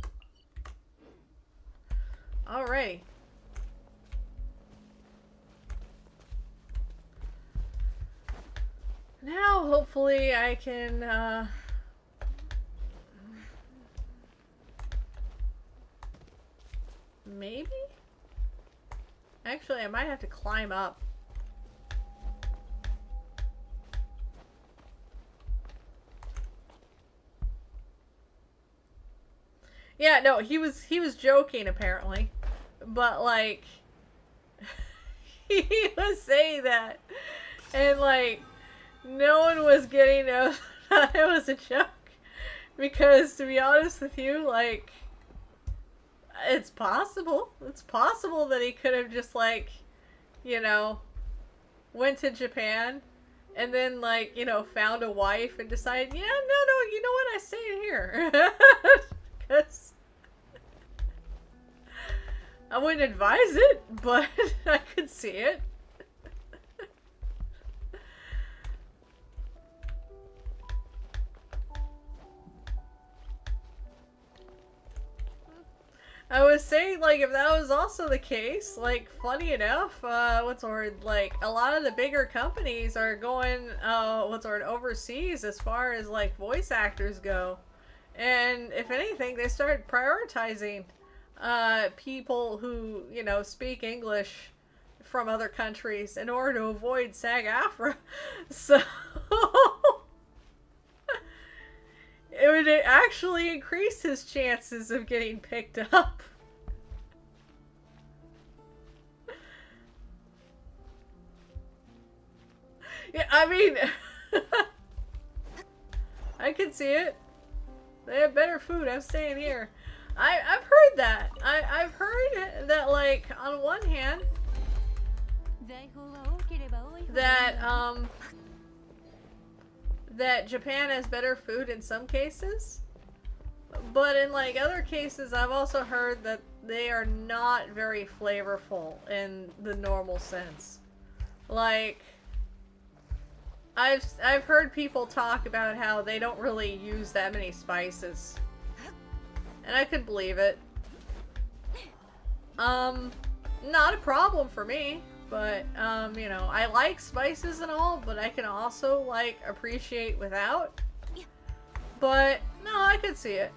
Alrighty. Now, hopefully, I can, maybe? Actually, I might have to climb up. Yeah, no, he was joking apparently. But like he was saying that and like no one was getting it that it was a joke. Because to be honest with you, like it's possible. It's possible that he could have just like, you know, went to Japan and then like, you know, found a wife and decided, yeah, no, you know what, I stayed here. Because I wouldn't advise it, but I could see it. I was saying, like, if that was also the case, like, funny enough, what's the word, like, a lot of the bigger companies are going, what's the word, overseas as far as, like, voice actors go. And, if anything, they started prioritizing, people who, you know, speak English from other countries in order to avoid SAG-AFTRA. So... it would actually increase his chances of getting picked up. I mean, I can see it. They have better food. I'm staying here. I've heard that. I've heard that, like, on one hand, that Japan has better food in some cases, but in, like, other cases, I've also heard that they are not very flavorful in the normal sense. Like, I've heard people talk about how they don't really use that many spices. And I could believe it. Not a problem for me, but, you know, I like spices and all, but I can also, like, appreciate without. But, no, I could see it.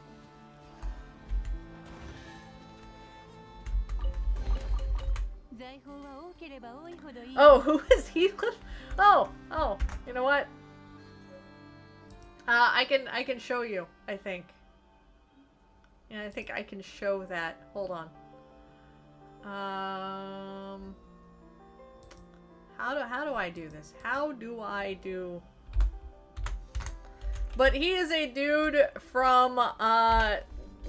Oh, who is Heathcliff? Oh, you know what? I can show you, I think. Yeah, I think I can show that. Hold on. How do I do this? How do I do... But he is a dude from,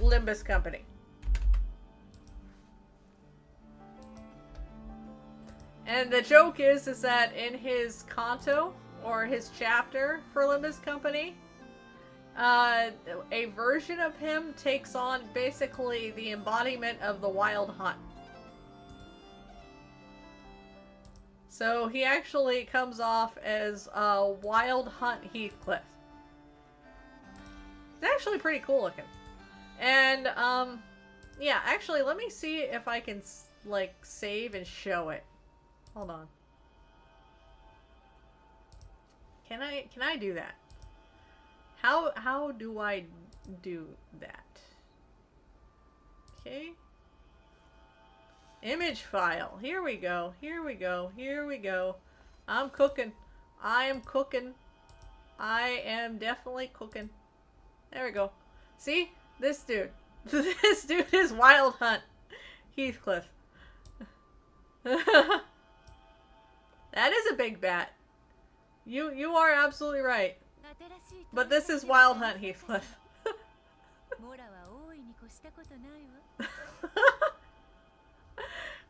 Limbus Company. And the joke is that in his kanto, or his chapter for Limbus Company, a version of him takes on basically the embodiment of the Wild Hunt. So he actually comes off as Wild Hunt Heathcliff. It's actually pretty cool looking. And, yeah, actually, let me see if I can, like, save and show it. Hold on. Can I do that? How do I do that? Okay. Image file. Here we go. Here we go. Here we go. I'm cooking. I am cooking. I am definitely cooking. There we go. See? This dude. This dude is Wild Hunt Heathcliff. That is a big bat. You are absolutely right. But this is Wild Hunt Heathcliff.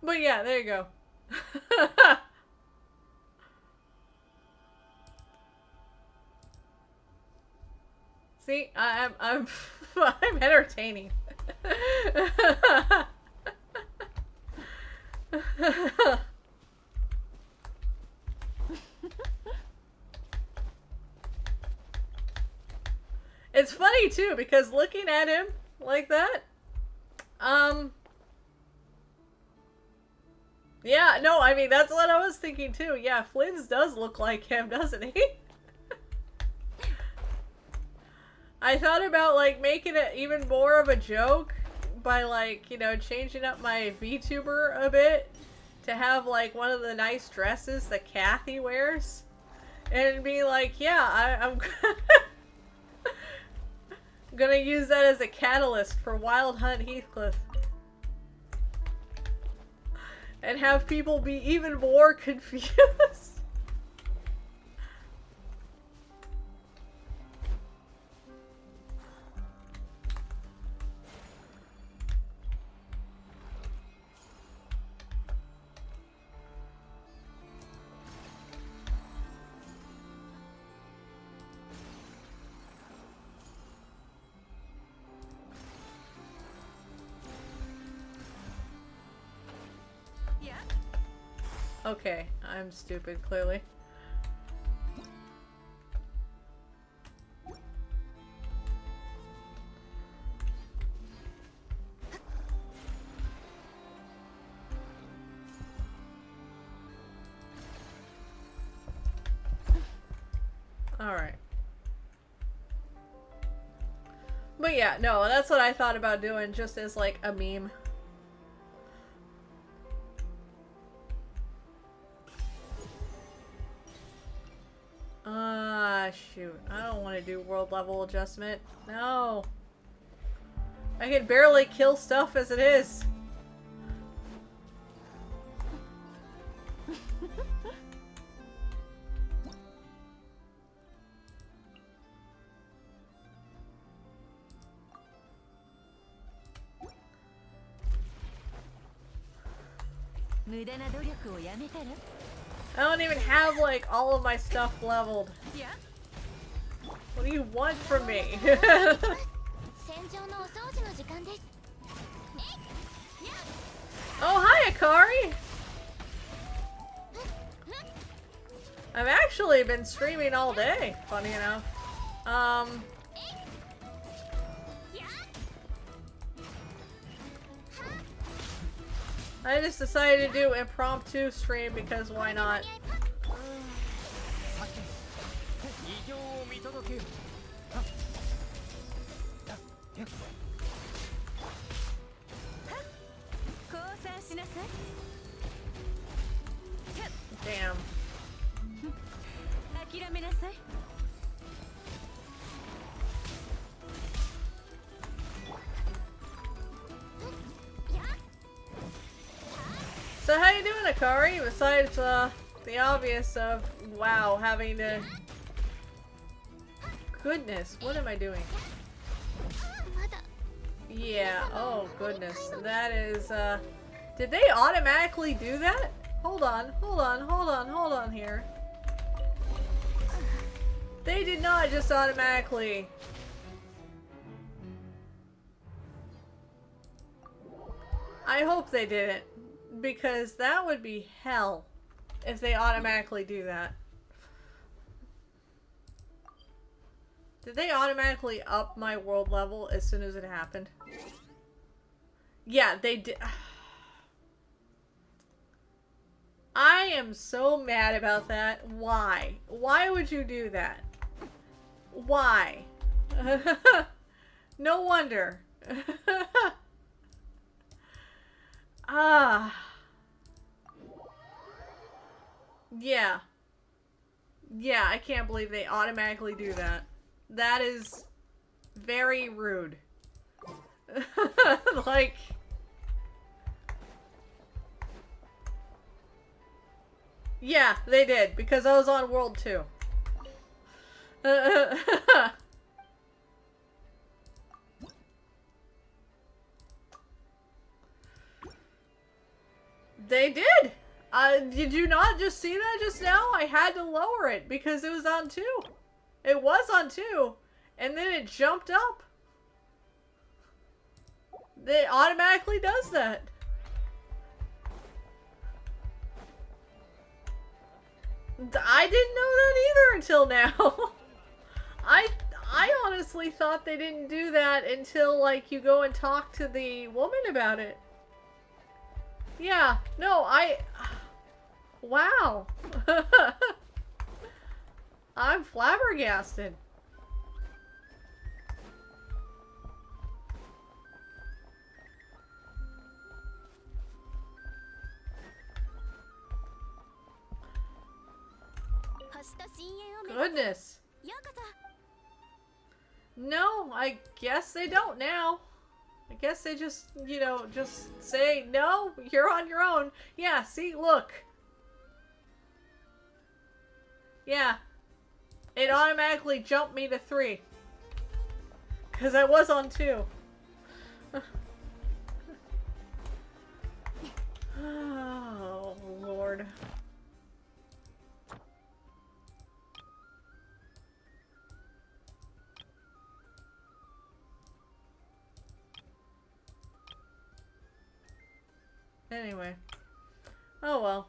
But yeah, there you go. See, I'm I'm entertaining. It's funny too, because looking at him like that, yeah, no, I mean, that's what I was thinking too. Yeah, Flynn's does look like him, doesn't he? I thought about, like, making it even more of a joke by, like, you know, changing up my VTuber a bit to have, like, one of the nice dresses that Kathy wears. And be like, yeah, I'm gonna use that as a catalyst for Wild Hunt Heathcliff. And have people be even more confused. Okay, I'm stupid, clearly. Alright. But yeah, no, that's what I thought about doing, just as like a meme. Shoot. I don't want to do world level adjustment. No. I can barely kill stuff as it is. I don't even have like all of my stuff leveled. What do you want from me? Oh, hi, Akari! I've actually been streaming all day, funny enough. I just decided to do impromptu stream because why not? Damn. So how you doing, Akari? Besides the obvious of wow, having to. Goodness, what am I doing? Yeah. Oh goodness, that is. Did they automatically do that? Hold on here. They did not just automatically. I hope they didn't, because that would be hell if they automatically do that. Did they automatically up my world level as soon as it happened? Yeah, they did. I am so mad about that. Why? Why would you do that? Why? No wonder. Ah. Yeah. Yeah, I can't believe they automatically do that. That is very rude. Like... Yeah, they did, because I was on World 2. They did! Did you not just see that just now? I had to lower it because it was on 2. It was on 2, and then it jumped up. It automatically does that. I didn't know that either until now. I honestly thought they didn't do that until, like, you go and talk to the woman about it. Yeah, no, wow. I'm flabbergasted. Goodness. No, I guess they don't now. I guess they just, you know, just say, no, you're on your own. Yeah, see, look. Yeah. It automatically jumped me to 3. Because I was on 2. Oh, Lord. Anyway. Oh well.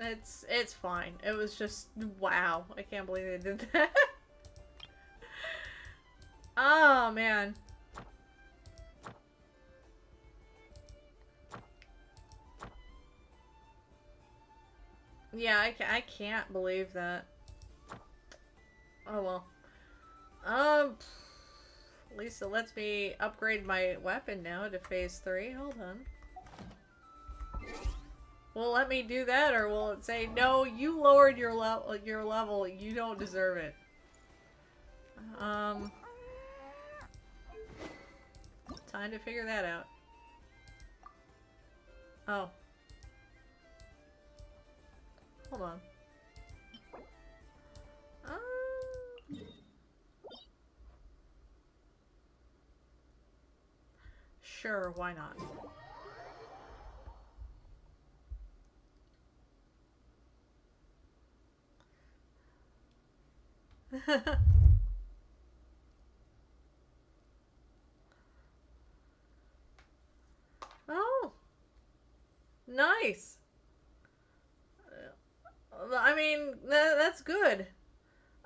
It's fine. It was just wow. I can't believe they did that. Oh man. Yeah, I can't believe that. Oh well. At least it lets me upgrade my weapon now to phase 3. Hold on. Will it let me do that, or will it say, no, you lowered your level, you don't deserve it? Time to figure that out. Oh. Hold on. Sure, why not? Oh, nice. I mean, that's good.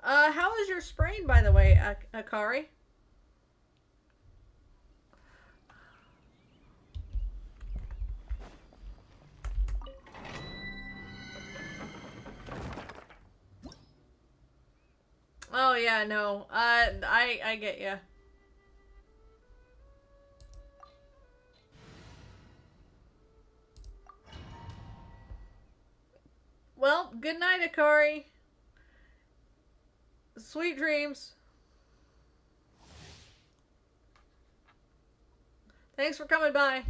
How is your sprain, by the way, Akari? Oh yeah, no. I get you. Well, good night, Akari. Sweet dreams. Thanks for coming by.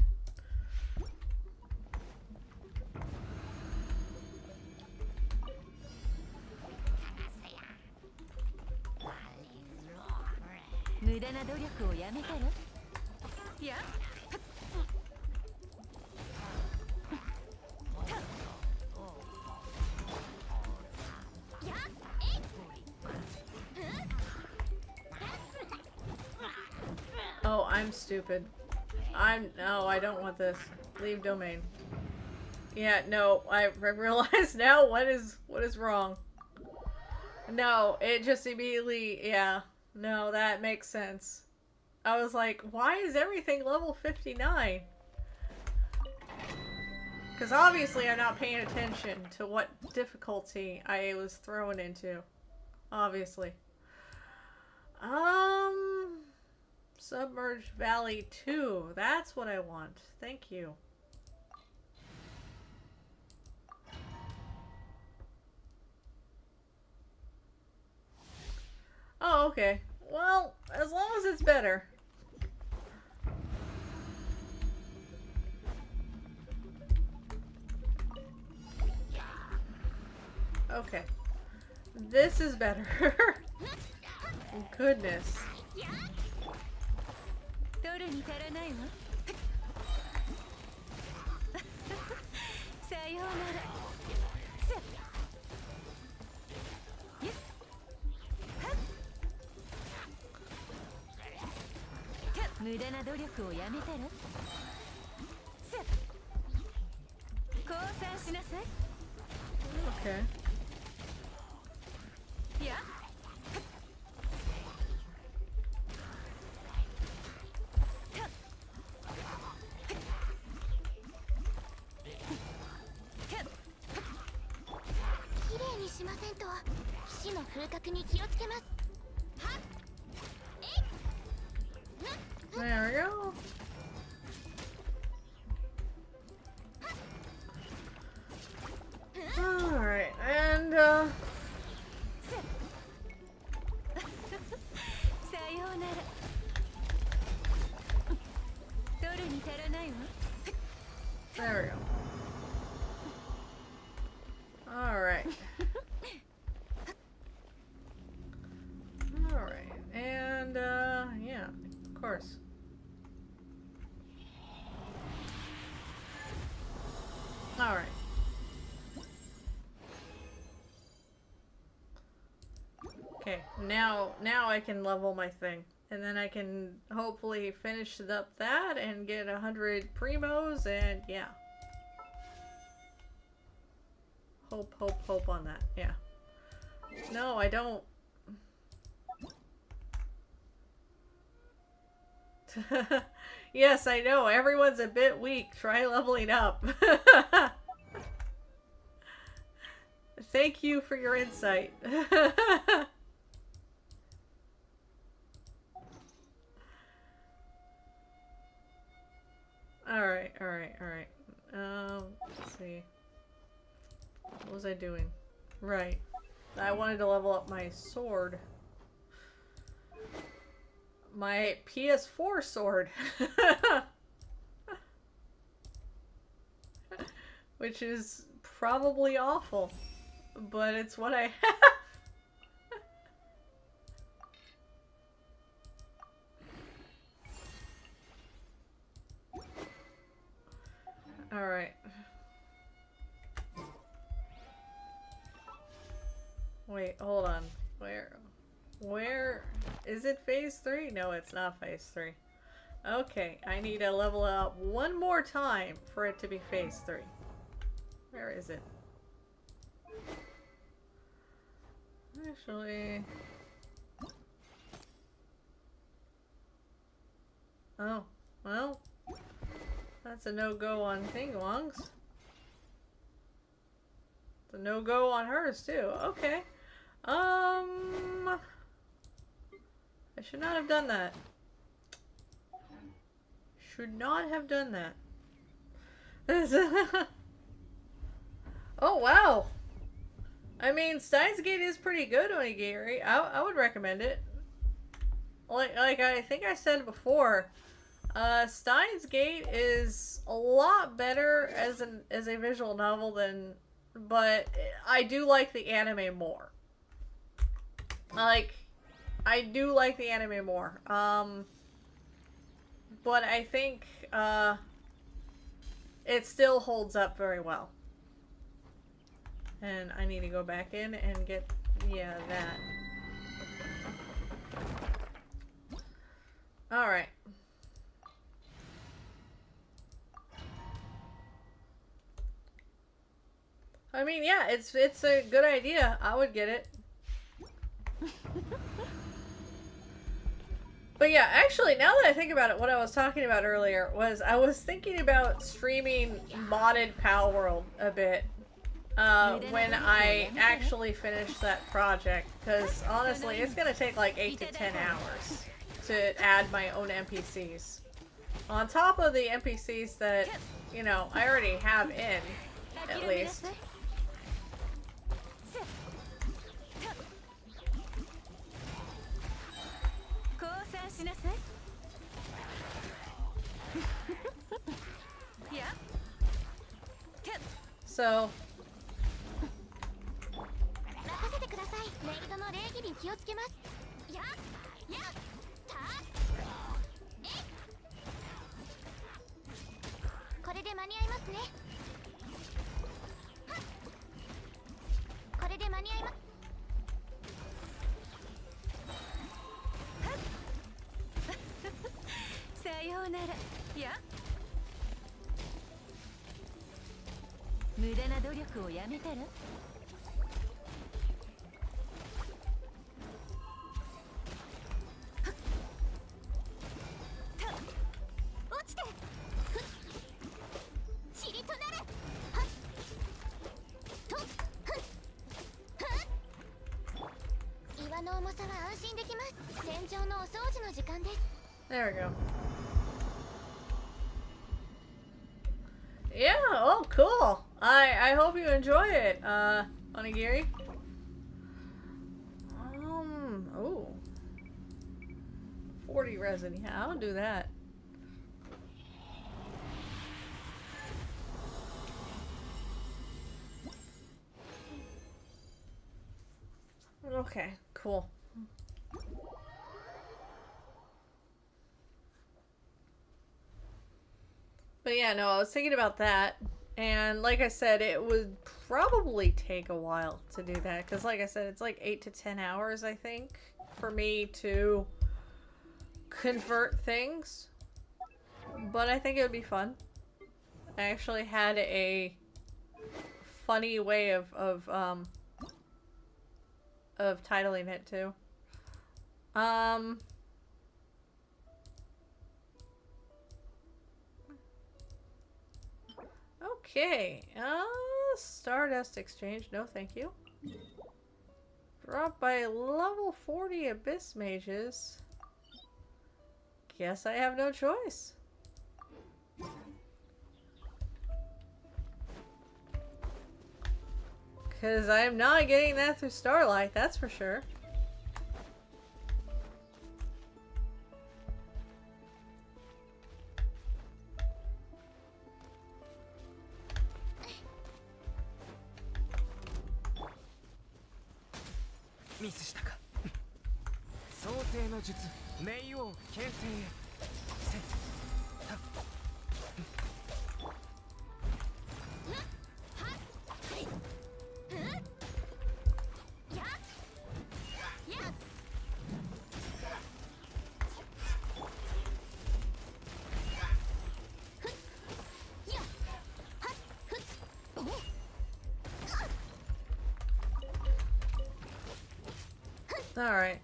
Oh, I'm stupid. No, I don't want this. Leave domain. Yeah, no, I realize now what is wrong. No, it just immediately, yeah. No, that makes sense. I was like, why is everything level 59? Because obviously I'm not paying attention to what difficulty I was thrown into. Obviously. Submerged Valley 2. That's what I want. Thank you. Oh, okay. Well, as long as it's better. Okay. This is better. Goodness. Okay. There we go. Alright, and there we go. Alright. Alright, and yeah, of course. Alright. Okay, now I can level my thing. And then I can hopefully finish up that and get 100 primos and yeah. Hope on that, yeah. No, I don't. Yes, I know. Everyone's a bit weak. Try leveling up. Thank you for your insight. Alright. Let's see. What was I doing? Right. I wanted to level up my sword. My PS4 sword. Which is probably awful. But it's what I have. Alright. Wait, hold on. Where? Is it phase 3? No, it's not phase 3. Okay, I need to level up one more time for it to be phase 3. Where is it? Actually... Oh, well, that's a no-go on Thingwong's. It's a no-go on hers, too. Okay. I should not have done that. Should not have done that. Oh, wow. I mean, Steins Gate is pretty good, Onigiri. I would recommend it. Like I think I said before, Steins Gate is a lot better as a visual novel than, but I do like the anime more. Like, I do like the anime more. But I think it still holds up very well. And I need to go back in and get, yeah, that. Alright. I mean, yeah, it's a good idea. I would get it. But yeah, actually, now that I think about it, what I was talking about earlier was I was thinking about streaming modded Pal World a bit when I actually finish that project, because honestly, it's going to take like 8 to 10 hours to add my own NPCs. On top of the NPCs that, you know, I already have in, at least. So... There we go. Yeah, oh cool. I hope you enjoy it, Onigiri. Oh. 40 resin, yeah, I'll do that. Okay, cool. But yeah, no, I was thinking about that, and like I said, it would probably take a while to do that, because like I said, it's like 8 to 10 hours, I think, for me to convert things, but I think it would be fun. I actually had a funny way of titling it, too. Okay, Stardust Exchange, no thank you. Dropped by level 40 Abyss Mages. Guess I have no choice. Because I'm not getting that through Starlight, that's for sure. Alright.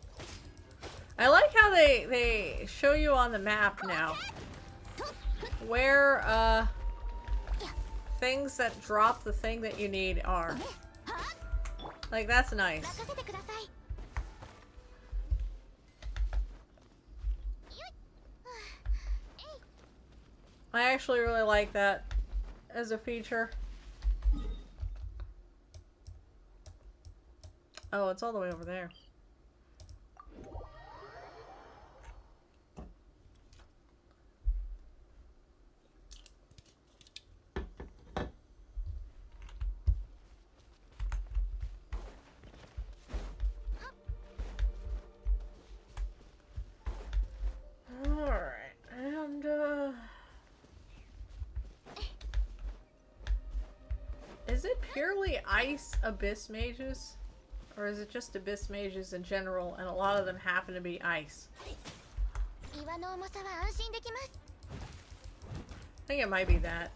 I like how they show you on the map now where things that drop the thing that you need are. Like, that's nice. I actually really like that as a feature. Oh, it's all the way over there. Alright, and is it purely ice abyss mages? Or is it just abyss mages in general, and a lot of them happen to be ice? I think it might be that.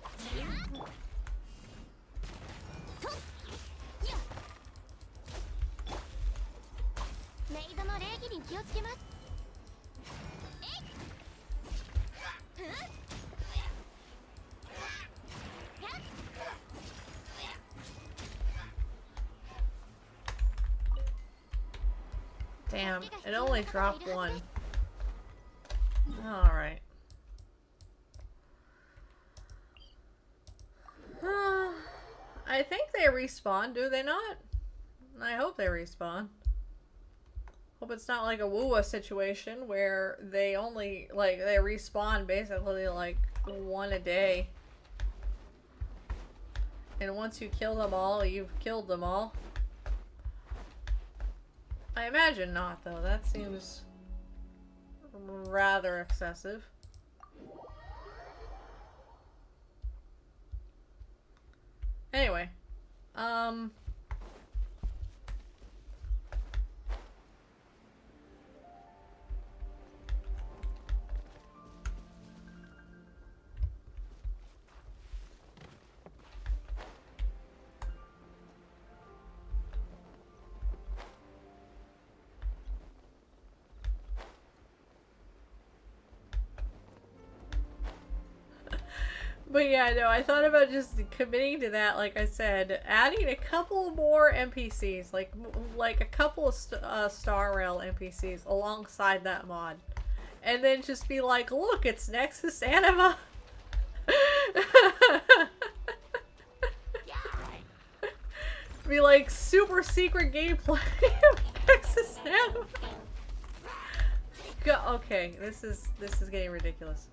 Damn, it only dropped one. Alright. I think they respawn, do they not? I hope they respawn. Hope it's not like a Woowa situation where they only, like, they respawn basically like one a day. And once you kill them all, you've killed them all. I imagine not, though. That seems rather excessive. Anyway, but yeah, no, I thought about just committing to that, like I said, adding a couple more NPCs, like a couple of Star Rail NPCs alongside that mod. And then just be like, look, it's Nexus Anima! Be like, super secret gameplay of Nexus Anima! Okay, this is getting ridiculous.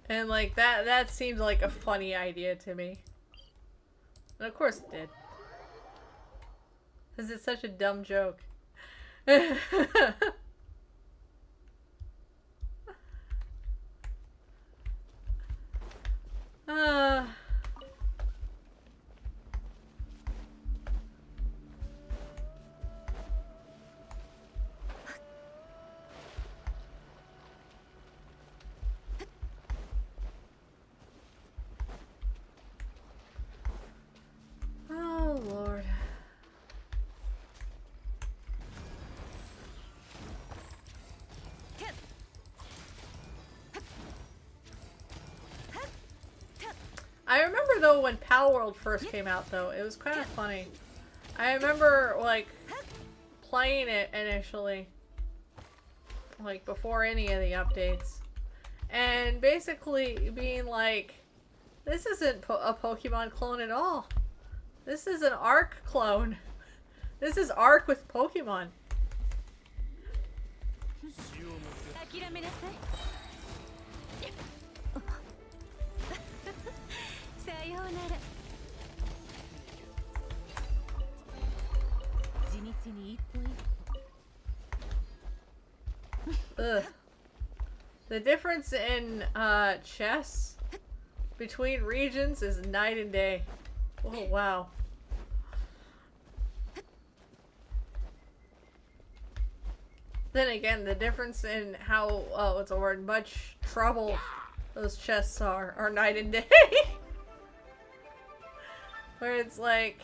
And like that seemed like a funny idea to me. And of course it did. Because it's such a dumb joke. Oh, Lord. I remember though when Pal World first came out though, it was kind of funny. I remember like playing it initially, like before any of the updates, and basically being like, this isn't a Pokemon clone at all. This is an Arc clone. This is Arc with Pokemon. Ugh. The difference in chess between regions is night and day. Oh wow. Then again, the difference in how what's the word, much trouble those chests are night and day. Where it's like,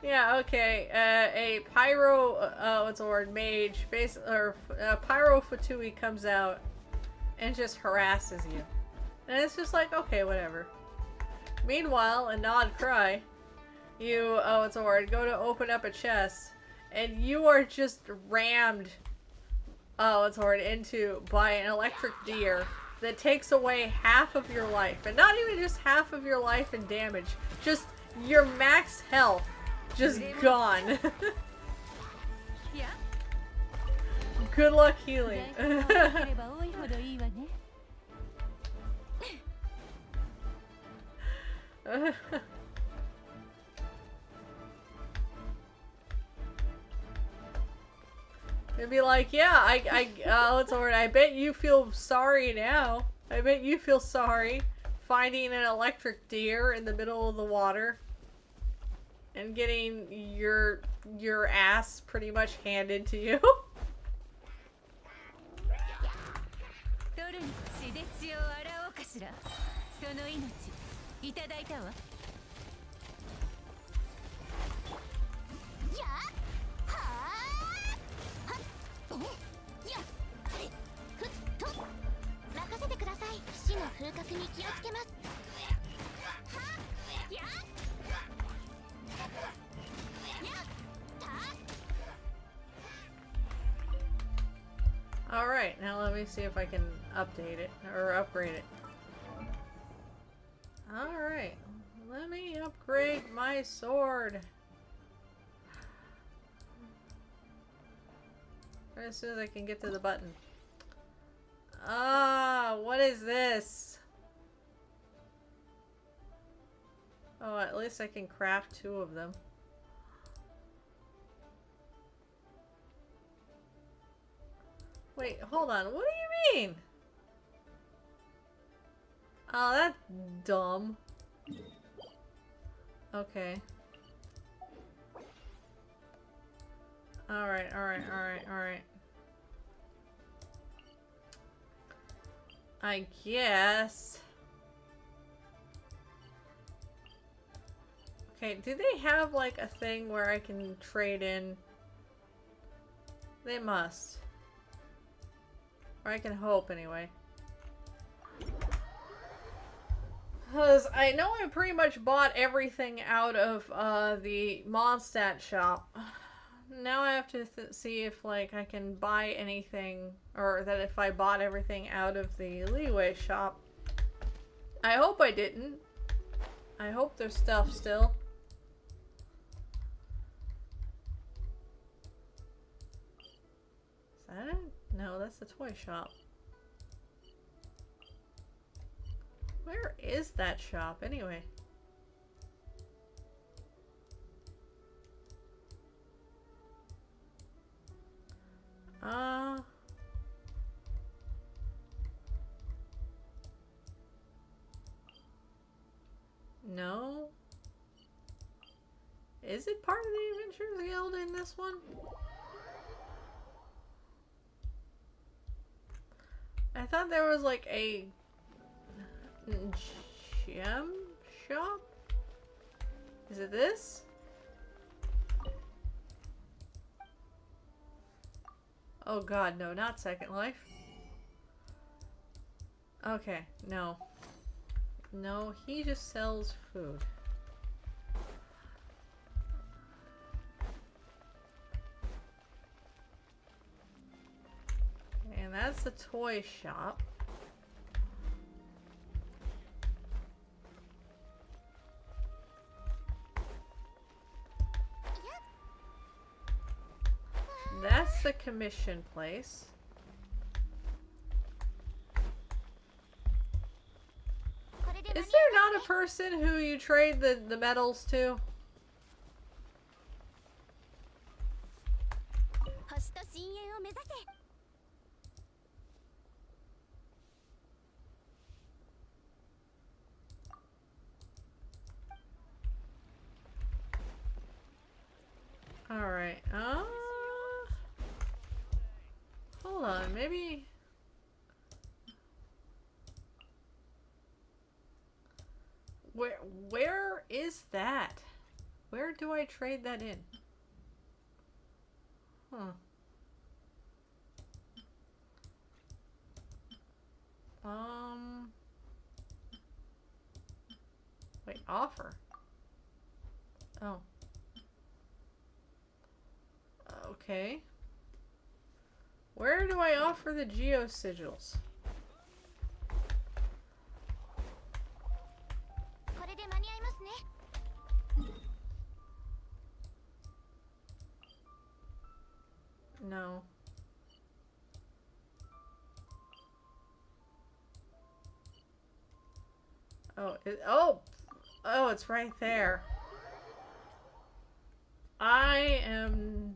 yeah, okay, a pyro, what's the word, mage, or pyro fatui comes out and just harasses you. And it's just like, okay, whatever. Meanwhile, a Nod Cry, you, what's the word, go to open up a chest, and you are just rammed, what's the word, into by an electric deer that takes away half of your life. And not even just half of your life in damage, just your max health just gone. Good luck healing. It'd be like, yeah, what's the word? I bet you feel sorry now. I bet you feel sorry finding an electric deer in the middle of the water and getting your ass pretty much handed to you. Alright, now let me see if I can update it, or upgrade it. Alright, let me upgrade my sword. As soon as I can get to the button. Ah, what is this? Oh, at least I can craft 2 of them. Wait, hold on. What do you mean? Oh, that's dumb. Okay. Alright, alright, alright, alright. I guess. Okay, do they have like a thing where I can trade in? They must. Or I can hope anyway. Because I know I pretty much bought everything out of the Mondstadt shop. Now I have to see if like I can buy anything, or that if I bought everything out of the Leeway shop. I hope I didn't. I hope there's stuff still. Is that it? No, that's the toy shop. Where is that shop anyway? No. Is it part of the Adventurers Guild in this one? I thought there was like a gem shop? Is it this? Oh god, no, not Second Life. Okay, no. No, he just sells food. And that's the toy shop. That's the commission place. Is there not a person who you trade the medals to? Alright, hold on, maybe... Where is that? Where do I trade that in? Huh. Wait, offer. Oh. Okay. Where do I offer the geo sigils? No. Oh, oh, it's right there. I am...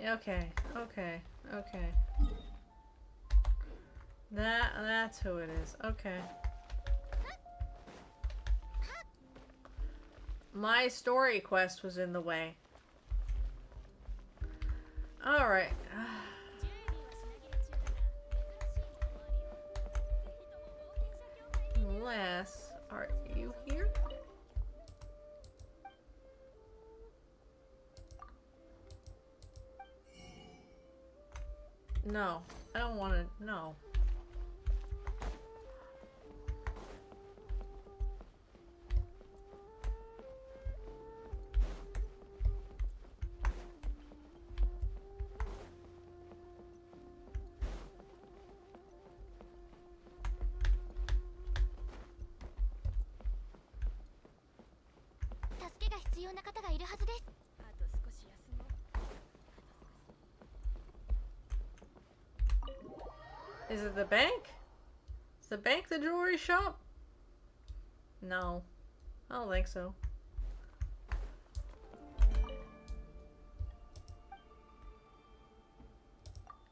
Okay, okay, okay. That's who it is. Okay. My story quest was in the way. Alright. Les, are you here? No, I don't want to. No. Is it the bank? Is the bank the jewelry shop? No. I don't think so.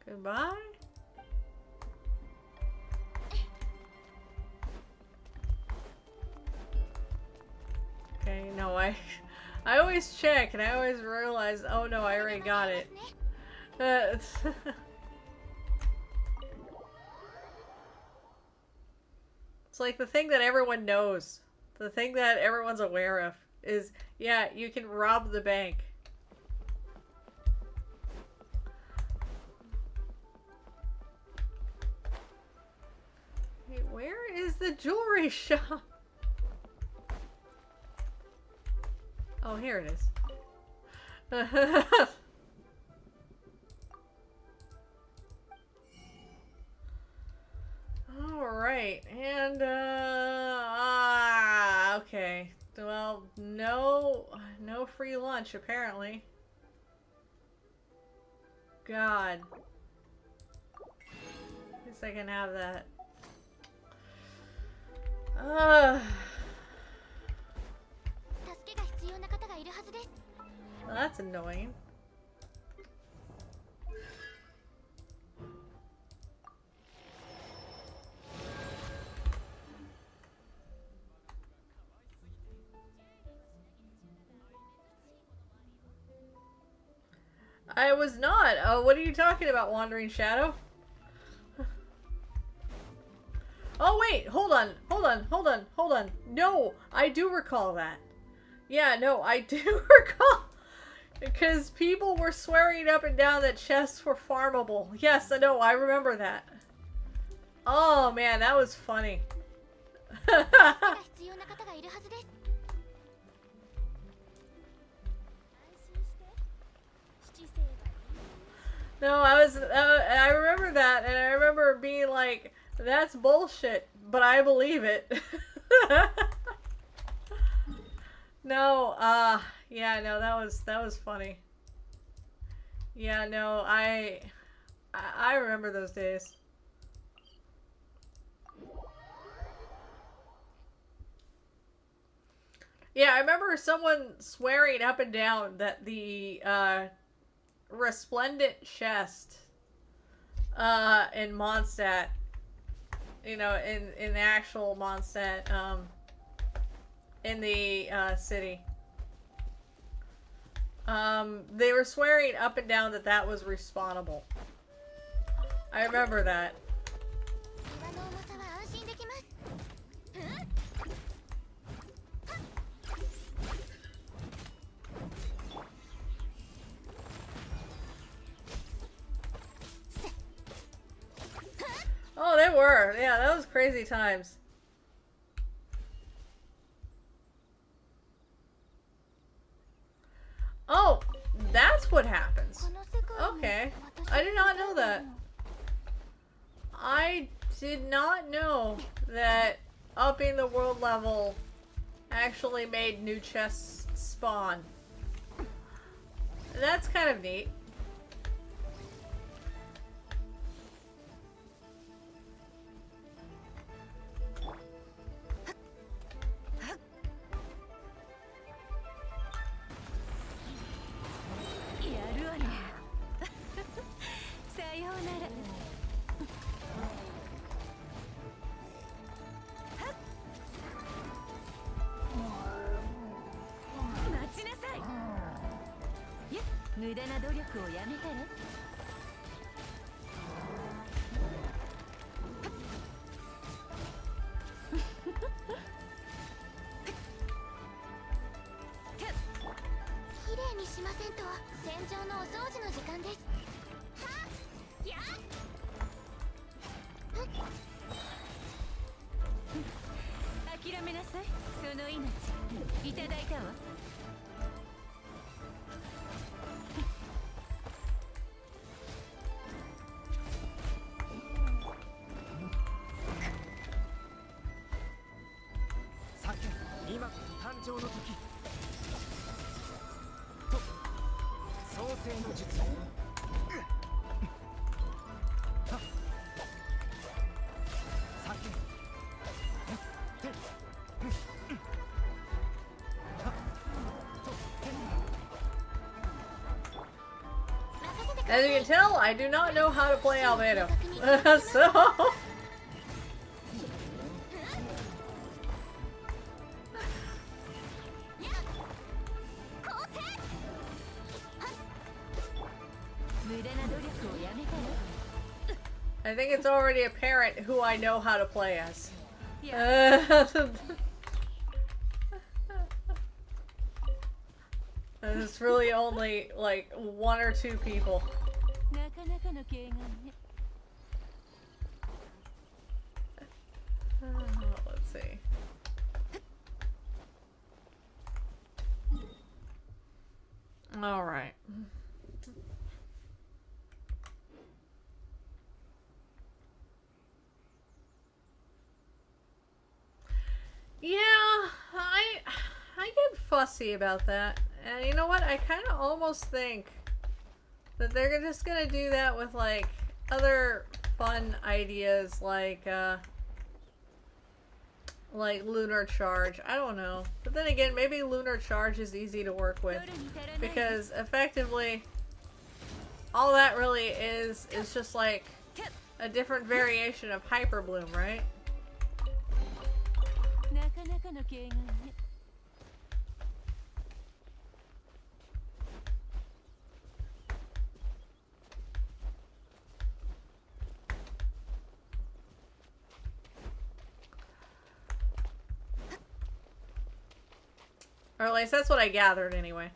Goodbye? Okay, no, I always check and I always realize, oh no, I already got it. It's like the thing that everyone knows. The thing that everyone's aware of is, yeah, you can rob the bank. Hey, where is the jewelry shop? Oh, here it is. Alright, and, okay. Well, no free lunch, apparently. God. Guess I can have that. Well, that's annoying. I was not. What are you talking about, Wandering Shadow? Oh, wait. Hold on. No, I do recall that. Yeah, no, I do recall. Because people were swearing up and down that chests were farmable. Yes, I know. I remember that. Oh, man, that was funny. No, I remember that, and I remember being like, that's bullshit, but I believe it. No, yeah, no, that was funny. Yeah, no, I remember those days. Yeah, I remember someone swearing up and down that the, resplendent chest in Mondstadt, you know, in the actual Mondstadt, in the city, They were swearing up and down that that was respawnable. I remember that. Oh, they were. Yeah, that was crazy times. Oh, that's what happens. Okay. I did not know that. I did not know that upping the world level actually made new chests spawn. That's kind of neat. As you can tell, I do not know how to play Albedo. So... I think it's already apparent who I know how to play as. It's really only like 1 or 2 people. Let's see. All right. Yeah, I get fussy about that. And you know what? I kind of almost think that they're just gonna do that with like other fun ideas like Lunar Charge. I don't know. But then again, maybe Lunar Charge is easy to work with because effectively all that really is just like a different variation of Hyper Bloom, right? Or at least that's what I gathered anyway.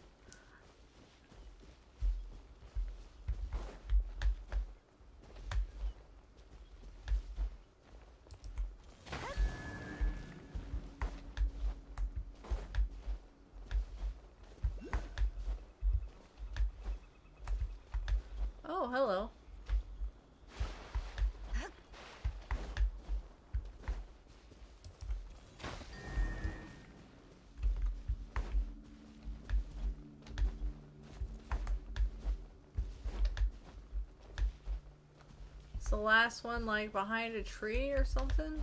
Oh, hello. It's the last one like behind a tree or something?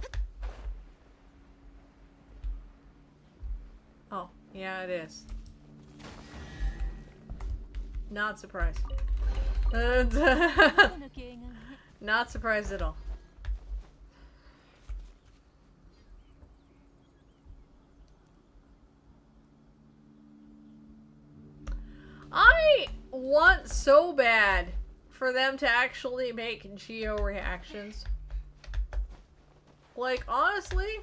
Oh, yeah, it is. Not surprised. Not surprised at all. want so bad for them to actually make Geo reactions. Like, honestly,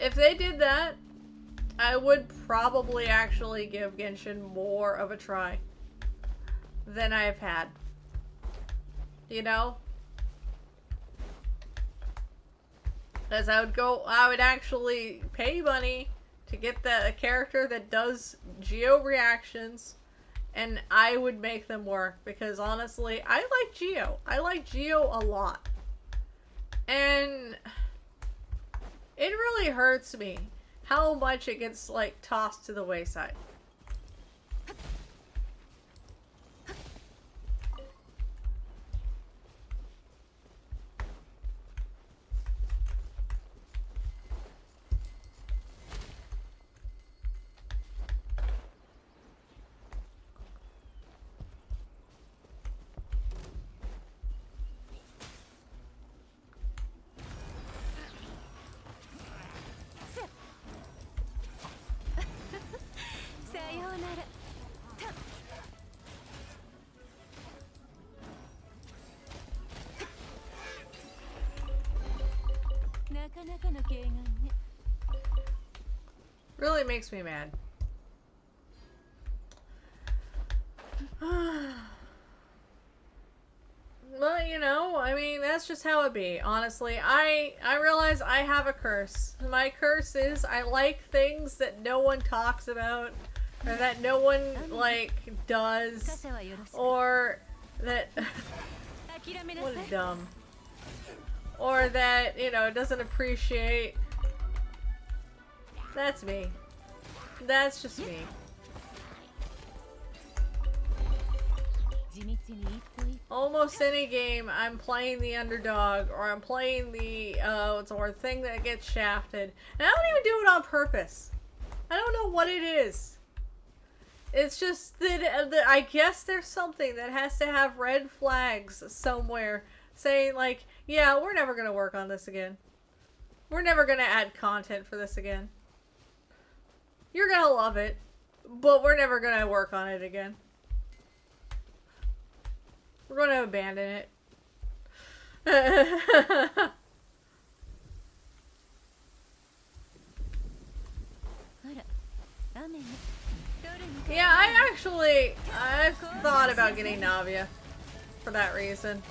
if they did that, I would probably actually give Genshin more of a try than I've had. You know? As I would actually pay money to get a character that does Geo reactions, and I would make them work, because honestly, I like Geo. I like Geo a lot. And it really hurts me how much it gets, like, tossed to the wayside. Really makes me mad. Well, you know, I mean, that's just how it be. Honestly, I realize I have a curse. My curse is I like things that no one talks about, or that no one, like, does, or that... what a dumb. Or that, you know, doesn't appreciate. That's me. That's just me. Almost any game, I'm playing the underdog, or I'm playing the, or thing that gets shafted. And I don't even do it on purpose. I don't know what it is. It's just that I guess there's something that has to have red flags somewhere saying, like, yeah, we're never gonna work on this again. We're never gonna add content for this again. You're gonna love it, but we're never gonna work on it again. We're gonna abandon it. Yeah, I've thought about getting Navia for that reason.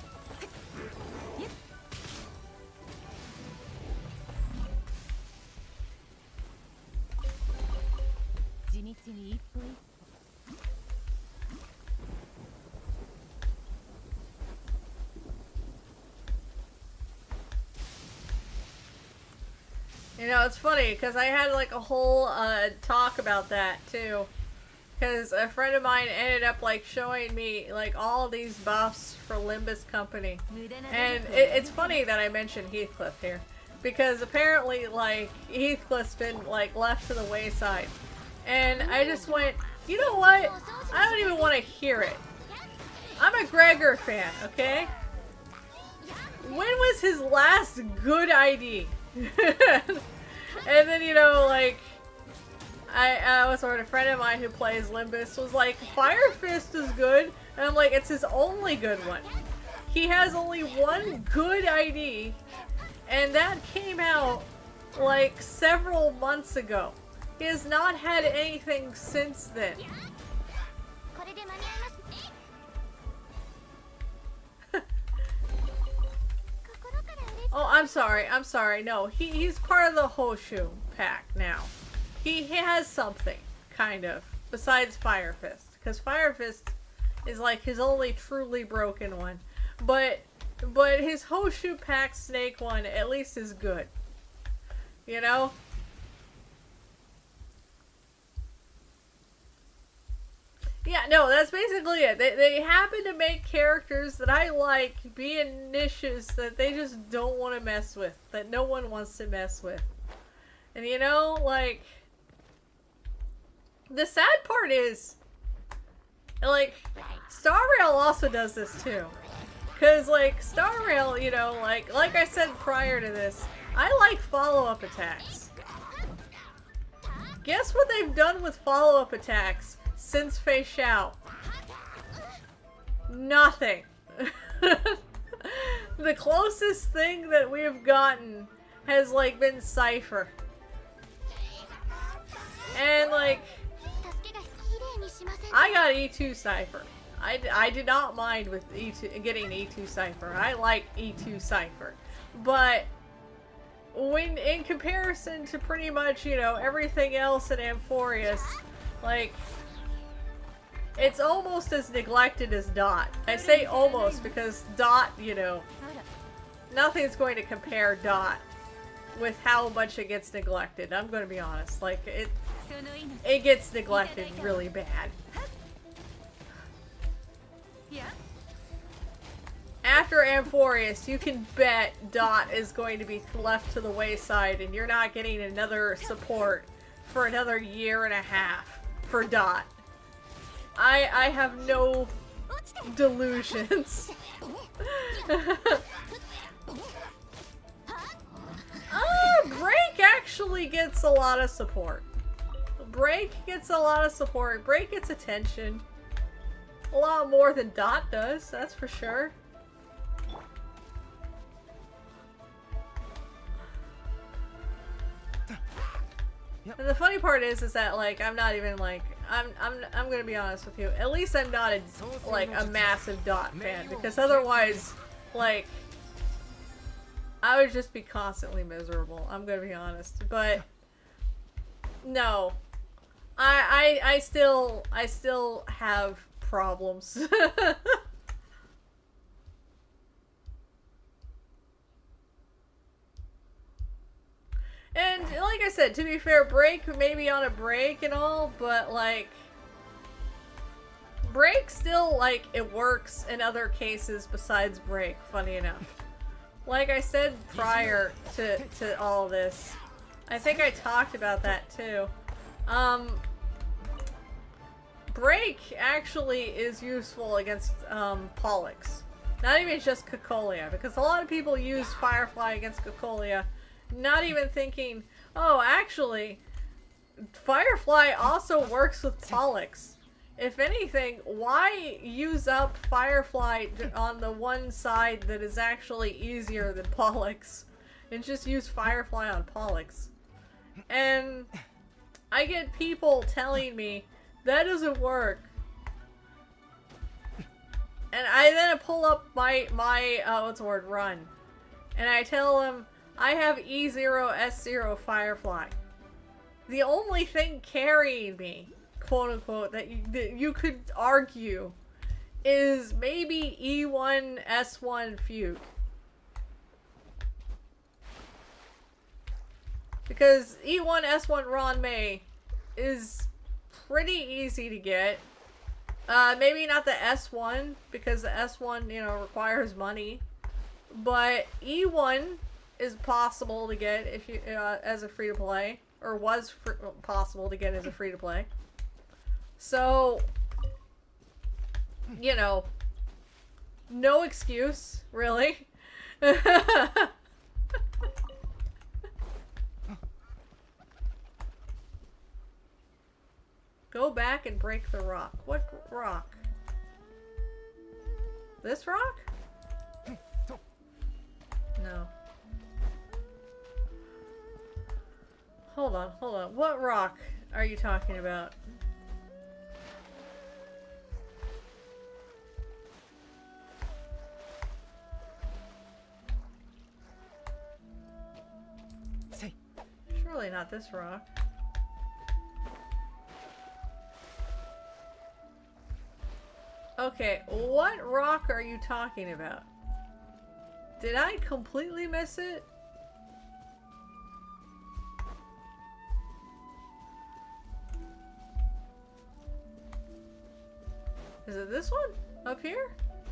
You know, it's funny, because I had, like, a whole, talk about that, too. Because a friend of mine ended up, like, showing me, like, all of these buffs for Limbus Company. And it's funny that I mentioned Heathcliff here. Because apparently, like, Heathcliff's been, like, left to the wayside. And I just went, you know what? I don't even want to hear it. I'm a Gregor fan, okay? When was his last good ID? And then, you know, like, I was with a friend of mine who plays Limbus was like, Fire Fist is good, and I'm like, it's his only good one. He has only one good ID, and that came out, like, several months ago. He has not had anything since then. Oh, I'm sorry. No, he's part of the Hoshu pack now. He has something, kind of, besides Fire Fist. Because Fire Fist is like his only truly broken one. But his Hoshu pack snake one at least is good. You know? Yeah, no, that's basically it. They happen to make characters that I like be in niches that they just don't want to mess with. That no one wants to mess with. And you know, like, the sad part is, like, Star Rail also does this too. Because, like, Star Rail, you know, like I said prior to this, I like follow-up attacks. Guess what they've done with follow-up attacks since Fei Xiao? Nothing. The closest thing that we have gotten has, like, been Cypher. And, like, I got E2 Cypher. I did not mind with E2 getting E2 Cypher. I like E2 Cypher. But when in comparison to pretty much, you know, everything else in Amphorius, like, it's almost as neglected as Dot. I say almost because Dot, you know, nothing's going to compare Dot with how much it gets neglected. I'm going to be honest. Like, it gets neglected really bad. After Amphorius, you can bet Dot is going to be left to the wayside and you're not getting another support for another year and a half for Dot. I have no delusions. Break actually gets a lot of support. Break gets a lot of support. Break gets attention. A lot more than Dot does, that's for sure. And the funny part is that, like, I'm not even, like, I'm gonna be honest with you. At least I'm not a massive Dot fan, because otherwise, like, I would just be constantly miserable. I'm gonna be honest. But no, I still have problems. And like I said, to be fair, Break may be on a break and all, but like, Break still, like, it works in other cases besides Break, funny enough. Like I said prior to all this, I think I talked about that too. Break actually is useful against Pollux. Not even just Cocolia, because a lot of people use Firefly against Cocolia, not even thinking, oh, actually, Firefly also works with Pollux. If anything, why use up Firefly on the one side that is actually easier than Pollux, and just use Firefly on Pollux? And I get people telling me, that doesn't work. And I then pull up my what's the word, run. And I tell them, I have E0, S0 Firefly. The only thing carrying me, quote unquote, that you could argue is maybe E1, S1 Fugue. Because E1, S1 Ron May is pretty easy to get. Maybe not the S1, because the S1, you know, requires money. But E1 is possible to get if you as a free-to-play, or was possible to get as a free-to-play. So, you know, no excuse, really. Go back and break the rock. What rock? This rock? No. Hold on, hold on. What rock are you talking about? Surely not this rock. Okay, what rock are you talking about? Did I completely miss it? Is it this one? Up here?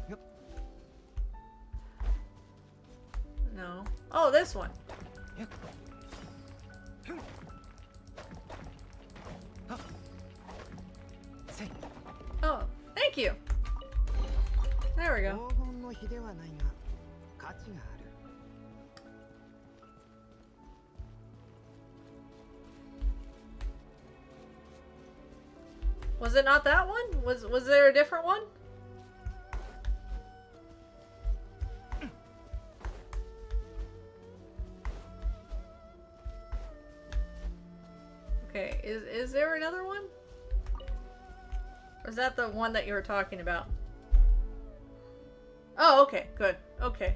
Yep.
No. Oh, this one.
Yep.
Oh, thank you. There we go. Was it not that one? Was there a different one? Okay, is there another one? Or is that the one that you were talking about? Oh, okay, good. Okay.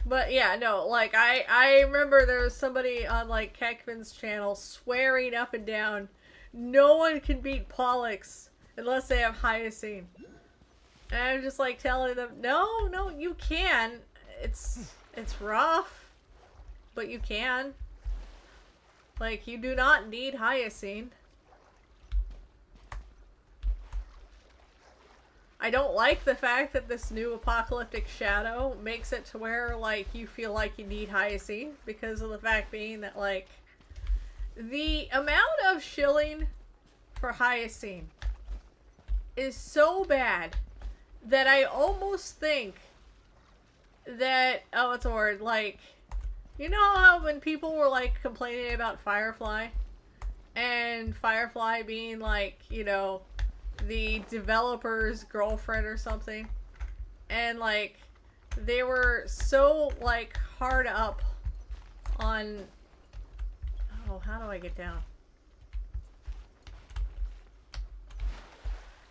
But yeah, no, like I remember there was somebody on like Kekvin's channel swearing up and down, no one can beat Pollux unless they have Hyacine. And I'm just like telling them, no, you can. It's rough, but you can. Like, you do not need Hyacine. I don't like the fact that this new apocalyptic shadow makes it to where, like, you feel like you need Hyacine, because of the fact being that, like, the amount of shilling for Hyacine is so bad that I almost think that, oh, it's a word, like, you know how when people were, like, complaining about Firefly, and Firefly being, like, you know, the developer's girlfriend or something, and like they were so like hard up on, oh, how do I get down?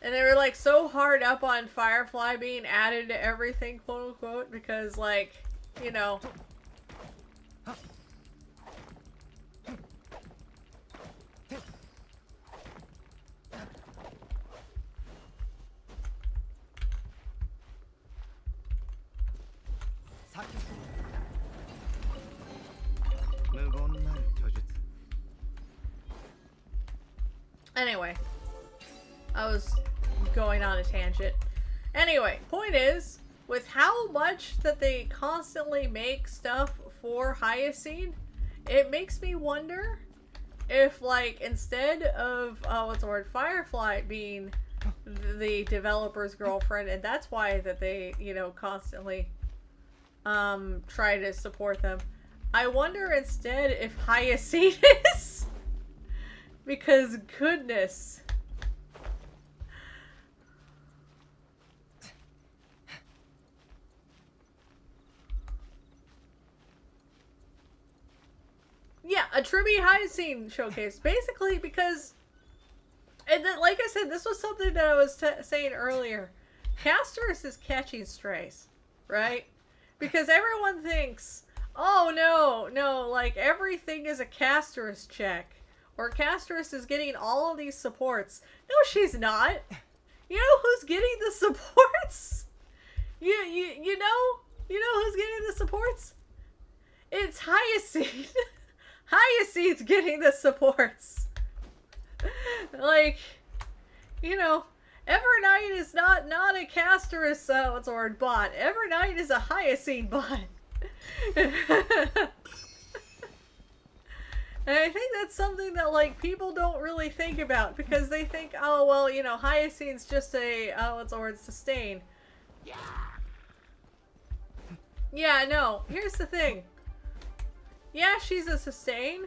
And they were like so hard up on Firefly being added to everything, quote unquote, because like, you know, anyway, I was going on a tangent. Anyway, point is, with how much that they constantly make stuff for Hyacine, it makes me wonder if, like, instead of, what's the word, Firefly being the developer's girlfriend, and that's why that they, you know, constantly try to support them, I wonder instead if Hyacine is. Because goodness. Yeah, a Tribby Hyacine showcase. Basically because, and then, like I said, this was something that I was saying earlier. Castorus is catching strays, right? Because everyone thinks, oh no, like everything is a Castorus check. Or Castorus is getting all of these supports. No, she's not. You know who's getting the supports? You know who's getting the supports? It's Hyacine. Hyacine's getting the supports. Like, you know, Evernight is not a Castorus, what's the word, bot. Evernight is a Hyacine bot. And I think that's something that, like, people don't really think about, because they think, oh, well, you know, Hyacine's just a, what's the word, sustain. Yeah, no, here's the thing. Yeah, she's a sustain,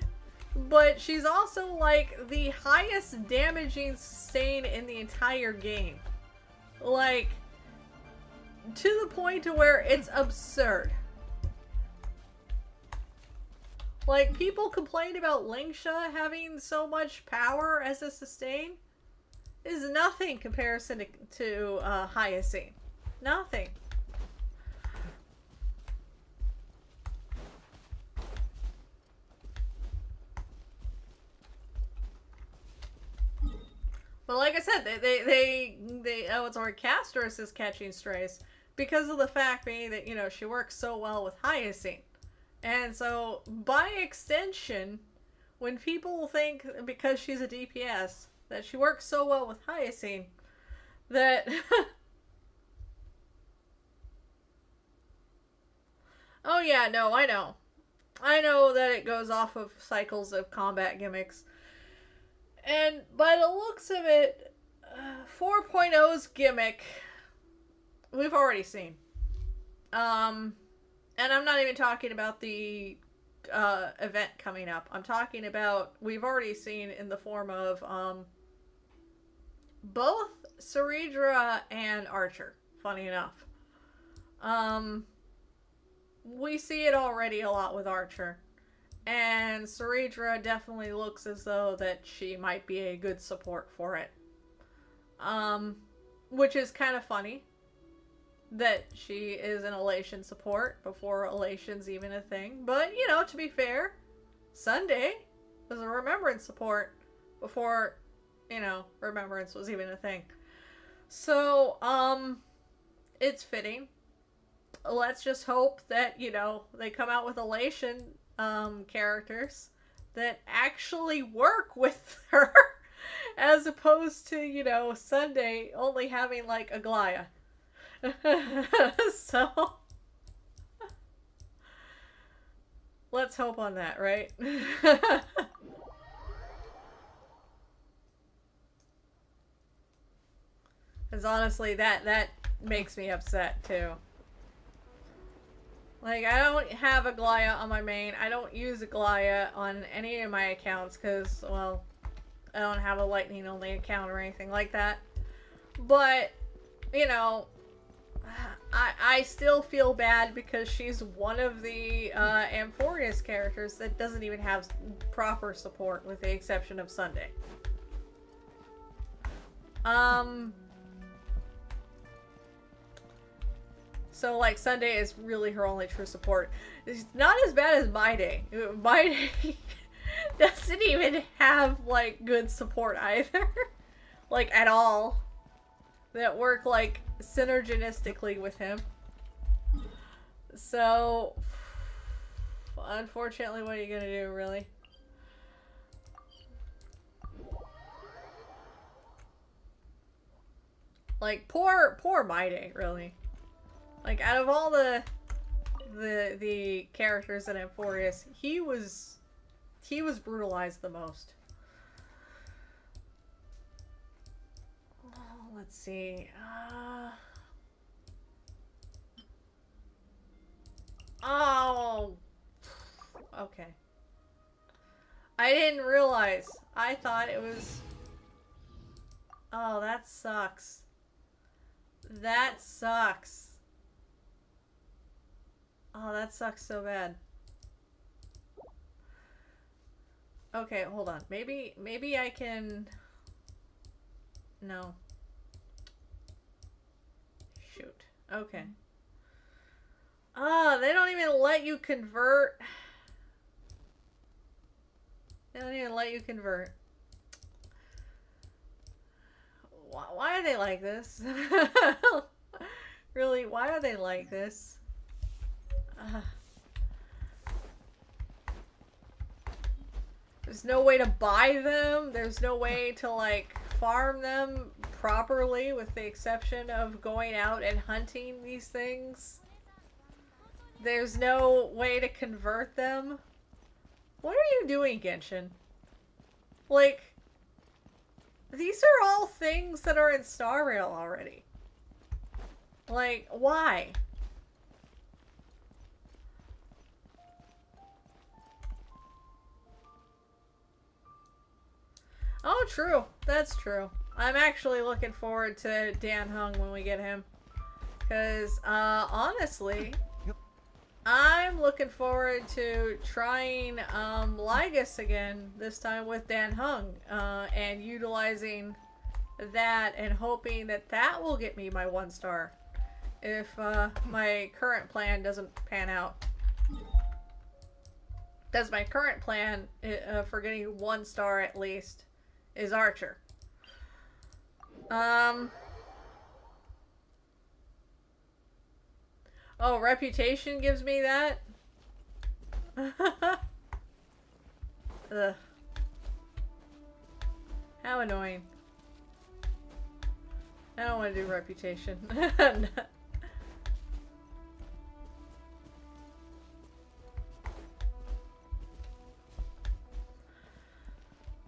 but she's also, like, the highest damaging sustain in the entire game. Like, to the point to where it's absurd. Like, people complain about Lingsha having so much power as a sustain. Is nothing comparison to Hyacine. Nothing. But like I said, they what's our Castorus is catching strays because of the fact being that, you know, she works so well with Hyacine. And so, by extension, when people think, because she's a DPS, that she works so well with Hyacine, that... Oh yeah, no, I know. I know that it goes off of cycles of combat gimmicks. And by the looks of it, 4.0's gimmick, we've already seen. And I'm not even talking about the event coming up. I'm talking about, we've already seen in the form of both Ceridra and Archer, funny enough. We see it already a lot with Archer. And Ceridra definitely looks as though that she might be a good support for it. Which is kind of funny. That she is an Elation support before Elation's even a thing. But, you know, to be fair, Sunday was a Remembrance support before, you know, Remembrance was even a thing. So, it's fitting. Let's just hope that, you know, they come out with Elation characters that actually work with her as opposed to, you know, Sunday only having like Aglaya. So let's hope on that, right? Because honestly, that makes me upset too. Like, I don't have Aglaya on my main. I don't use Aglaya on any of my accounts because, well, I don't have a lightning only account or anything like that. But, you know, I still feel bad because she's one of the Amphorius characters that doesn't even have proper support with the exception of Sunday. So, like, Sunday is really her only true support. It's not as bad as My Day. My Day doesn't even have, like, good support either. Like, at all. That work, like, synergistically with him. So, unfortunately, what are you gonna do, really? Like, poor My Day, really. Like, out of all the characters in Amphorius, he was brutalized the most. Oh, let's see. Oh. Okay. I didn't realize. I thought it was... Oh, that sucks. That sucks. Oh, that sucks so bad. Okay, hold on. Maybe I can... No. Shoot. Okay. Ah, they don't even let you convert. They don't even let you convert. Why are they like this? Really, why are they like this? There's no way to buy them. There's no way to, like, farm them properly with the exception of going out and hunting these things. There's no way to convert them. What are you doing, Genshin? Like, these are all things that are in Star Rail already. Like, why? Oh, true. That's true. I'm actually looking forward to Dan Hung when we get him. Because, honestly, I'm looking forward to trying Lygus again, this time with Dan Hung, and utilizing that and hoping that that will get me my 1 star if my current plan doesn't pan out. Because my current plan for getting 1 star at least is Archer. Oh, reputation gives me that? Ugh. How annoying. I don't want to do reputation.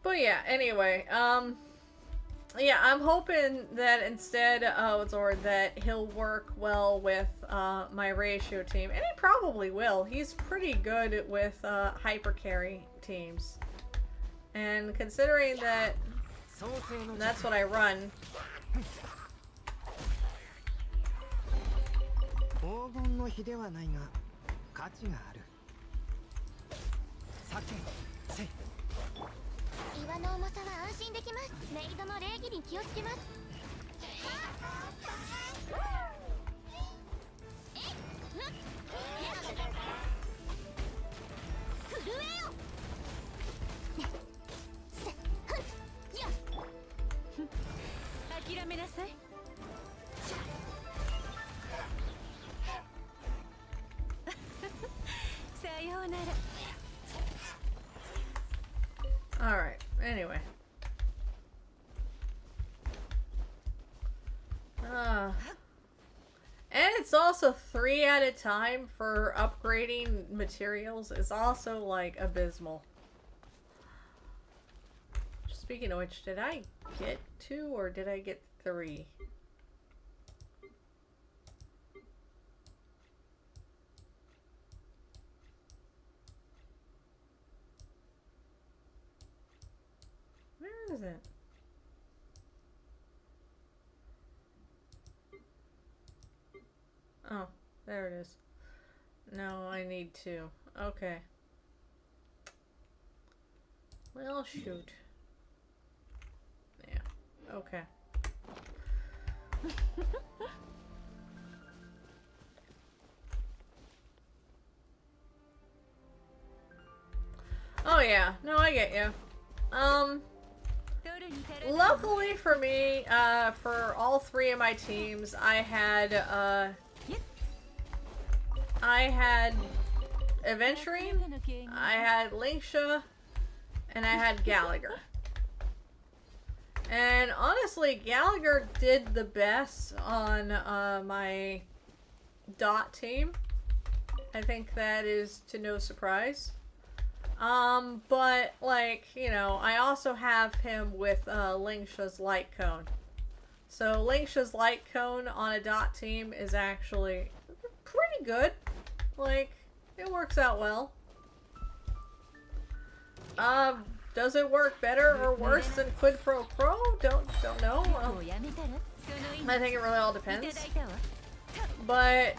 But yeah, anyway, Yeah, I'm hoping that instead, that he'll work well with my ratio team, and he probably will. He's pretty good with hyper carry teams, and considering that that's what I run. Alright, anyway. And it's also 3 at a time for upgrading materials. It's also, like, abysmal. Speaking of which, did I get 2 or did I get 3? Where is it? Oh, there it is. No, I need 2. Okay. Well, shoot. Yeah. Okay. Oh yeah. No, I get you. Luckily for me, for all 3 of my teams, I had Aventurine, I had Linksha, and I had Gallagher. And honestly, Gallagher did the best on my dot team. I think that is to no surprise. But, like, you know, I also have him with Linksha's Light Cone. So Linksha's Light Cone on a dot team is actually pretty good. Like, it works out well. Does it work better or worse than Quid Pro Quo? Don't know. I think it really all depends. But,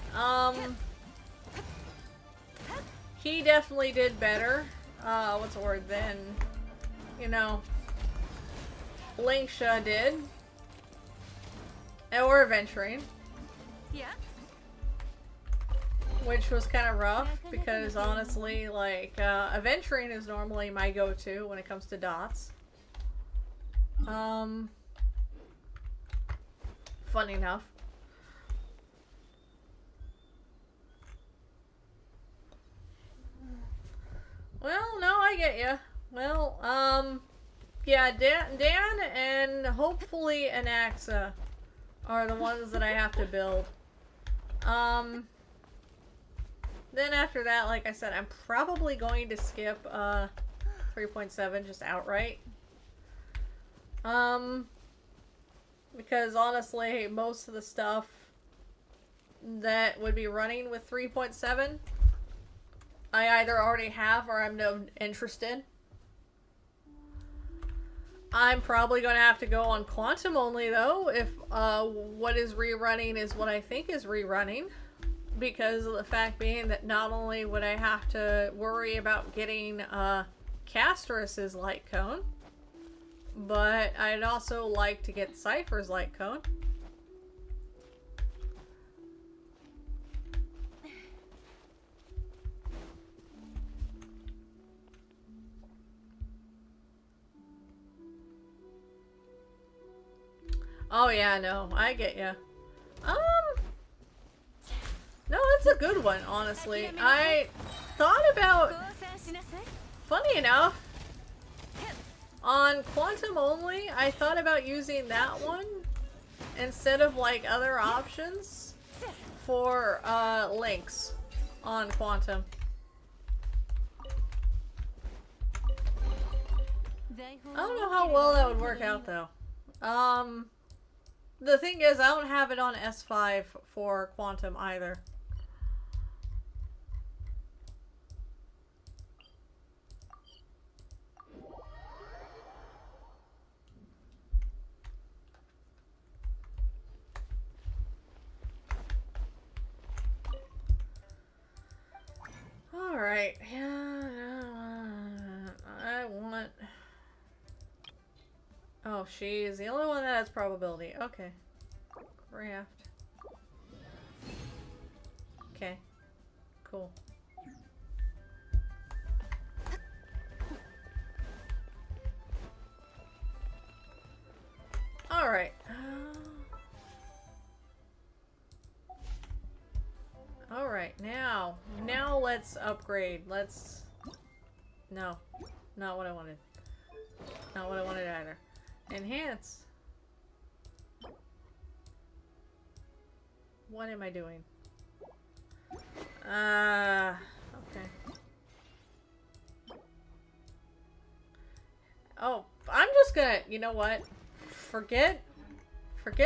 he definitely did better. Than, you know, Linksha did. Or Aventurine. Yeah. Which was kind of rough, because honestly, like, Aventurine is normally my go-to when it comes to dots. Funny enough. Well, no, I get you. Well, yeah, Dan and hopefully Anaxa are the ones that I have to build. Then after that, like I said, I'm probably going to skip 3.7 just outright. Because honestly, most of the stuff that would be running with 3.7, I either already have or I'm no interest in. I'm probably going to have to go on Quantum only, though, if what is rerunning is what I think is rerunning. Because of the fact being that not only would I have to worry about getting Castorus's Light Cone, but I'd also like to get Cypher's Light Cone. Oh yeah, no, I get ya. No, that's a good one, honestly. I thought about, funny enough, on Quantum only, I thought about using that one instead of, like, other options for, links on Quantum. I don't know how well that would work out, though. The thing is, I don't have it on S5 for Quantum either. Alright, I want... Oh, she's the only one that has probability. Okay. Craft. Okay. Cool. Alright. Alright, now let's upgrade. No. Not what I wanted. Not what I wanted either. Enhance. What am I doing? Okay. Oh, I'm just gonna, you know what? Forget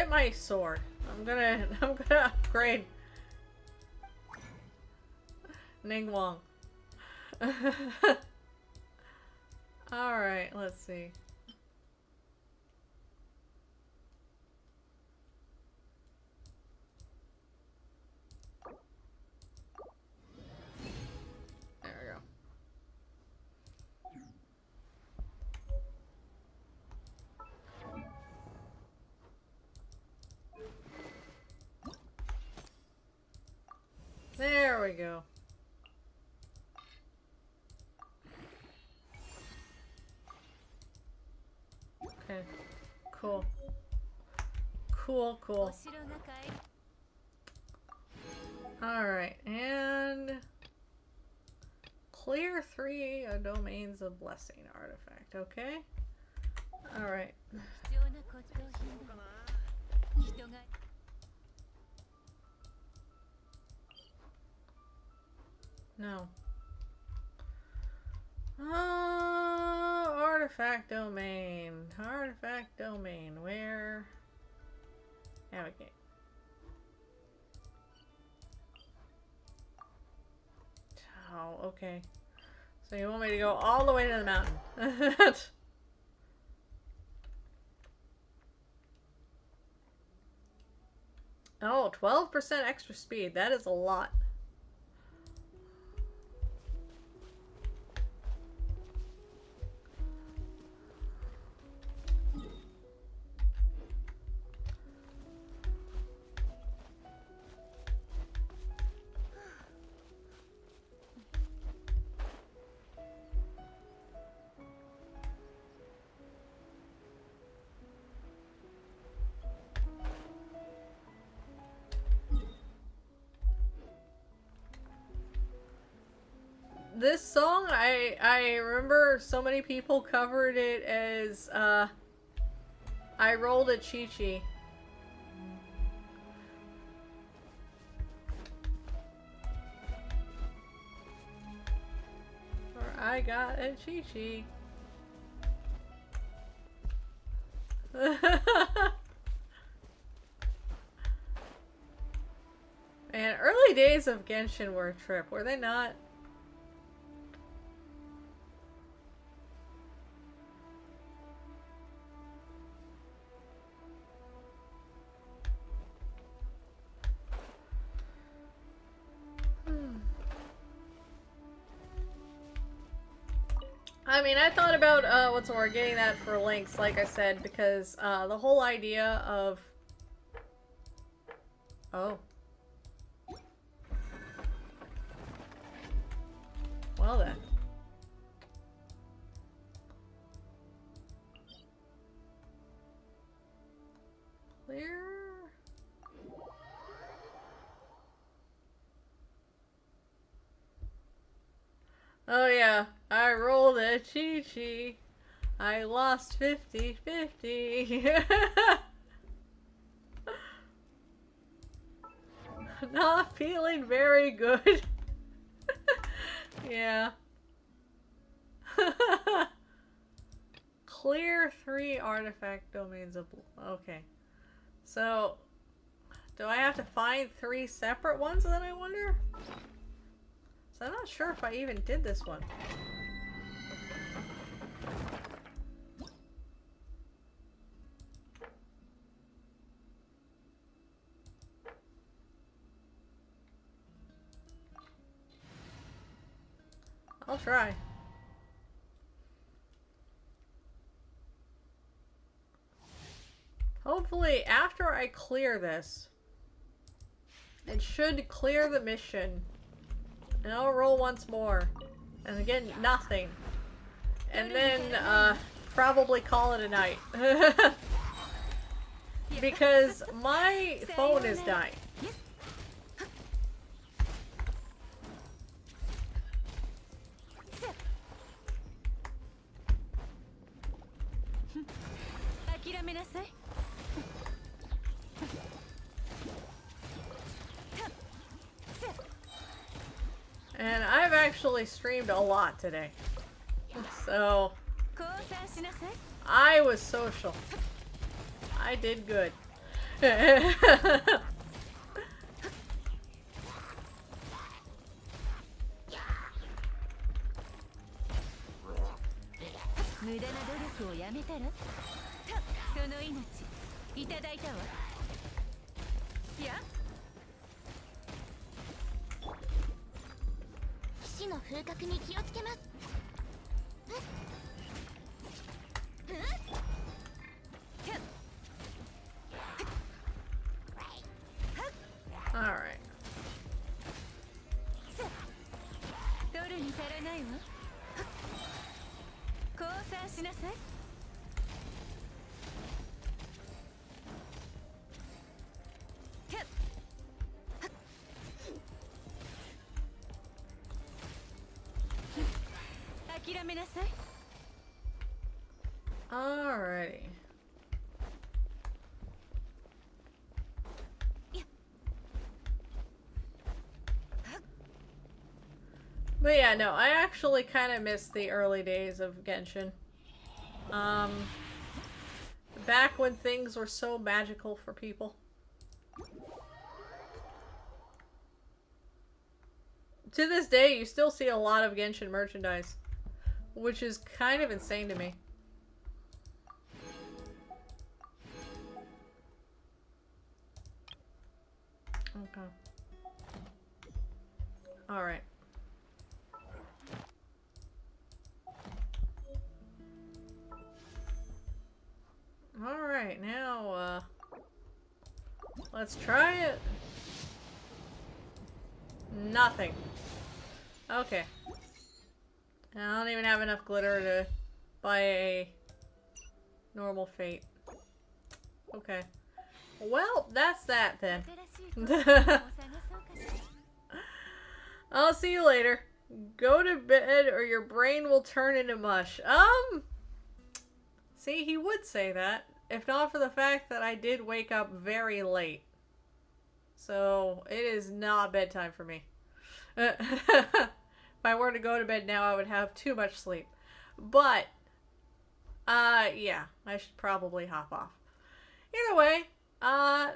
my sword. I'm gonna upgrade Ning Wong. Alright, let's see. There we go. There we go. Okay. Cool. Cool. Alright, and clear 3 domains of blessing artifact, okay? Alright. No. Artifact domain. Artifact domain. Where? Navigate. Oh, okay. So you want me to go all the way to the mountain. Oh, 12% extra speed. That is a lot. This song, I remember so many people covered it as, I rolled a Chi-Chi. Or I got a Chi-Chi. Man, early days of Genshin were a trip, were they not? I mean, I thought about, what's the word, getting that for links, like I said, because, the whole idea of... Oh. Well then. Clear... Oh yeah, I rolled a Chi-Chi. I lost 50-50. Not feeling very good. Yeah. Clear 3 artifact domains of... Okay. So, do I have to find 3 separate ones then, I wonder? So I'm not sure if I even did this one. I'll try. Hopefully, after I clear this, it should clear the mission. And I'll roll once more. And again, nothing. And then, probably call it a night. Because my phone is dying. And I've actually streamed a lot today. So, I was social. I did good. Alright. Alrighty. But yeah, no, I actually kind of miss the early days of Genshin. Back when things were so magical for people. To this day, you still see a lot of Genshin merchandise, which is kind of insane to me. Okay. Alright. Alright, now, let's try it. Nothing. Okay. I don't even have enough glitter to buy a normal fate. Okay. Well, that's that then. I'll see you later. Go to bed or your brain will turn into mush. See, he would say that, if not for the fact that I did wake up very late. So, it is not bedtime for me. If I were to go to bed now, I would have too much sleep. But, yeah, I should probably hop off. Either way,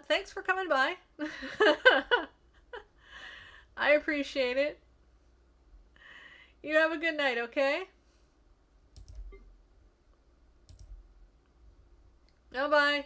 thanks for coming by. I appreciate it. You have a good night, okay? Bye-bye.